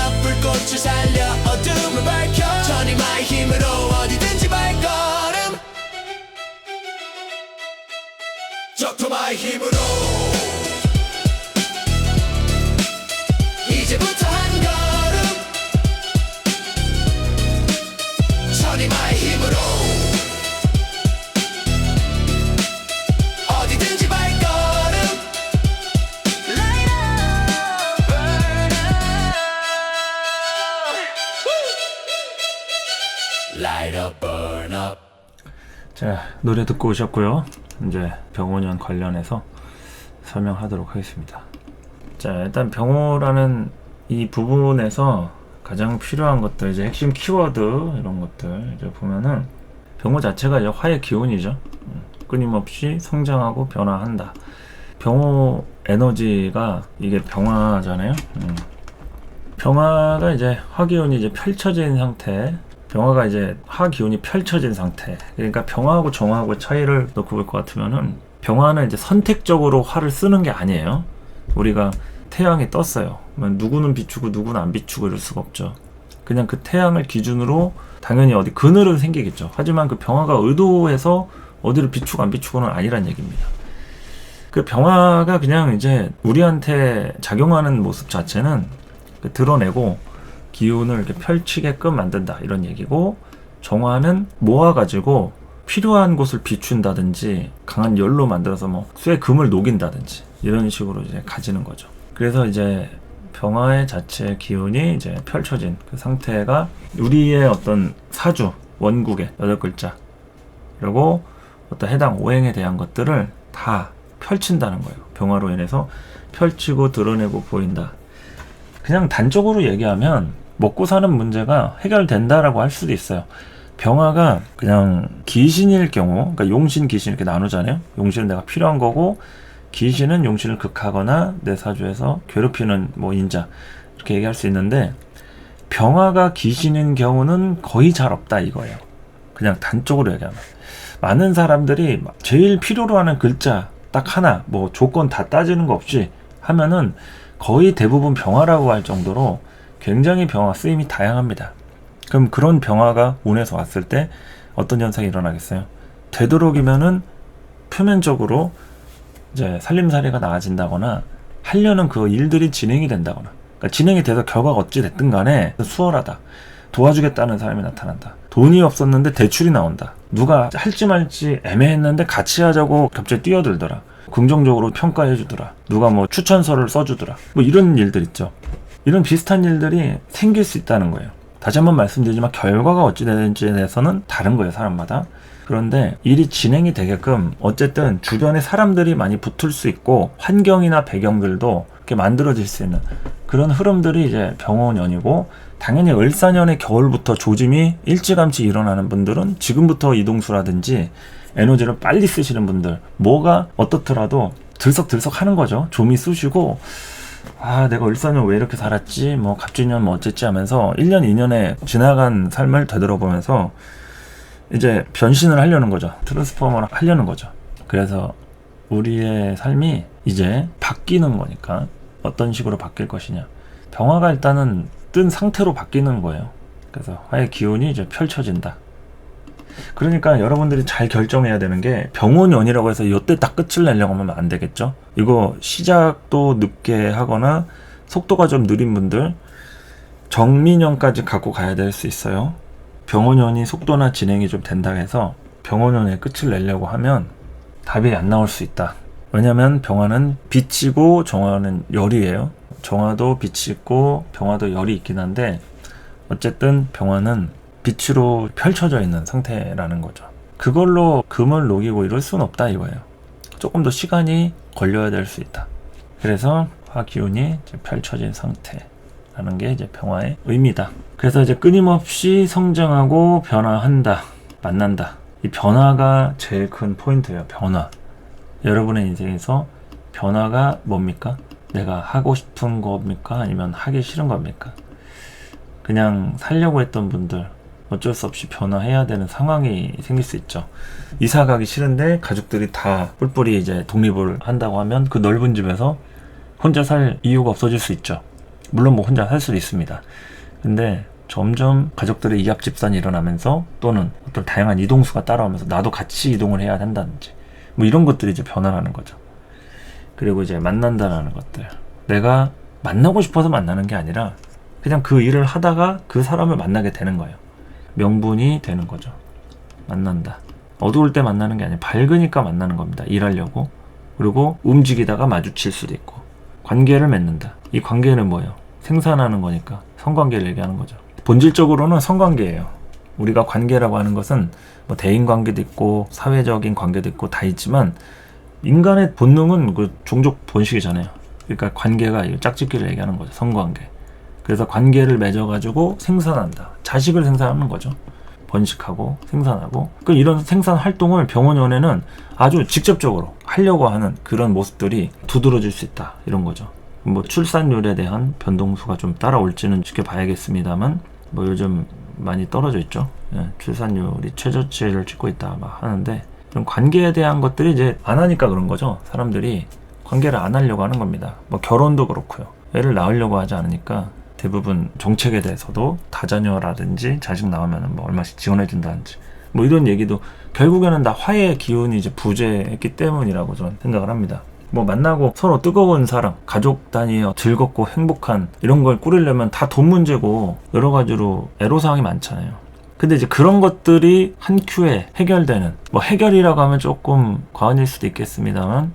자, 노래 듣고 오셨고요. 이제 병호년 관련해서 설명하도록 하겠습니다. 자, 일단 병호라는 이 부분에서 가장 필요한 것들, 이제 핵심 키워드 이런 것들 이제 보면은 병호 자체가 이제 화의 기운이죠. 끊임없이 성장하고 변화한다. 병호 에너지가 이게 병화잖아요. 병화가 이제 화기운이 이제 펼쳐진 상태, 병화가 이제 화기운이 펼쳐진 상태. 그러니까 병화하고 정화하고 차이를 놓고 볼 것 같으면은 병화는 이제 선택적으로 화를 쓰는 게 아니에요. 우리가 태양이 떴어요. 누구는 비추고 누구는 안 비추고 이럴 수가 없죠. 그냥 그 태양을 기준으로 당연히 어디 그늘은 생기겠죠. 하지만 그 병화가 의도해서 어디를 비추고 안 비추고는 아니란 얘기입니다. 그 병화가 그냥 이제 우리한테 작용하는 모습 자체는 드러내고 기운을 이렇게 펼치게끔 만든다 이런 얘기고, 정화는 모아가지고 필요한 곳을 비춘다든지 강한 열로 만들어서 뭐 쇠 금을 녹인다든지 이런 식으로 이제 가지는 거죠. 그래서 이제 병화의 자체 기운이 이제 펼쳐진 그 상태가 우리의 어떤 사주 원국의 8글자 그리고 어떤 해당 오행에 대한 것들을 다 펼친다는 거예요. 병화로 인해서 펼치고 드러내고 보인다. 그냥 단적으로 얘기하면 먹고 사는 문제가 해결된다라고 할 수도 있어요. 병화가 그냥 귀신일 경우, 그러니까 용신, 귀신 이렇게 나누잖아요. 용신은 내가 필요한 거고, 귀신은 용신을 극하거나 내 사주에서 괴롭히는 뭐 인자 이렇게 얘기할 수 있는데, 병화가 귀신인 경우는 거의 잘 없다 이거예요. 그냥 단적으로 얘기하면 많은 사람들이 제일 필요로 하는 글자 딱 하나, 뭐 조건 다 따지는 거 없이 하면은 거의 대부분 병화라고 할 정도로 굉장히 병화 쓰임이 다양합니다. 그럼 그런 병화가 운에서 왔을 때 어떤 현상이 일어나겠어요? 되도록이면은 표면적으로 이제 살림살이가 나아진다거나 하려는 그 일들이 진행이 된다거나, 그러니까 진행이 돼서 결과가 어찌 됐든 간에 수월하다, 도와주겠다는 사람이 나타난다, 돈이 없었는데 대출이 나온다, 누가 할지 말지 애매했는데 같이 하자고 갑자기 뛰어들더라, 긍정적으로 평가해 주더라, 누가 뭐 추천서를 써주더라, 뭐 이런 일들 있죠. 이런 비슷한 일들이 생길 수 있다는 거예요. 다시 한번 말씀드리지만 결과가 어찌 되는지에 대해서는 다른 거예요, 사람마다. 그런데 일이 진행이 되게끔 어쨌든 주변에 사람들이 많이 붙을 수 있고 환경이나 배경들도 이렇게 만들어질 수 있는 그런 흐름들이 이제 병호년이고, 당연히 을사년의 겨울부터 조짐이 일찌감치 일어나는 분들은 지금부터 이동수라든지 에너지를 빨리 쓰시는 분들, 뭐가 어떻더라도 들썩들썩 하는 거죠. 좀이 쑤시고, 아, 내가 을사년 왜 이렇게 살았지, 뭐 갑진년 뭐 어쨌지 하면서 1년 2년에 지나간 삶을 되돌아보면서 이제 변신을 하려는 거죠. 트랜스포머를 하려는 거죠. 그래서 우리의 삶이 이제 바뀌는 거니까 어떤 식으로 바뀔 것이냐, 병화가 일단은 뜬 상태로 바뀌는 거예요. 그래서 화의 기운이 이제 펼쳐진다. 그러니까 여러분들이 잘 결정해야 되는 게, 병호년이라고 해서 이때 딱 끝을 내려고 하면 안 되겠죠. 이거 시작도 늦게 하거나 속도가 좀 느린 분들 정미년까지 갖고 가야 될 수 있어요. 병호년이 속도나 진행이 좀 된다 해서 병호년의 끝을 내려고 하면 답이 안 나올 수 있다. 왜냐면 병화는 빛이고 정화는 열이에요. 정화도 빛이 있고 병화도 열이 있긴 한데, 어쨌든 병화는 빛으로 펼쳐져 있는 상태라는 거죠. 그걸로 금을 녹이고 이럴 수는 없다 이거예요. 조금 더 시간이 걸려야 될 수 있다. 그래서 화기운이 이제 펼쳐진 상태라는 게 이제 병화의 의미다. 그래서 이제 끊임없이 성장하고 변화한다, 만난다. 이 변화가 제일 큰 포인트예요. 변화. 여러분의 인생에서 변화가 뭡니까? 내가 하고 싶은 겁니까? 아니면 하기 싫은 겁니까? 그냥 살려고 했던 분들 어쩔 수 없이 변화해야 되는 상황이 생길 수 있죠. 이사 가기 싫은데 가족들이 다 뿔뿔이 이제 독립을 한다고 하면 그 넓은 집에서 혼자 살 이유가 없어질 수 있죠. 물론 뭐 혼자 살 수도 있습니다. 근데 점점 가족들의 이합 집산이 일어나면서, 또는 어떤 다양한 이동수가 따라오면서 나도 같이 이동을 해야 된다든지 뭐 이런 것들이 이제 변화라는 거죠. 그리고 이제 만난다라는 것들, 내가 만나고 싶어서 만나는 게 아니라 그냥 그 일을 하다가 그 사람을 만나게 되는 거예요. 명분이 되는 거죠. 만난다. 어두울 때 만나는 게 아니라 밝으니까 만나는 겁니다. 일하려고. 그리고 움직이다가 마주칠 수도 있고. 관계를 맺는다. 이 관계는 뭐예요? 생산하는 거니까 성관계를 얘기하는 거죠. 본질적으로는 성관계예요. 우리가 관계라고 하는 것은 뭐 대인 관계도 있고 사회적인 관계도 있고 다 있지만 인간의 본능은 그 종족 본식이잖아요. 그러니까 관계가 짝짓기를 얘기하는 거죠. 성관계. 그래서 관계를 맺어가지고 생산한다. 자식을 생산하는 거죠. 번식하고 생산하고. 그 이런 생산 활동을 병원연애는 아주 직접적으로 하려고 하는 그런 모습들이 두드러질 수 있다. 이런 거죠. 뭐 출산율에 대한 변동수가 좀 따라올지는 지켜봐야겠습니다만 뭐 요즘 많이 떨어져 있죠. 예, 출산율이 최저치를 찍고 있다 막 하는데 그런 관계에 대한 것들이 이제 안 하니까 그런 거죠. 사람들이 관계를 안 하려고 하는 겁니다. 뭐 결혼도 그렇고요. 애를 낳으려고 하지 않으니까 대부분 정책에 대해서도 다자녀라든지 자식 나오면 뭐 얼마씩 지원해 준다든지 뭐 이런 얘기도 결국에는 다 화해의 기운이 이제 부재했기 때문이라고 저는 생각을 합니다. 뭐 만나고 서로 뜨거운 사랑, 가족 단위의 즐겁고 행복한 이런 걸 꾸리려면 다 돈 문제고 여러 가지로 애로사항이 많잖아요. 근데 이제 그런 것들이 한 큐에 해결되는, 뭐 해결이라고 하면 조금 과언일 수도 있겠습니다만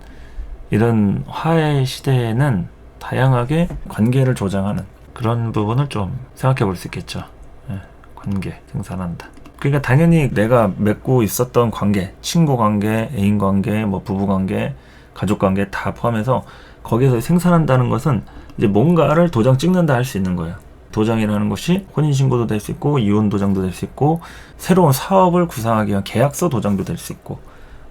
이런 화해 시대에는 다양하게 관계를 조장하는 그런 부분을 좀 생각해 볼 수 있겠죠. 예, 관계 생산한다. 그러니까 당연히 내가 맺고 있었던 관계, 친구 관계, 애인 관계, 뭐 부부 관계, 가족 관계 다 포함해서 거기에서 생산한다는 것은 이제 뭔가를 도장 찍는다 할 수 있는 거예요. 도장이라는 것이 혼인신고도 될 수 있고 이혼 도장도 될 수 있고 새로운 사업을 구상하기 위한 계약서 도장도 될 수 있고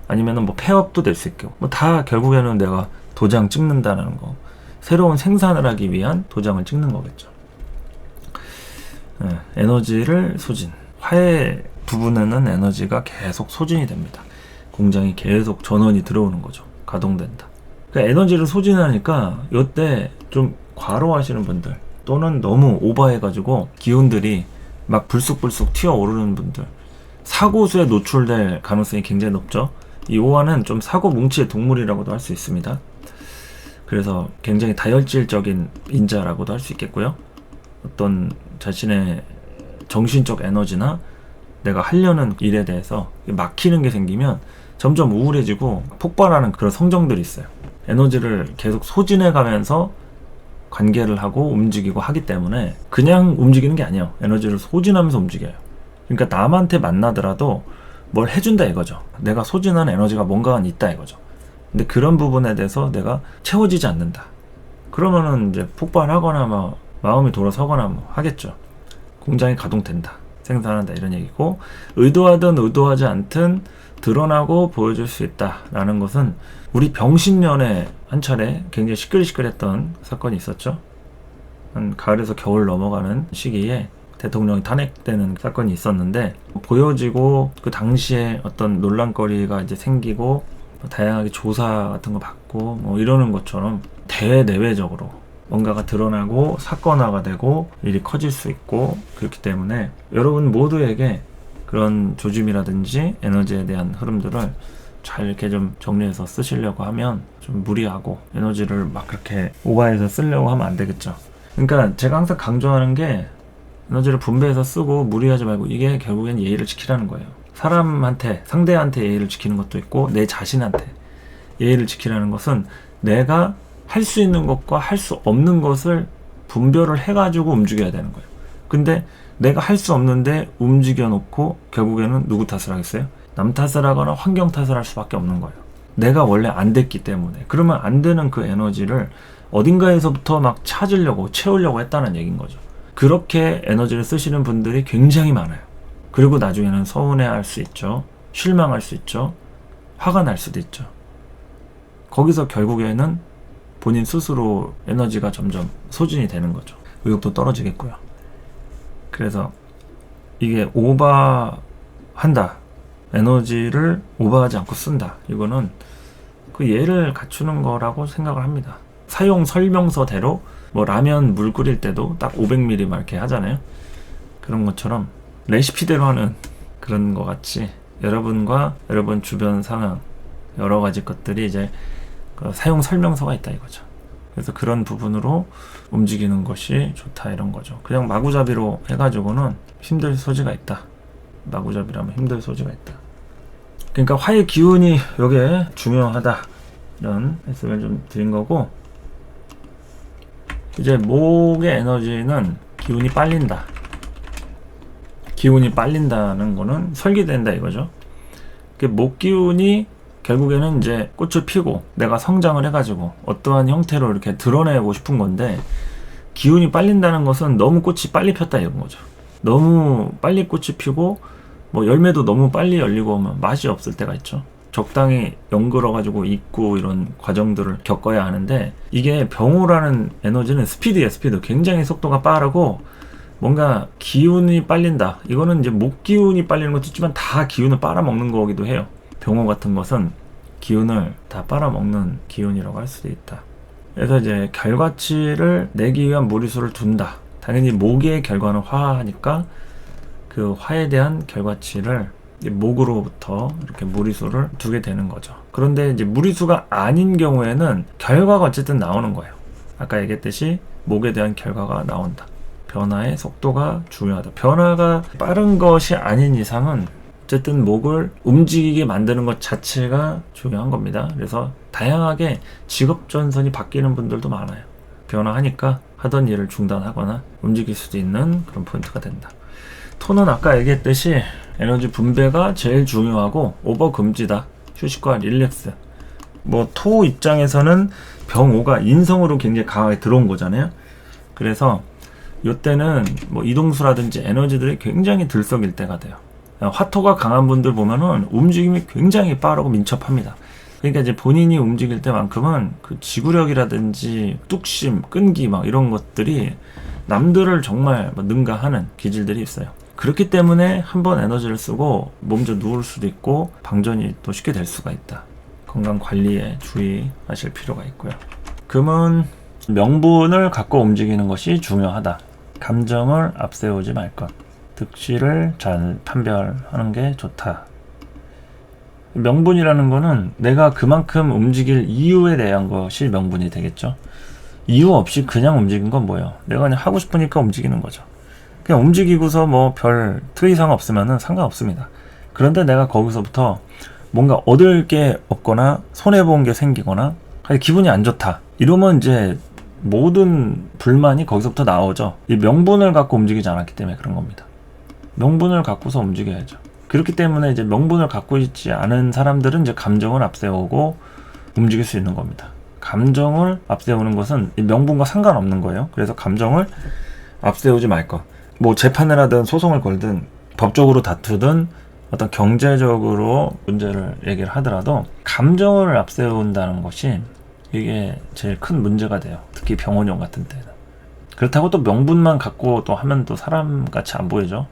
아니면은 뭐 폐업도 될 수 있고 뭐 다 결국에는 내가 도장 찍는다는 거, 새로운 생산을 하기 위한 도장을 찍는 거겠죠. 네, 에너지를 소진, 화해 부분에는 에너지가 계속 소진이 됩니다. 공장이 계속 전원이 들어오는 거죠. 가동된다. 그러니까 에너지를 소진하니까 이때 좀 과로하시는 분들 또는 너무 오버해가지고 기운들이 막 불쑥불쑥 튀어오르는 분들, 사고수에 노출될 가능성이 굉장히 높죠. 이 오화는 좀 사고 뭉치의 동물이라고도 할 수 있습니다. 그래서 굉장히 다혈질적인 인자라고도 할 수 있겠고요. 어떤 자신의 정신적 에너지나 내가 하려는 일에 대해서 막히는 게 생기면 점점 우울해지고 폭발하는 그런 성정들이 있어요. 에너지를 계속 소진해 가면서 관계를 하고 움직이고 하기 때문에 그냥 움직이는 게 아니에요. 에너지를 소진하면서 움직여요. 그러니까 남한테 만나더라도 뭘 해준다 이거죠. 내가 소진한 에너지가 뭔가 있다 이거죠. 근데 그런 부분에 대해서 내가 채워지지 않는다. 그러면은 이제 폭발하거나 막 마음이 돌아서거나 뭐 하겠죠. 공장이 가동된다. 생산한다 이런 얘기고, 의도하든 의도하지 않든 드러나고 보여줄 수 있다라는 것은 우리 병신년에 한 차례 굉장히 시끌시끌했던 사건이 있었죠. 한 가을에서 겨울 넘어가는 시기에 대통령이 탄핵되는 사건이 있었는데 보여지고 그 당시에 어떤 논란거리가 이제 생기고 다양하게 조사 같은 거 받고 뭐 이러는 것처럼 대내외적으로 뭔가가 드러나고 사건화가 되고 일이 커질 수 있고 그렇기 때문에 여러분 모두에게 그런 조짐이라든지 에너지에 대한 흐름들을 잘 이렇게 좀 정리해서 쓰시려고 하면 좀 무리하고 에너지를 막 그렇게 오버해서 쓰려고 하면 안 되겠죠. 그러니까 제가 항상 강조하는 게 에너지를 분배해서 쓰고 무리하지 말고 이게 결국엔 예의를 지키라는 거예요. 사람한테, 상대한테 예의를 지키는 것도 있고 내 자신한테 예의를 지키라는 것은 내가 할 수 있는 것과 할 수 없는 것을 분별을 해가지고 움직여야 되는 거예요. 근데 내가 할 수 없는데 움직여 놓고 결국에는 누구 탓을 하겠어요? 남 탓을 하거나 환경 탓을 할 수밖에 없는 거예요. 내가 원래 안 됐기 때문에. 그러면 안 되는 그 에너지를 어딘가에서부터 막 찾으려고 채우려고 했다는 얘기인 거죠. 그렇게 에너지를 쓰시는 분들이 굉장히 많아요. 그리고 나중에는 서운해할 수 있죠. 실망할 수 있죠. 화가 날 수도 있죠. 거기서 결국에는 본인 스스로 에너지가 점점 소진이 되는 거죠. 의욕도 떨어지겠고요. 그래서 이게 오버한다. 에너지를 오버하지 않고 쓴다. 이거는 그 예를 갖추는 거라고 생각을 합니다. 사용 설명서대로 뭐 라면 물 끓일 때도 딱 500ml 막 이렇게 하잖아요. 그런 것처럼 레시피대로 하는 그런 거 같이 여러분과 여러분 주변 상황 여러 가지 것들이 이제 그 사용 설명서가 있다 이거죠. 그래서 그런 부분으로 움직이는 것이 좋다 이런 거죠. 그냥 마구잡이로 해가지고는 힘들 소지가 있다. 마구잡이라면 힘들 소지가 있다. 그러니까 화의 기운이 요게 중요하다 이런 말씀을 좀 드린 거고, 이제 목의 에너지는 기운이 빨린다. 기운이 빨린다는 거는 설계된다 이거죠. 그 목 기운이 결국에는 이제 꽃을 피고 내가 성장을 해가지고 어떠한 형태로 이렇게 드러내고 싶은 건데, 기운이 빨린다는 것은 너무 꽃이 빨리 폈다 이런 거죠. 너무 빨리 꽃이 피고 뭐 열매도 너무 빨리 열리고 오면 맛이 없을 때가 있죠. 적당히 연글어가지고 익고 이런 과정들을 겪어야 하는데, 이게 병호라는 에너지는 스피드예요. 스피드. 굉장히 속도가 빠르고 뭔가 기운이 빨린다. 이거는 이제 목 기운이 빨리는 것도 있지만 다 기운을 빨아먹는 거기도 해요. 병호 같은 것은 기운을 다 빨아먹는 기운이라고 할 수도 있다. 그래서 이제 결과치를 내기 위한 무리수를 둔다. 당연히 목의 결과는 화하니까 그 화에 대한 결과치를 목으로부터 이렇게 무리수를 두게 되는 거죠. 그런데 이제 무리수가 아닌 경우에는 결과가 어쨌든 나오는 거예요. 아까 얘기했듯이 목에 대한 결과가 나온다. 변화의 속도가 중요하다. 변화가 빠른 것이 아닌 이상은 어쨌든 목을 움직이게 만드는 것 자체가 중요한 겁니다. 그래서 다양하게 직업 전선이 바뀌는 분들도 많아요. 변화하니까 하던 일을 중단하거나 움직일 수도 있는 그런 포인트가 된다. 토는 아까 얘기했듯이 에너지 분배가 제일 중요하고 오버 금지다. 휴식과 릴렉스. 뭐 토 입장에서는 병오가 인성으로 굉장히 강하게 들어온 거잖아요. 그래서 이때는 뭐 이동수라든지 에너지들이 굉장히 들썩일 때가 돼요. 화토가 강한 분들 보면은 움직임이 굉장히 빠르고 민첩합니다. 그러니까 이제 본인이 움직일 때만큼은 그 지구력이라든지 뚝심, 끈기 막 이런 것들이 남들을 정말 능가하는 기질들이 있어요. 그렇기 때문에 한번 에너지를 쓰고 몸 좀 누울 수도 있고 방전이 또 쉽게 될 수가 있다. 건강 관리에 주의하실 필요가 있고요. 금은 명분을 갖고 움직이는 것이 중요하다. 감정을 앞세우지 말 것. 득실을 잘 판별하는 게 좋다. 명분이라는 거는 내가 그만큼 움직일 이유에 대한 것이 명분이 되겠죠. 이유 없이 그냥 움직인 건 뭐예요? 내가 그냥 하고 싶으니까 움직이는 거죠. 그냥 움직이고서 뭐 별 특이사항 없으면은 상관없습니다. 그런데 내가 거기서부터 뭔가 얻을 게 없거나 손해본 게 생기거나 기분이 안 좋다. 이러면 이제 모든 불만이 거기서부터 나오죠. 이 명분을 갖고 움직이지 않았기 때문에 그런 겁니다. 명분을 갖고서 움직여야죠. 그렇기 때문에 이제 명분을 갖고 있지 않은 사람들은 이제 감정을 앞세우고 움직일 수 있는 겁니다. 감정을 앞세우는 것은 이 명분과 상관없는 거예요. 그래서 감정을 앞세우지 말 것. 뭐 재판을 하든 소송을 걸든 법적으로 다투든 어떤 경제적으로 문제를 얘기를 하더라도 감정을 앞세운다는 것이 이게 제일 큰 문제가 돼요. 특히 병원용 같은 때는. 그렇다고 또 명분만 갖고 또 하면 또 사람같이 안 보이죠.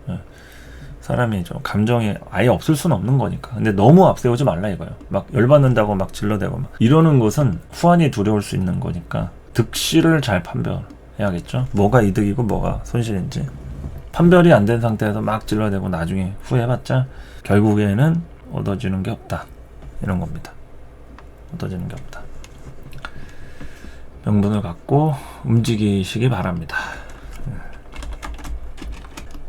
사람이 좀 감정이 아예 없을 수는 없는 거니까. 근데 너무 앞세우지 말라 이거예요. 막 열받는다고 막 질러대고 막 이러는 것은 후환이 두려울 수 있는 거니까 득실을 잘 판별해야겠죠. 뭐가 이득이고 뭐가 손실인지. 판별이 안 된 상태에서 막 질러대고 나중에 후회해봤자 결국에는 얻어지는 게 없다. 이런 겁니다. 얻어지는 게 없다. 명분을 갖고 움직이시기 바랍니다.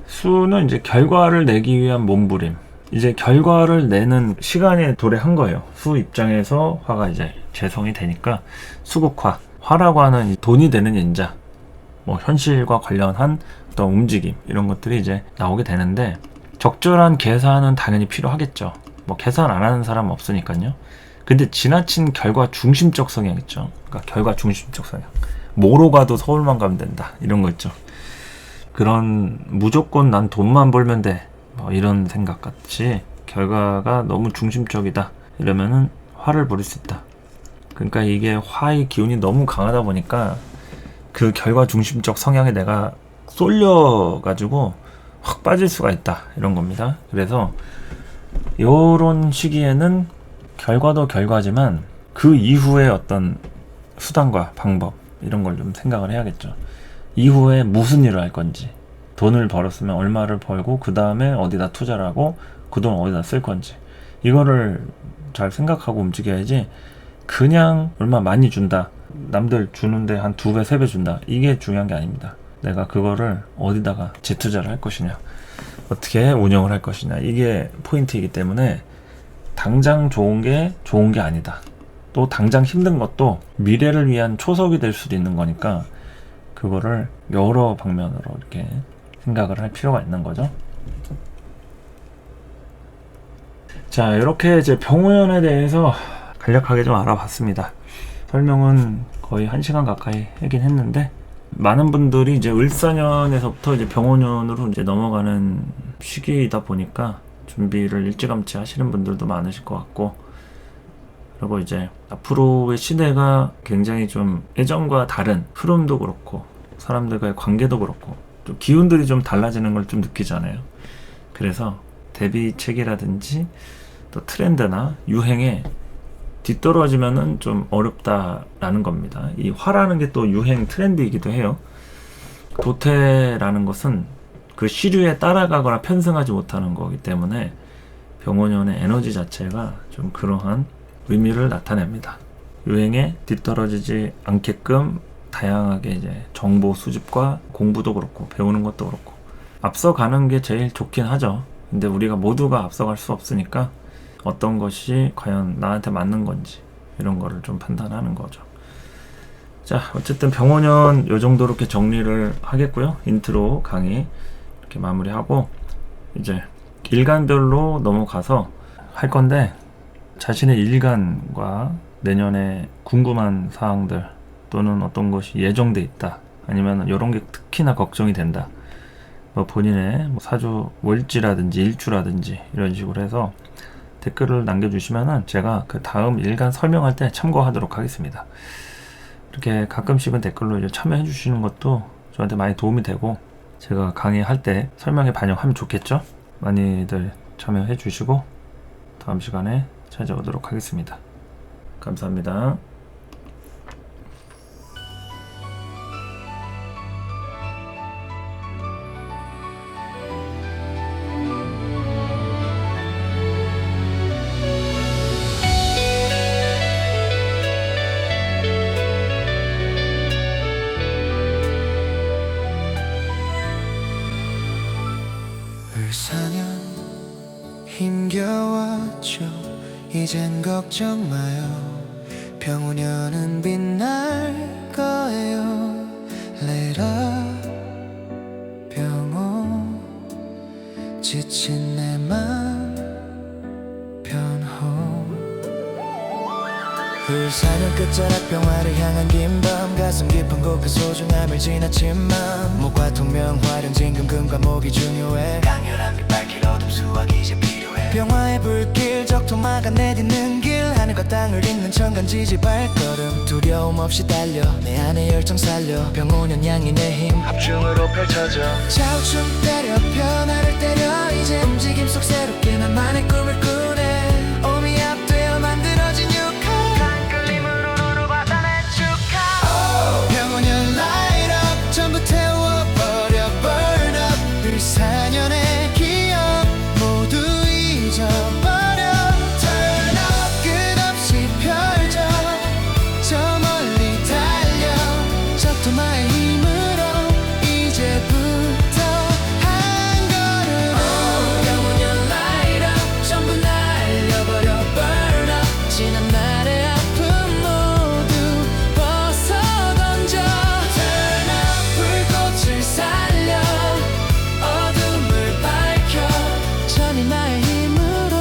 수는 이제 결과를 내기 위한 몸부림. 이제 결과를 내는 시간에 도래한 거예요. 수 입장에서 화가 이제 재성이 되니까 수국화. 화라고 하는 돈이 되는 인자. 뭐 현실과 관련한 어떤 움직임 이런 것들이 이제 나오게 되는데 적절한 계산은 당연히 필요하겠죠. 뭐 계산 안 하는 사람은 없으니까요. 근데 지나친 결과 중심적 성향 있죠. 그러니까 결과 중심적 성향. 뭐로 가도 서울만 가면 된다. 이런 거 있죠. 그런 무조건 난 돈만 벌면 돼. 뭐 이런 생각 같이 결과가 너무 중심적이다. 이러면은 화를 부릴 수 있다. 그러니까 이게 화의 기운이 너무 강하다 보니까 그 결과 중심적 성향에 내가 쏠려가지고 확 빠질 수가 있다. 이런 겁니다. 그래서 요런 시기에는 결과도 결과지만 그 이후에 어떤 수단과 방법 이런 걸 좀 생각을 해야겠죠. 이후에 무슨 일을 할 건지, 돈을 벌었으면 얼마를 벌고 그 다음에 어디다 투자를 하고 그 돈 어디다 쓸 건지 이거를 잘 생각하고 움직여야지 그냥 얼마 많이 준다, 남들 주는데 한 2배, 3배 준다, 이게 중요한 게 아닙니다. 내가 그거를 어디다가 재투자를 할 것이냐, 어떻게 운영을 할 것이냐, 이게 포인트이기 때문에 당장 좋은 게 아니다. 또 당장 힘든 것도 미래를 위한 초석이 될 수도 있는 거니까 그거를 여러 방면으로 이렇게 생각을 할 필요가 있는 거죠. 자, 이렇게 이제 병원에 대해서 간략하게 좀 알아봤습니다. 설명은 거의 1시간 가까이 하긴 했는데, 많은 분들이 이제 을사년에서부터 이제 병원년으로 이제 넘어가는 시기이다 보니까 준비를 일찌감치 하시는 분들도 많으실 것 같고, 그리고 이제 앞으로의 시대가 굉장히 좀 예전과 다른 흐름도 그렇고 사람들과의 관계도 그렇고 좀 기운들이 좀 달라지는 걸 좀 느끼잖아요. 그래서 대비책이라든지 또 트렌드나 유행에 뒤떨어지면은 좀 어렵다라는 겁니다. 이 화라는 게 또 유행 트렌드이기도 해요. 도태라는 것은 그 시류에 따라가거나 편승하지 못하는 거기 때문에 병원연의 에너지 자체가 좀 그러한 의미를 나타냅니다. 유행에 뒤떨어지지 않게끔 다양하게 이제 정보 수집과 공부도 그렇고 배우는 것도 그렇고 앞서가는 게 제일 좋긴 하죠. 근데 우리가 모두가 앞서갈 수 없으니까 어떤 것이 과연 나한테 맞는 건지 이런 거를 좀 판단하는 거죠. 자, 어쨌든 병원연 요 정도로 이렇게 정리를 하겠고요. 인트로 강의 이렇게 마무리하고 이제 일간별로 넘어가서 할 건데, 자신의 일간과 내년에 궁금한 사항들 또는 어떤 것이 예정돼 있다, 아니면 이런 게 특히나 걱정이 된다, 뭐 본인의 뭐 사주 월지라든지 일주라든지 이런 식으로 해서 댓글을 남겨주시면은 제가 그 다음 일간 설명할 때 참고하도록 하겠습니다. 이렇게 가끔씩은 댓글로 이제 참여해 주시는 것도 저한테 많이 도움이 되고, 제가 강의할 때 설명에 반영하면 좋겠죠? 많이들 참여해 주시고 다음 시간에 찾아오도록 하겠습니다. 감사합니다. 을사년 힘겨웠죠. 이젠 걱정 마요. 병우년은 빛날 거예요. Let up 병우, 지친 내 맘 변호. 을사년 끝자락 병화를 향한 긴 밤, 가슴 깊은 곳 그 소중함을 지나친 맘. 목과 통명 활용 진금금과 목이 중요해. 강렬한 빛 밝힐 어둠 수확이 이제 필요해. 병화의 불길 적토마가 내딛는 길, 하늘과 땅을 잇는 천간지지 발걸음. 두려움 없이 달려 내 안의 열정 살려. 병오년 양이 내 힘 합중으로 펼쳐져. 자우충 때려 변화를 때려. 이제 움직임 속 새롭게 나만의 꿈을 꾸네. 오미 앞되어 만들어진 육하, 간 끌림으로 너로 받아 내 축하. 병오년 light up 전부 태워버려 burn up. 을사년의 기억 모두 잊어버려. Turn up 끝없이 펼쳐 저 멀리 달려. 적토마의 힘으로 이제부터 한 걸음. 병오년 light up 전부 날려버려 burn up. 지난 날의 아픔 모두 벗어던져. Turn up 불꽃을 살려 어둠을 밝혀. 전이마의 힘으로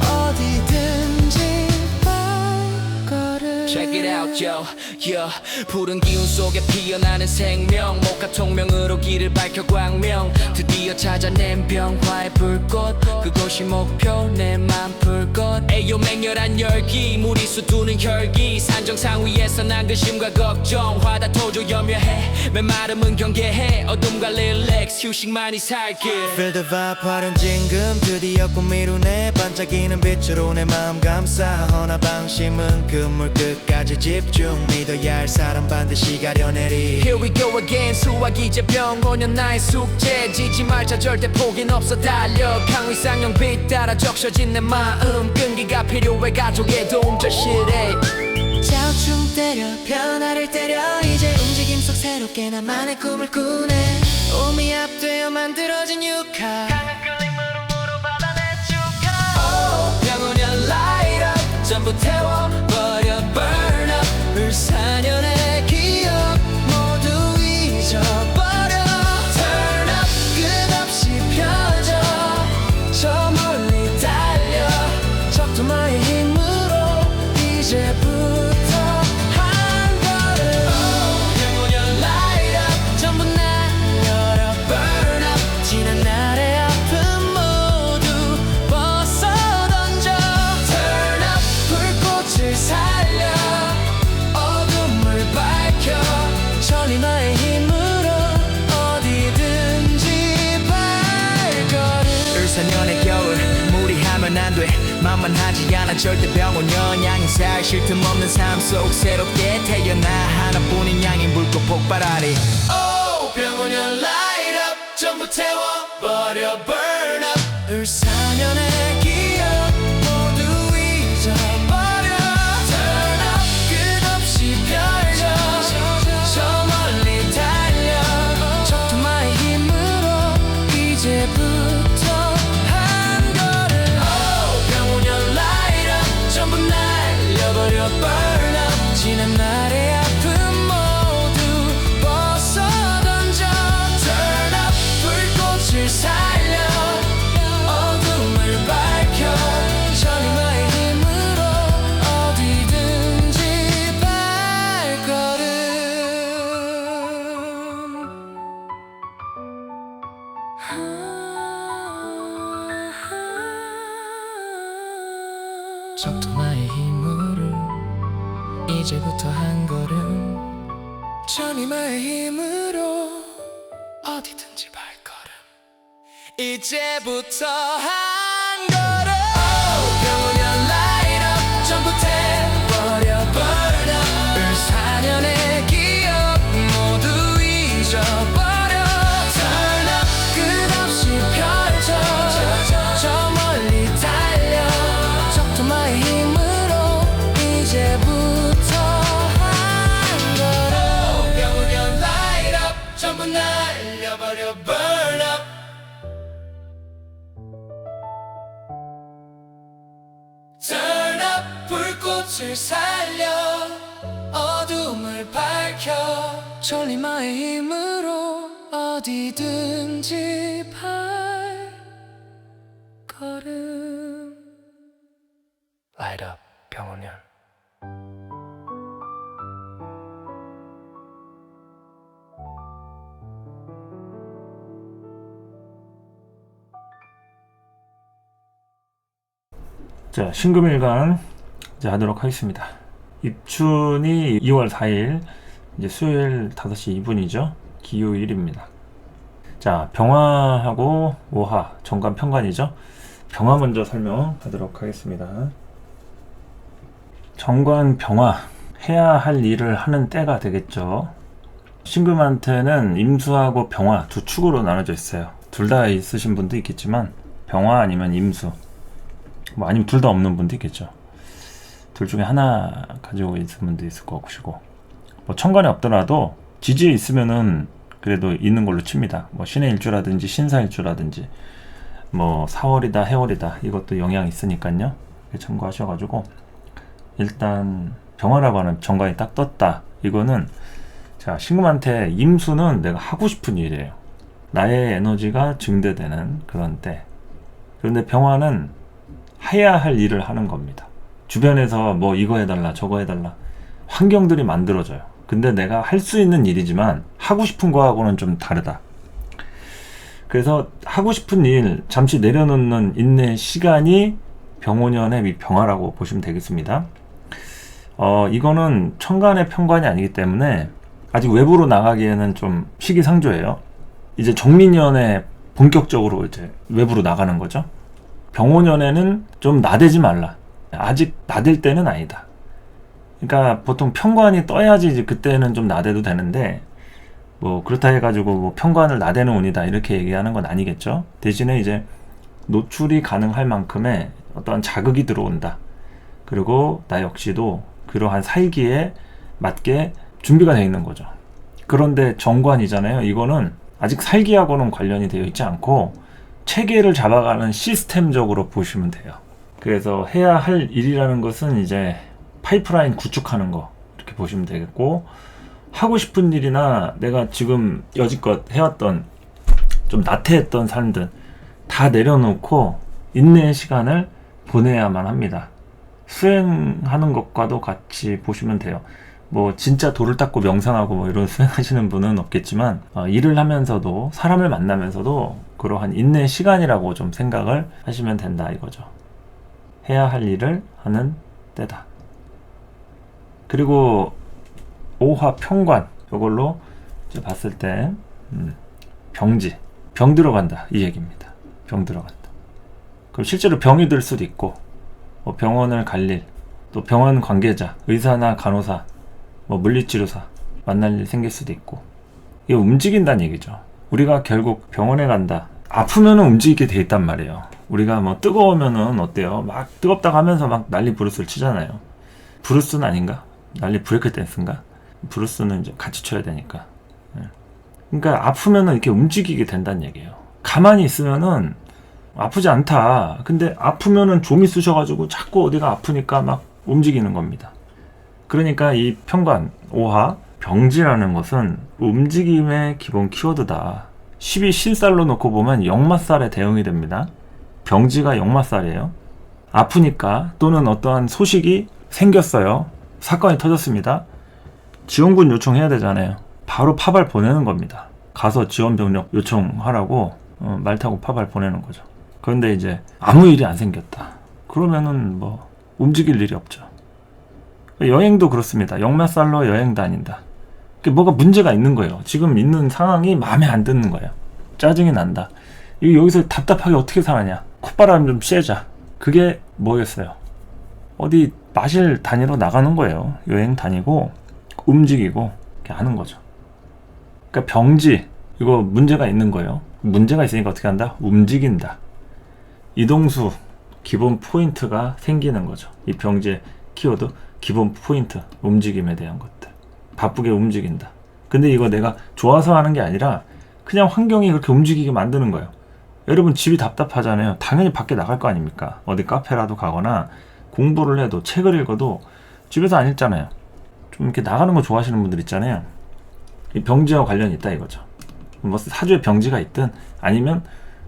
어디든지 발걸음. Check it out, yo, yeah. 푸른 기운 속에 피어나는 생명, 목화 통명으로 길을 밝혀 광명. 드디어 찾아낸 병화의 불꽃, 그곳이 목표 내 맘 풀 것. 에요 맹렬한 열기, 무리수 두는 혈기. 산정상 위에서 난 근심과 걱정, 화다 토조 염려해. 메마름은 경계해. 어둠과 릴렉스 휴식만이 살길. Feel the vibe 화려한 진금 드디어 꿈 이루네. 반짝이는 빛으로 내 마음 감싸. 허나 방심은 그물 끝까지 집중. 믿어야 할 사람 반드시 가려내리. Here we go again. 수학 이제 병오년 나의 숙제. 지지 말자 절대 포기는 없어 달려. 강위상형 빛 따라 적셔진 내 마음. 끈기가 필요해 가족의 도움 절실해. 자우충 때려 변화를 때려. 이제 움직임 속 새롭게 나만의 꿈을 꾸네. 오미 앞되어 만들어진 육하, 강한 끌림으로 너로 받아 내 축하. 병오년 light up 전부 태워버려 burn up. 을사년의 기억 모두 잊어버려. Turn up 끝없이 펴져 하면 안 돼 만만하지 않아 절대 병원년 양살 쉴 틈 없는 삶 속 새롭게 태어나 하나뿐인 양인 불꽃 폭발하리 Oh 병원년 light up 전부 태워버려 burn up 을사년의 기억 모두 잊어버려 turn up 끝없이 펼쳐 저 멀리 달려 적토마의 힘으로 이제부터 한 걸음 Oh 병원년 light up 전부 날려버려 burn up 지난 날의 아픔 모두 벗어던져 turn up 불꽃을 살려 어둠을 밝혀 전임마의 힘으로 어디든지 발걸음 적토마의 힘으로 이제부터 한 걸음 전임마의 힘으로 어디든지 발걸음 이제부터 한 걸음 병원년 light up 전부 태워버려 burn up 을사년의 기억 모두 잊어버려 turn up 끝없이 펼쳐 저 멀리 달려 적토마의 힘으로 이제부터 한 걸음 병원년 light up 전부 날려버려 burn up turn up 불꽃을 살려 어둠을 밝혀 전림마의 힘으로 어디든지 발걸음 Light up 병원년 자, 신금일간 이제 하도록 하겠습니다. 입춘이 2월 4일 이제 수요일 5시 2분이죠. 기요일입니다. 자, 병화하고 오화 정관 편관이죠. 병화 먼저 설명하도록 하겠습니다. 정관 병화 해야 할 일을 하는 때가 되겠죠. 신금한테는 임수하고 병화 두 축으로 나눠져 있어요. 둘 다 있으신 분도 있겠지만 병화 아니면 임수 뭐 아니면 둘 다 없는 분도 있겠죠. 둘 중에 하나 가지고 있는 분도 있을 것이고 뭐 천간에 없더라도 지지에 있으면은 그래도 있는 걸로 칩니다. 뭐 신의 일주라든지 신사일주라든지 뭐 4월이다 해월이다 이것도 영향이 있으니까요. 참고하셔가지고 일단 병화라고 하는 정관이 딱 떴다. 이거는 자 신금한테 임수는 내가 하고 싶은 일이에요. 나의 에너지가 증대되는 그런 때. 그런데 병화는 해야 할 일을 하는 겁니다. 주변에서 뭐 이거 해달라 저거 해달라 환경들이 만들어져요. 근데 내가 할 수 있는 일이지만 하고 싶은 거하고는 좀 다르다. 그래서 하고 싶은 일 잠시 내려놓는 인내 시간이 병오년의 병화라고 보시면 되겠습니다. 이거는 천간의 편관이 아니기 때문에 아직 외부로 나가기에는 좀 시기상조예요. 이제 정민년에 본격적으로 이제 외부로 나가는 거죠. 병오년에는 좀 나대지 말라. 아직 나댈 때는 아니다. 그러니까 보통 편관이 떠야지 이제 그때는 좀 나대도 되는데 뭐 그렇다 해가지고 뭐 편관을 나대는 운이다 이렇게 얘기하는 건 아니겠죠. 대신에 이제 노출이 가능할 만큼의 어떠한 자극이 들어온다. 그리고 나 역시도 그러한 살기에 맞게 준비가 되어 있는 거죠. 그런데 정관이잖아요. 이거는 아직 살기하고는 관련이 되어 있지 않고 체계를 잡아가는 시스템적으로 보시면 돼요. 그래서 해야 할 일이라는 것은 이제 파이프라인 구축하는 거 이렇게 보시면 되겠고 하고 싶은 일이나 내가 지금 여지껏 해왔던 좀 나태했던 삶들 다 내려놓고 인내의 시간을 보내야만 합니다. 수행하는 것과도 같이 보시면 돼요. 뭐 진짜 돌을 닦고 명상하고 뭐 이런 수행하시는 분은 없겠지만 일을 하면서도 사람을 만나면서도 그러한 인내의 시간이라고 좀 생각을 하시면 된다 이거죠. 해야 할 일을 하는 때다. 그리고 오화 편관 이걸로 이제 봤을 때 병지 병 들어간다 이 얘기입니다. 병 들어간다. 그럼 실제로 병이 들 수도 있고, 뭐 병원을 갈 일, 또 병원 관계자, 의사나 간호사, 뭐 물리치료사 만날 일 생길 수도 있고, 이게 움직인다는 얘기죠. 우리가 결국 병원에 간다. 아프면은 움직이게 돼 있단 말이에요. 우리가 뭐 뜨거우면은 어때요? 막 뜨겁다고 하면서 막 난리 브루스를 치잖아요. 브루스는 아닌가? 난리 브레이크 댄스인가? 브루스는 이제 같이 쳐야 되니까. 그러니까 아프면은 이렇게 움직이게 된다는 얘기예요. 가만히 있으면은 아프지 않다. 근데 아프면은 좀이 쑤셔가지고 자꾸 어디가 아프니까 막 움직이는 겁니다. 그러니까 이 편관, 오하, 병지라는 것은 움직임의 기본 키워드다. 12신살로 놓고 보면 역마살에 대응이 됩니다. 병지가 역마살이에요. 아프니까 또는 어떠한 소식이 생겼어요. 사건이 터졌습니다. 지원군 요청해야 되잖아요. 바로 파발 보내는 겁니다. 가서 지원병력 요청하라고 말 타고 파발 보내는 거죠. 그런데 이제 아무 일이 안 생겼다. 그러면은 뭐 움직일 일이 없죠. 여행도 그렇습니다. 역마살로 여행 다닌다. 뭐가 문제가 있는 거예요. 지금 있는 상황이 마음에 안 드는 거예요. 짜증이 난다. 여기서 답답하게 어떻게 살았냐. 콧바람 좀 쐬자. 그게 뭐겠어요? 어디 마실 다니러 나가는 거예요. 여행 다니고 움직이고 이렇게 하는 거죠. 그러니까 병지, 이거 문제가 있는 거예요. 문제가 있으니까 어떻게 한다? 움직인다. 이동수 기본 포인트가 생기는 거죠. 이 병지의 키워드 기본 포인트, 움직임에 대한 것들. 바쁘게 움직인다. 근데 이거 내가 좋아서 하는 게 아니라 그냥 환경이 그렇게 움직이게 만드는 거예요. 여러분 집이 답답하잖아요. 당연히 밖에 나갈 거 아닙니까? 어디 카페라도 가거나 공부를 해도 책을 읽어도 집에서 안 읽잖아요. 좀 이렇게 나가는 거 좋아하시는 분들 있잖아요. 이 병지와 관련이 있다 이거죠. 뭐 사주에 병지가 있든 아니면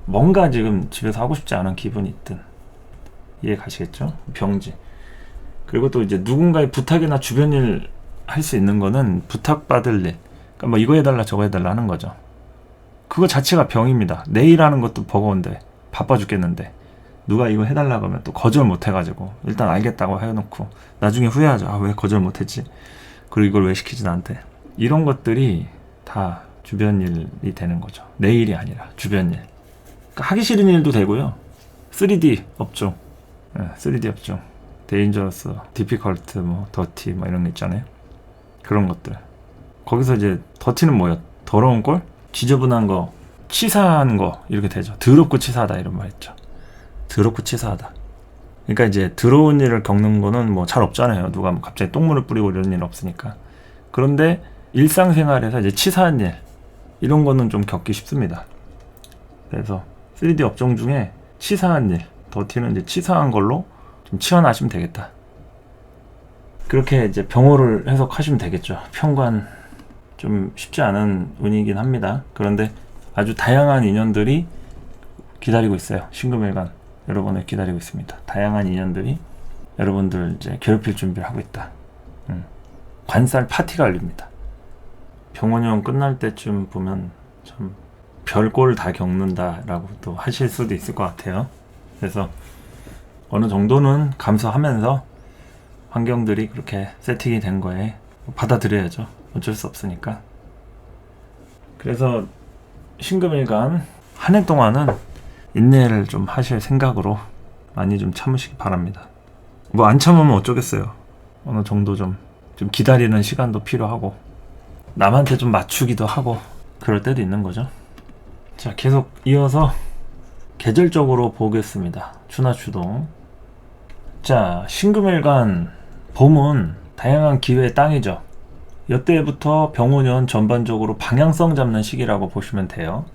뭔가 지금 집에서 하고 싶지 않은 기분이 있든 이해 가시겠죠? 병지. 그리고 또 이제 누군가의 부탁이나 주변 일 할 수 있는 거는 부탁받을 일. 그러니까 뭐 이거 해달라 저거 해달라 하는 거죠. 그거 자체가 병입니다. 내일 하는 것도 버거운데 바빠 죽겠는데 누가 이거 해달라고 하면 또 거절 못 해가지고 일단 알겠다고 해놓고 나중에 후회하죠. 아, 왜 거절 못 했지? 그리고 이걸 왜 시키지 나한테? 이런 것들이 다 주변 일이 되는 거죠. 내 일이 아니라 주변 일. 그러니까 하기 싫은 일도 되고요. 3D 업종, 3D 업종, 데인저러스, 디피컬트, 뭐 더티, 뭐 이런 거 있잖아요. 그런 것들. 거기서 이제 더티는 뭐예요? 더러운 꼴? 지저분한 거, 치사한 거 이렇게 되죠. 더럽고 치사하다 이런 말 있죠. 더럽고 치사하다. 그러니까 이제 더러운 일을 겪는 거는 뭐 잘 없잖아요. 누가 뭐 갑자기 똥물을 뿌리고 이런 일 없으니까. 그런데 일상생활에서 이제 치사한 일 이런 거는 좀 겪기 쉽습니다. 그래서 3D 업종 중에 치사한 일, 더티는 이제 치사한 걸로 좀 치환하시면 되겠다. 그렇게 이제 병호를 해석하시면 되겠죠. 편관 좀 쉽지 않은 운이긴 합니다. 그런데 아주 다양한 인연들이 기다리고 있어요. 신금일간 여러분을 기다리고 있습니다. 다양한 인연들이 여러분들 이제 괴롭힐 준비를 하고 있다. 관살 파티가 열립니다. 병원형 끝날 때쯤 보면 참 별꼴 다 겪는다라고 또 하실 수도 있을 것 같아요. 그래서 어느 정도는 감수하면서 환경들이 그렇게 세팅이 된 거에 받아들여야죠. 어쩔 수 없으니까. 그래서 신금일간 한 해 동안은 인내를 좀 하실 생각으로 많이 좀 참으시기 바랍니다. 뭐 안 참으면 어쩌겠어요. 어느 정도 좀 기다리는 시간도 필요하고 남한테 좀 맞추기도 하고 그럴 때도 있는 거죠. 자, 계속 이어서 계절적으로 보겠습니다. 추나추동. 자, 신금일간 봄은 다양한 기회의 땅이죠. 이때부터 병오년 전반적으로 방향성 잡는 시기라고 보시면 돼요.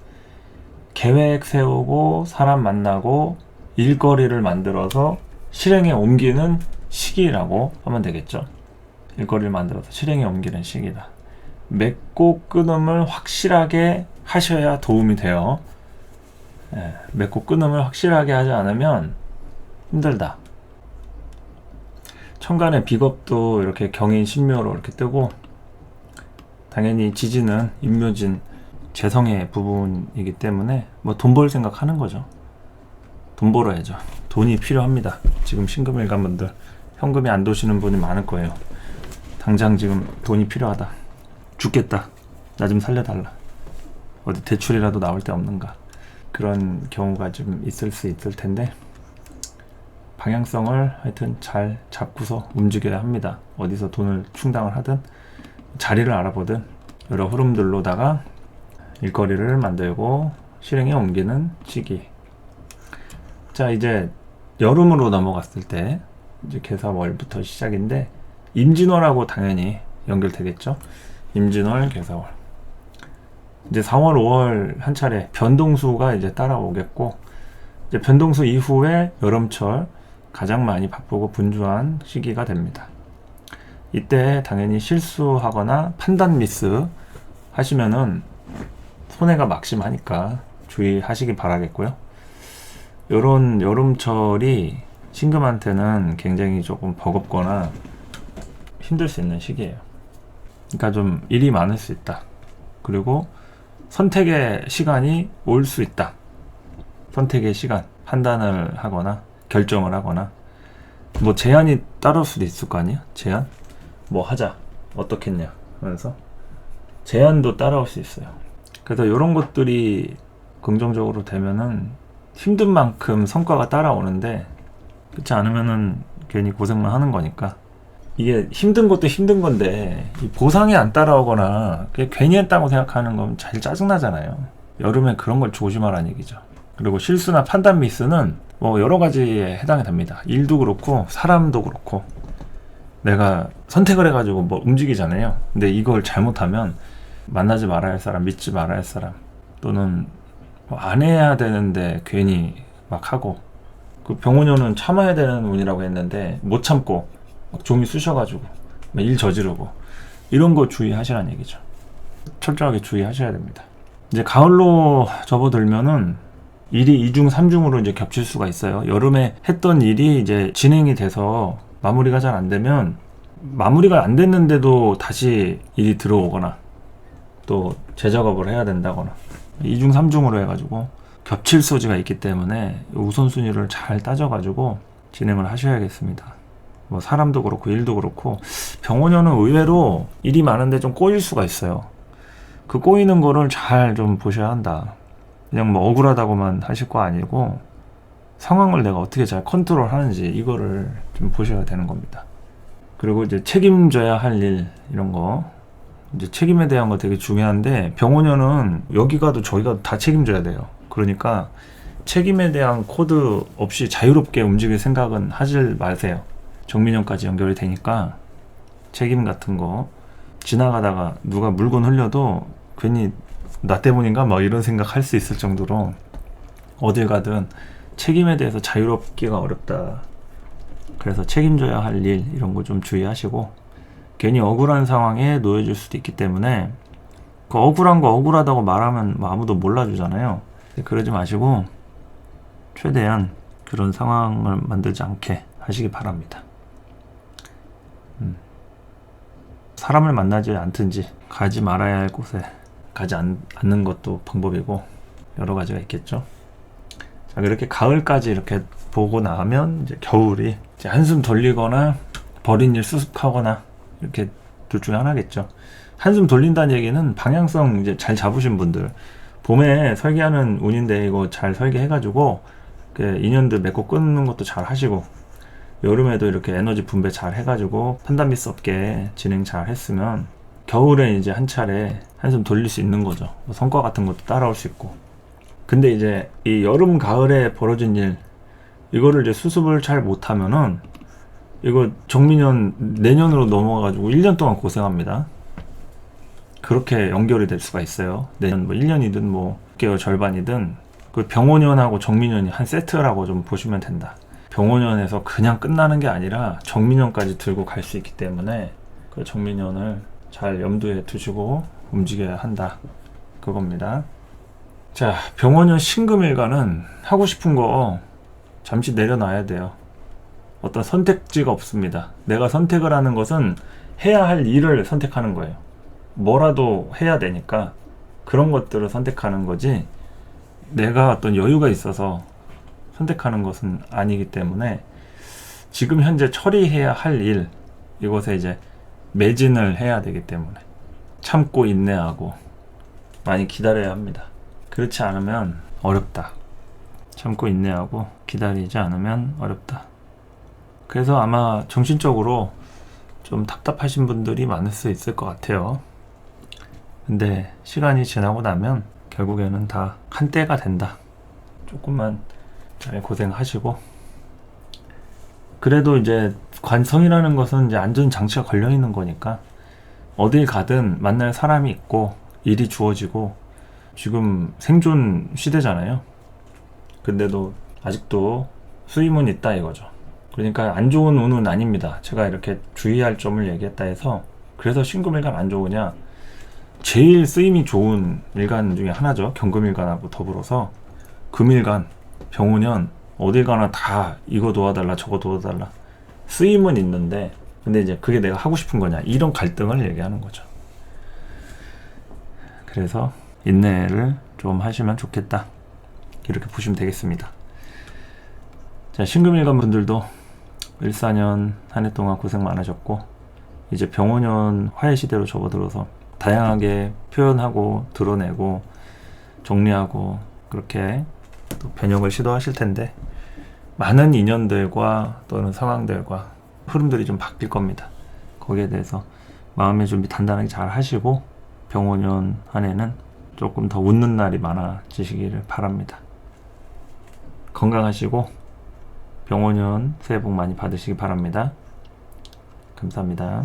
계획 세우고 사람 만나고 일거리를 만들어서 실행에 옮기는 시기라고 하면 되겠죠. 일거리를 만들어서 실행에 옮기는 시기다. 맺고 끊음을 확실하게 하셔야 도움이 돼요. 맺고 끊음을 확실하게 하지 않으면 힘들다. 천간의 비겁도 이렇게 경인 신묘로 이렇게 뜨고, 당연히 지지는 임묘진 재성의 부분이기 때문에 뭐 돈 벌 생각하는 거죠. 돈 벌어야죠. 돈이 필요합니다. 지금 신금일간 분들 현금이 안 도시는 분이 많을 거예요. 당장 지금 돈이 필요하다. 죽겠다. 나 좀 살려달라. 어디 대출이라도 나올 데 없는가. 그런 경우가 좀 있을 수 있을 텐데 방향성을 하여튼 잘 잡고서 움직여야 합니다. 어디서 돈을 충당을 하든 자리를 알아보든 여러 흐름들로다가 일거리를 만들고 실행에 옮기는 시기. 자, 이제 여름으로 넘어갔을 때 이제 개사월부터 시작인데 임진월하고 당연히 연결되겠죠. 임진월, 개사월. 이제 4월, 5월 한 차례 변동수가 이제 따라오겠고, 이제 변동수 이후에 여름철 가장 많이 바쁘고 분주한 시기가 됩니다. 이때 당연히 실수하거나 판단 미스 하시면은 손해가 막심하니까 주의하시기 바라겠고요. 요런 여름철이 신금한테는 굉장히 조금 버겁거나 힘들 수 있는 시기예요. 그러니까 좀 일이 많을 수 있다. 그리고 선택의 시간이 올 수 있다. 선택의 시간, 판단을 하거나 결정을 하거나 뭐 제안이 따라올 수도 있을 거 아니야? 제안? 뭐 하자. 어떻겠냐 하면서 제안도 따라올 수 있어요. 그래서 이런 것들이 긍정적으로 되면은 힘든 만큼 성과가 따라오는데 그렇지 않으면은 괜히 고생만 하는 거니까 이게 힘든 것도 힘든 건데 이 보상이 안 따라오거나 괜히 했다고 생각하는 건 제일 짜증나잖아요. 여름에 그런 걸 조심하라는 얘기죠. 그리고 실수나 판단 미스는 뭐 여러 가지에 해당이 됩니다. 일도 그렇고 사람도 그렇고 내가 선택을 해가지고 뭐 움직이잖아요. 근데 이걸 잘못하면 만나지 말아야 할 사람, 믿지 말아야 할 사람 또는 뭐 안 해야 되는데 괜히 막 하고 그 병원료는 참아야 되는 운이라고 했는데 못 참고 막 종이 쑤셔가지고 막 일 저지르고 이런 거 주의하시라는 얘기죠. 철저하게 주의하셔야 됩니다. 이제 가을로 접어들면은 일이 2중, 3중으로 이제 겹칠 수가 있어요. 여름에 했던 일이 이제 진행이 돼서 마무리가 잘 안 되면 마무리가 안 됐는데도 다시 일이 들어오거나 또 재작업을 해야 된다거나 2중, 3중으로 해가지고 겹칠 소지가 있기 때문에 우선순위를 잘 따져가지고 진행을 하셔야겠습니다. 뭐 사람도 그렇고 일도 그렇고 병원료는 의외로 일이 많은데 좀 꼬일 수가 있어요. 그 꼬이는 거를 잘 좀 보셔야 한다. 그냥 뭐 억울하다고만 하실 거 아니고 상황을 내가 어떻게 잘 컨트롤 하는지 이거를 좀 보셔야 되는 겁니다. 그리고 이제 책임져야 할 일 이런 거 이제 책임에 대한 거 되게 중요한데 병원료는 여기 가도 저기 가도 다 책임져야 돼요. 그러니까 책임에 대한 코드 없이 자유롭게 움직일 생각은 하질 마세요. 정민형까지 연결이 되니까 책임 같은 거 지나가다가 누가 물건 흘려도 괜히 나 때문인가 막 이런 생각 할 수 있을 정도로 어딜 가든 책임에 대해서 자유롭기가 어렵다. 그래서 책임져야 할 일 이런 거 좀 주의하시고 괜히 억울한 상황에 놓여질 수도 있기 때문에 그 억울한 거 억울하다고 말하면 뭐 아무도 몰라주잖아요. 그러지 마시고 최대한 그런 상황을 만들지 않게 하시기 바랍니다. 사람을 만나지 않든지 가지 말아야 할 곳에 가지 않는 것도 방법이고 여러 가지가 있겠죠. 자, 그렇게 가을까지 이렇게 보고 나면 이제 겨울이 이제 한숨 돌리거나 버린 일 수습하거나 이렇게 둘 중에 하나겠죠. 한숨 돌린다는 얘기는 방향성 이제 잘 잡으신 분들 봄에 설계하는 운인데 이거 잘 설계해가지고 인연들 맺고 끊는 것도 잘 하시고 여름에도 이렇게 에너지 분배 잘 해가지고 판단 미스 없게 진행 잘 했으면 겨울에 이제 한 차례 한숨 돌릴 수 있는 거죠. 뭐 성과 같은 것도 따라올 수 있고. 근데 이제 이 여름 가을에 벌어진 일 이거를 이제 수습을 잘 못하면은 이거 정민년 내년으로 넘어가가지고 1년 동안 고생합니다. 그렇게 연결이 될 수가 있어요. 내년 뭐 1년이든 뭐 6개월 절반이든 그 병원년하고 정민년이 한 세트라고 좀 보시면 된다. 병원년에서 그냥 끝나는 게 아니라 정민년까지 들고 갈 수 있기 때문에 그 정민년을 잘 염두에 두시고 움직여야 한다. 그겁니다. 자, 병원년 신금일가는 하고 싶은 거 잠시 내려놔야 돼요. 어떤 선택지가 없습니다. 내가 선택을 하는 것은 해야 할 일을 선택하는 거예요. 뭐라도 해야 되니까 그런 것들을 선택하는 거지 내가 어떤 여유가 있어서 선택하는 것은 아니기 때문에 지금 현재 처리해야 할 일 이것에 이제 매진을 해야 되기 때문에 참고 인내하고 많이 기다려야 합니다. 그렇지 않으면 어렵다. 참고 인내하고 기다리지 않으면 어렵다. 그래서 아마 정신적으로 좀 답답하신 분들이 많을 수 있을 것 같아요. 근데 시간이 지나고 나면 결국에는 다 한때가 된다. 조금만 잘 고생하시고, 그래도 이제 관성이라는 것은 이제 안전장치가 걸려 있는 거니까 어딜 가든 만날 사람이 있고 일이 주어지고, 지금 생존 시대잖아요. 근데도 아직도 수임은 있다 이거죠. 그러니까 안 좋은 운은 아닙니다. 제가 이렇게 주의할 점을 얘기했다 해서 그래서 신금일간 안 좋으냐, 제일 쓰임이 좋은 일간 중에 하나죠. 경금일간하고 더불어서 금일간, 병운년 어딜 가나 다 이거 도와달라 저거 도와달라 쓰임은 있는데, 근데 이제 그게 내가 하고 싶은 거냐, 이런 갈등을 얘기하는 거죠. 그래서 인내를 좀 하시면 좋겠다, 이렇게 보시면 되겠습니다. 자, 신금일간 분들도 14년 한 해 동안 고생 많으셨고, 이제 병원년 화해 시대로 접어들어서 다양하게 표현하고 드러내고 정리하고 그렇게 또 변형을 시도하실 텐데, 많은 인연들과 또는 상황들과 흐름들이 좀 바뀔 겁니다. 거기에 대해서 마음의 준비 단단하게 잘 하시고 병원년 한 해는 조금 더 웃는 날이 많아지시기를 바랍니다. 건강하시고 병원년 새해 복 많이 받으시기 바랍니다. 감사합니다.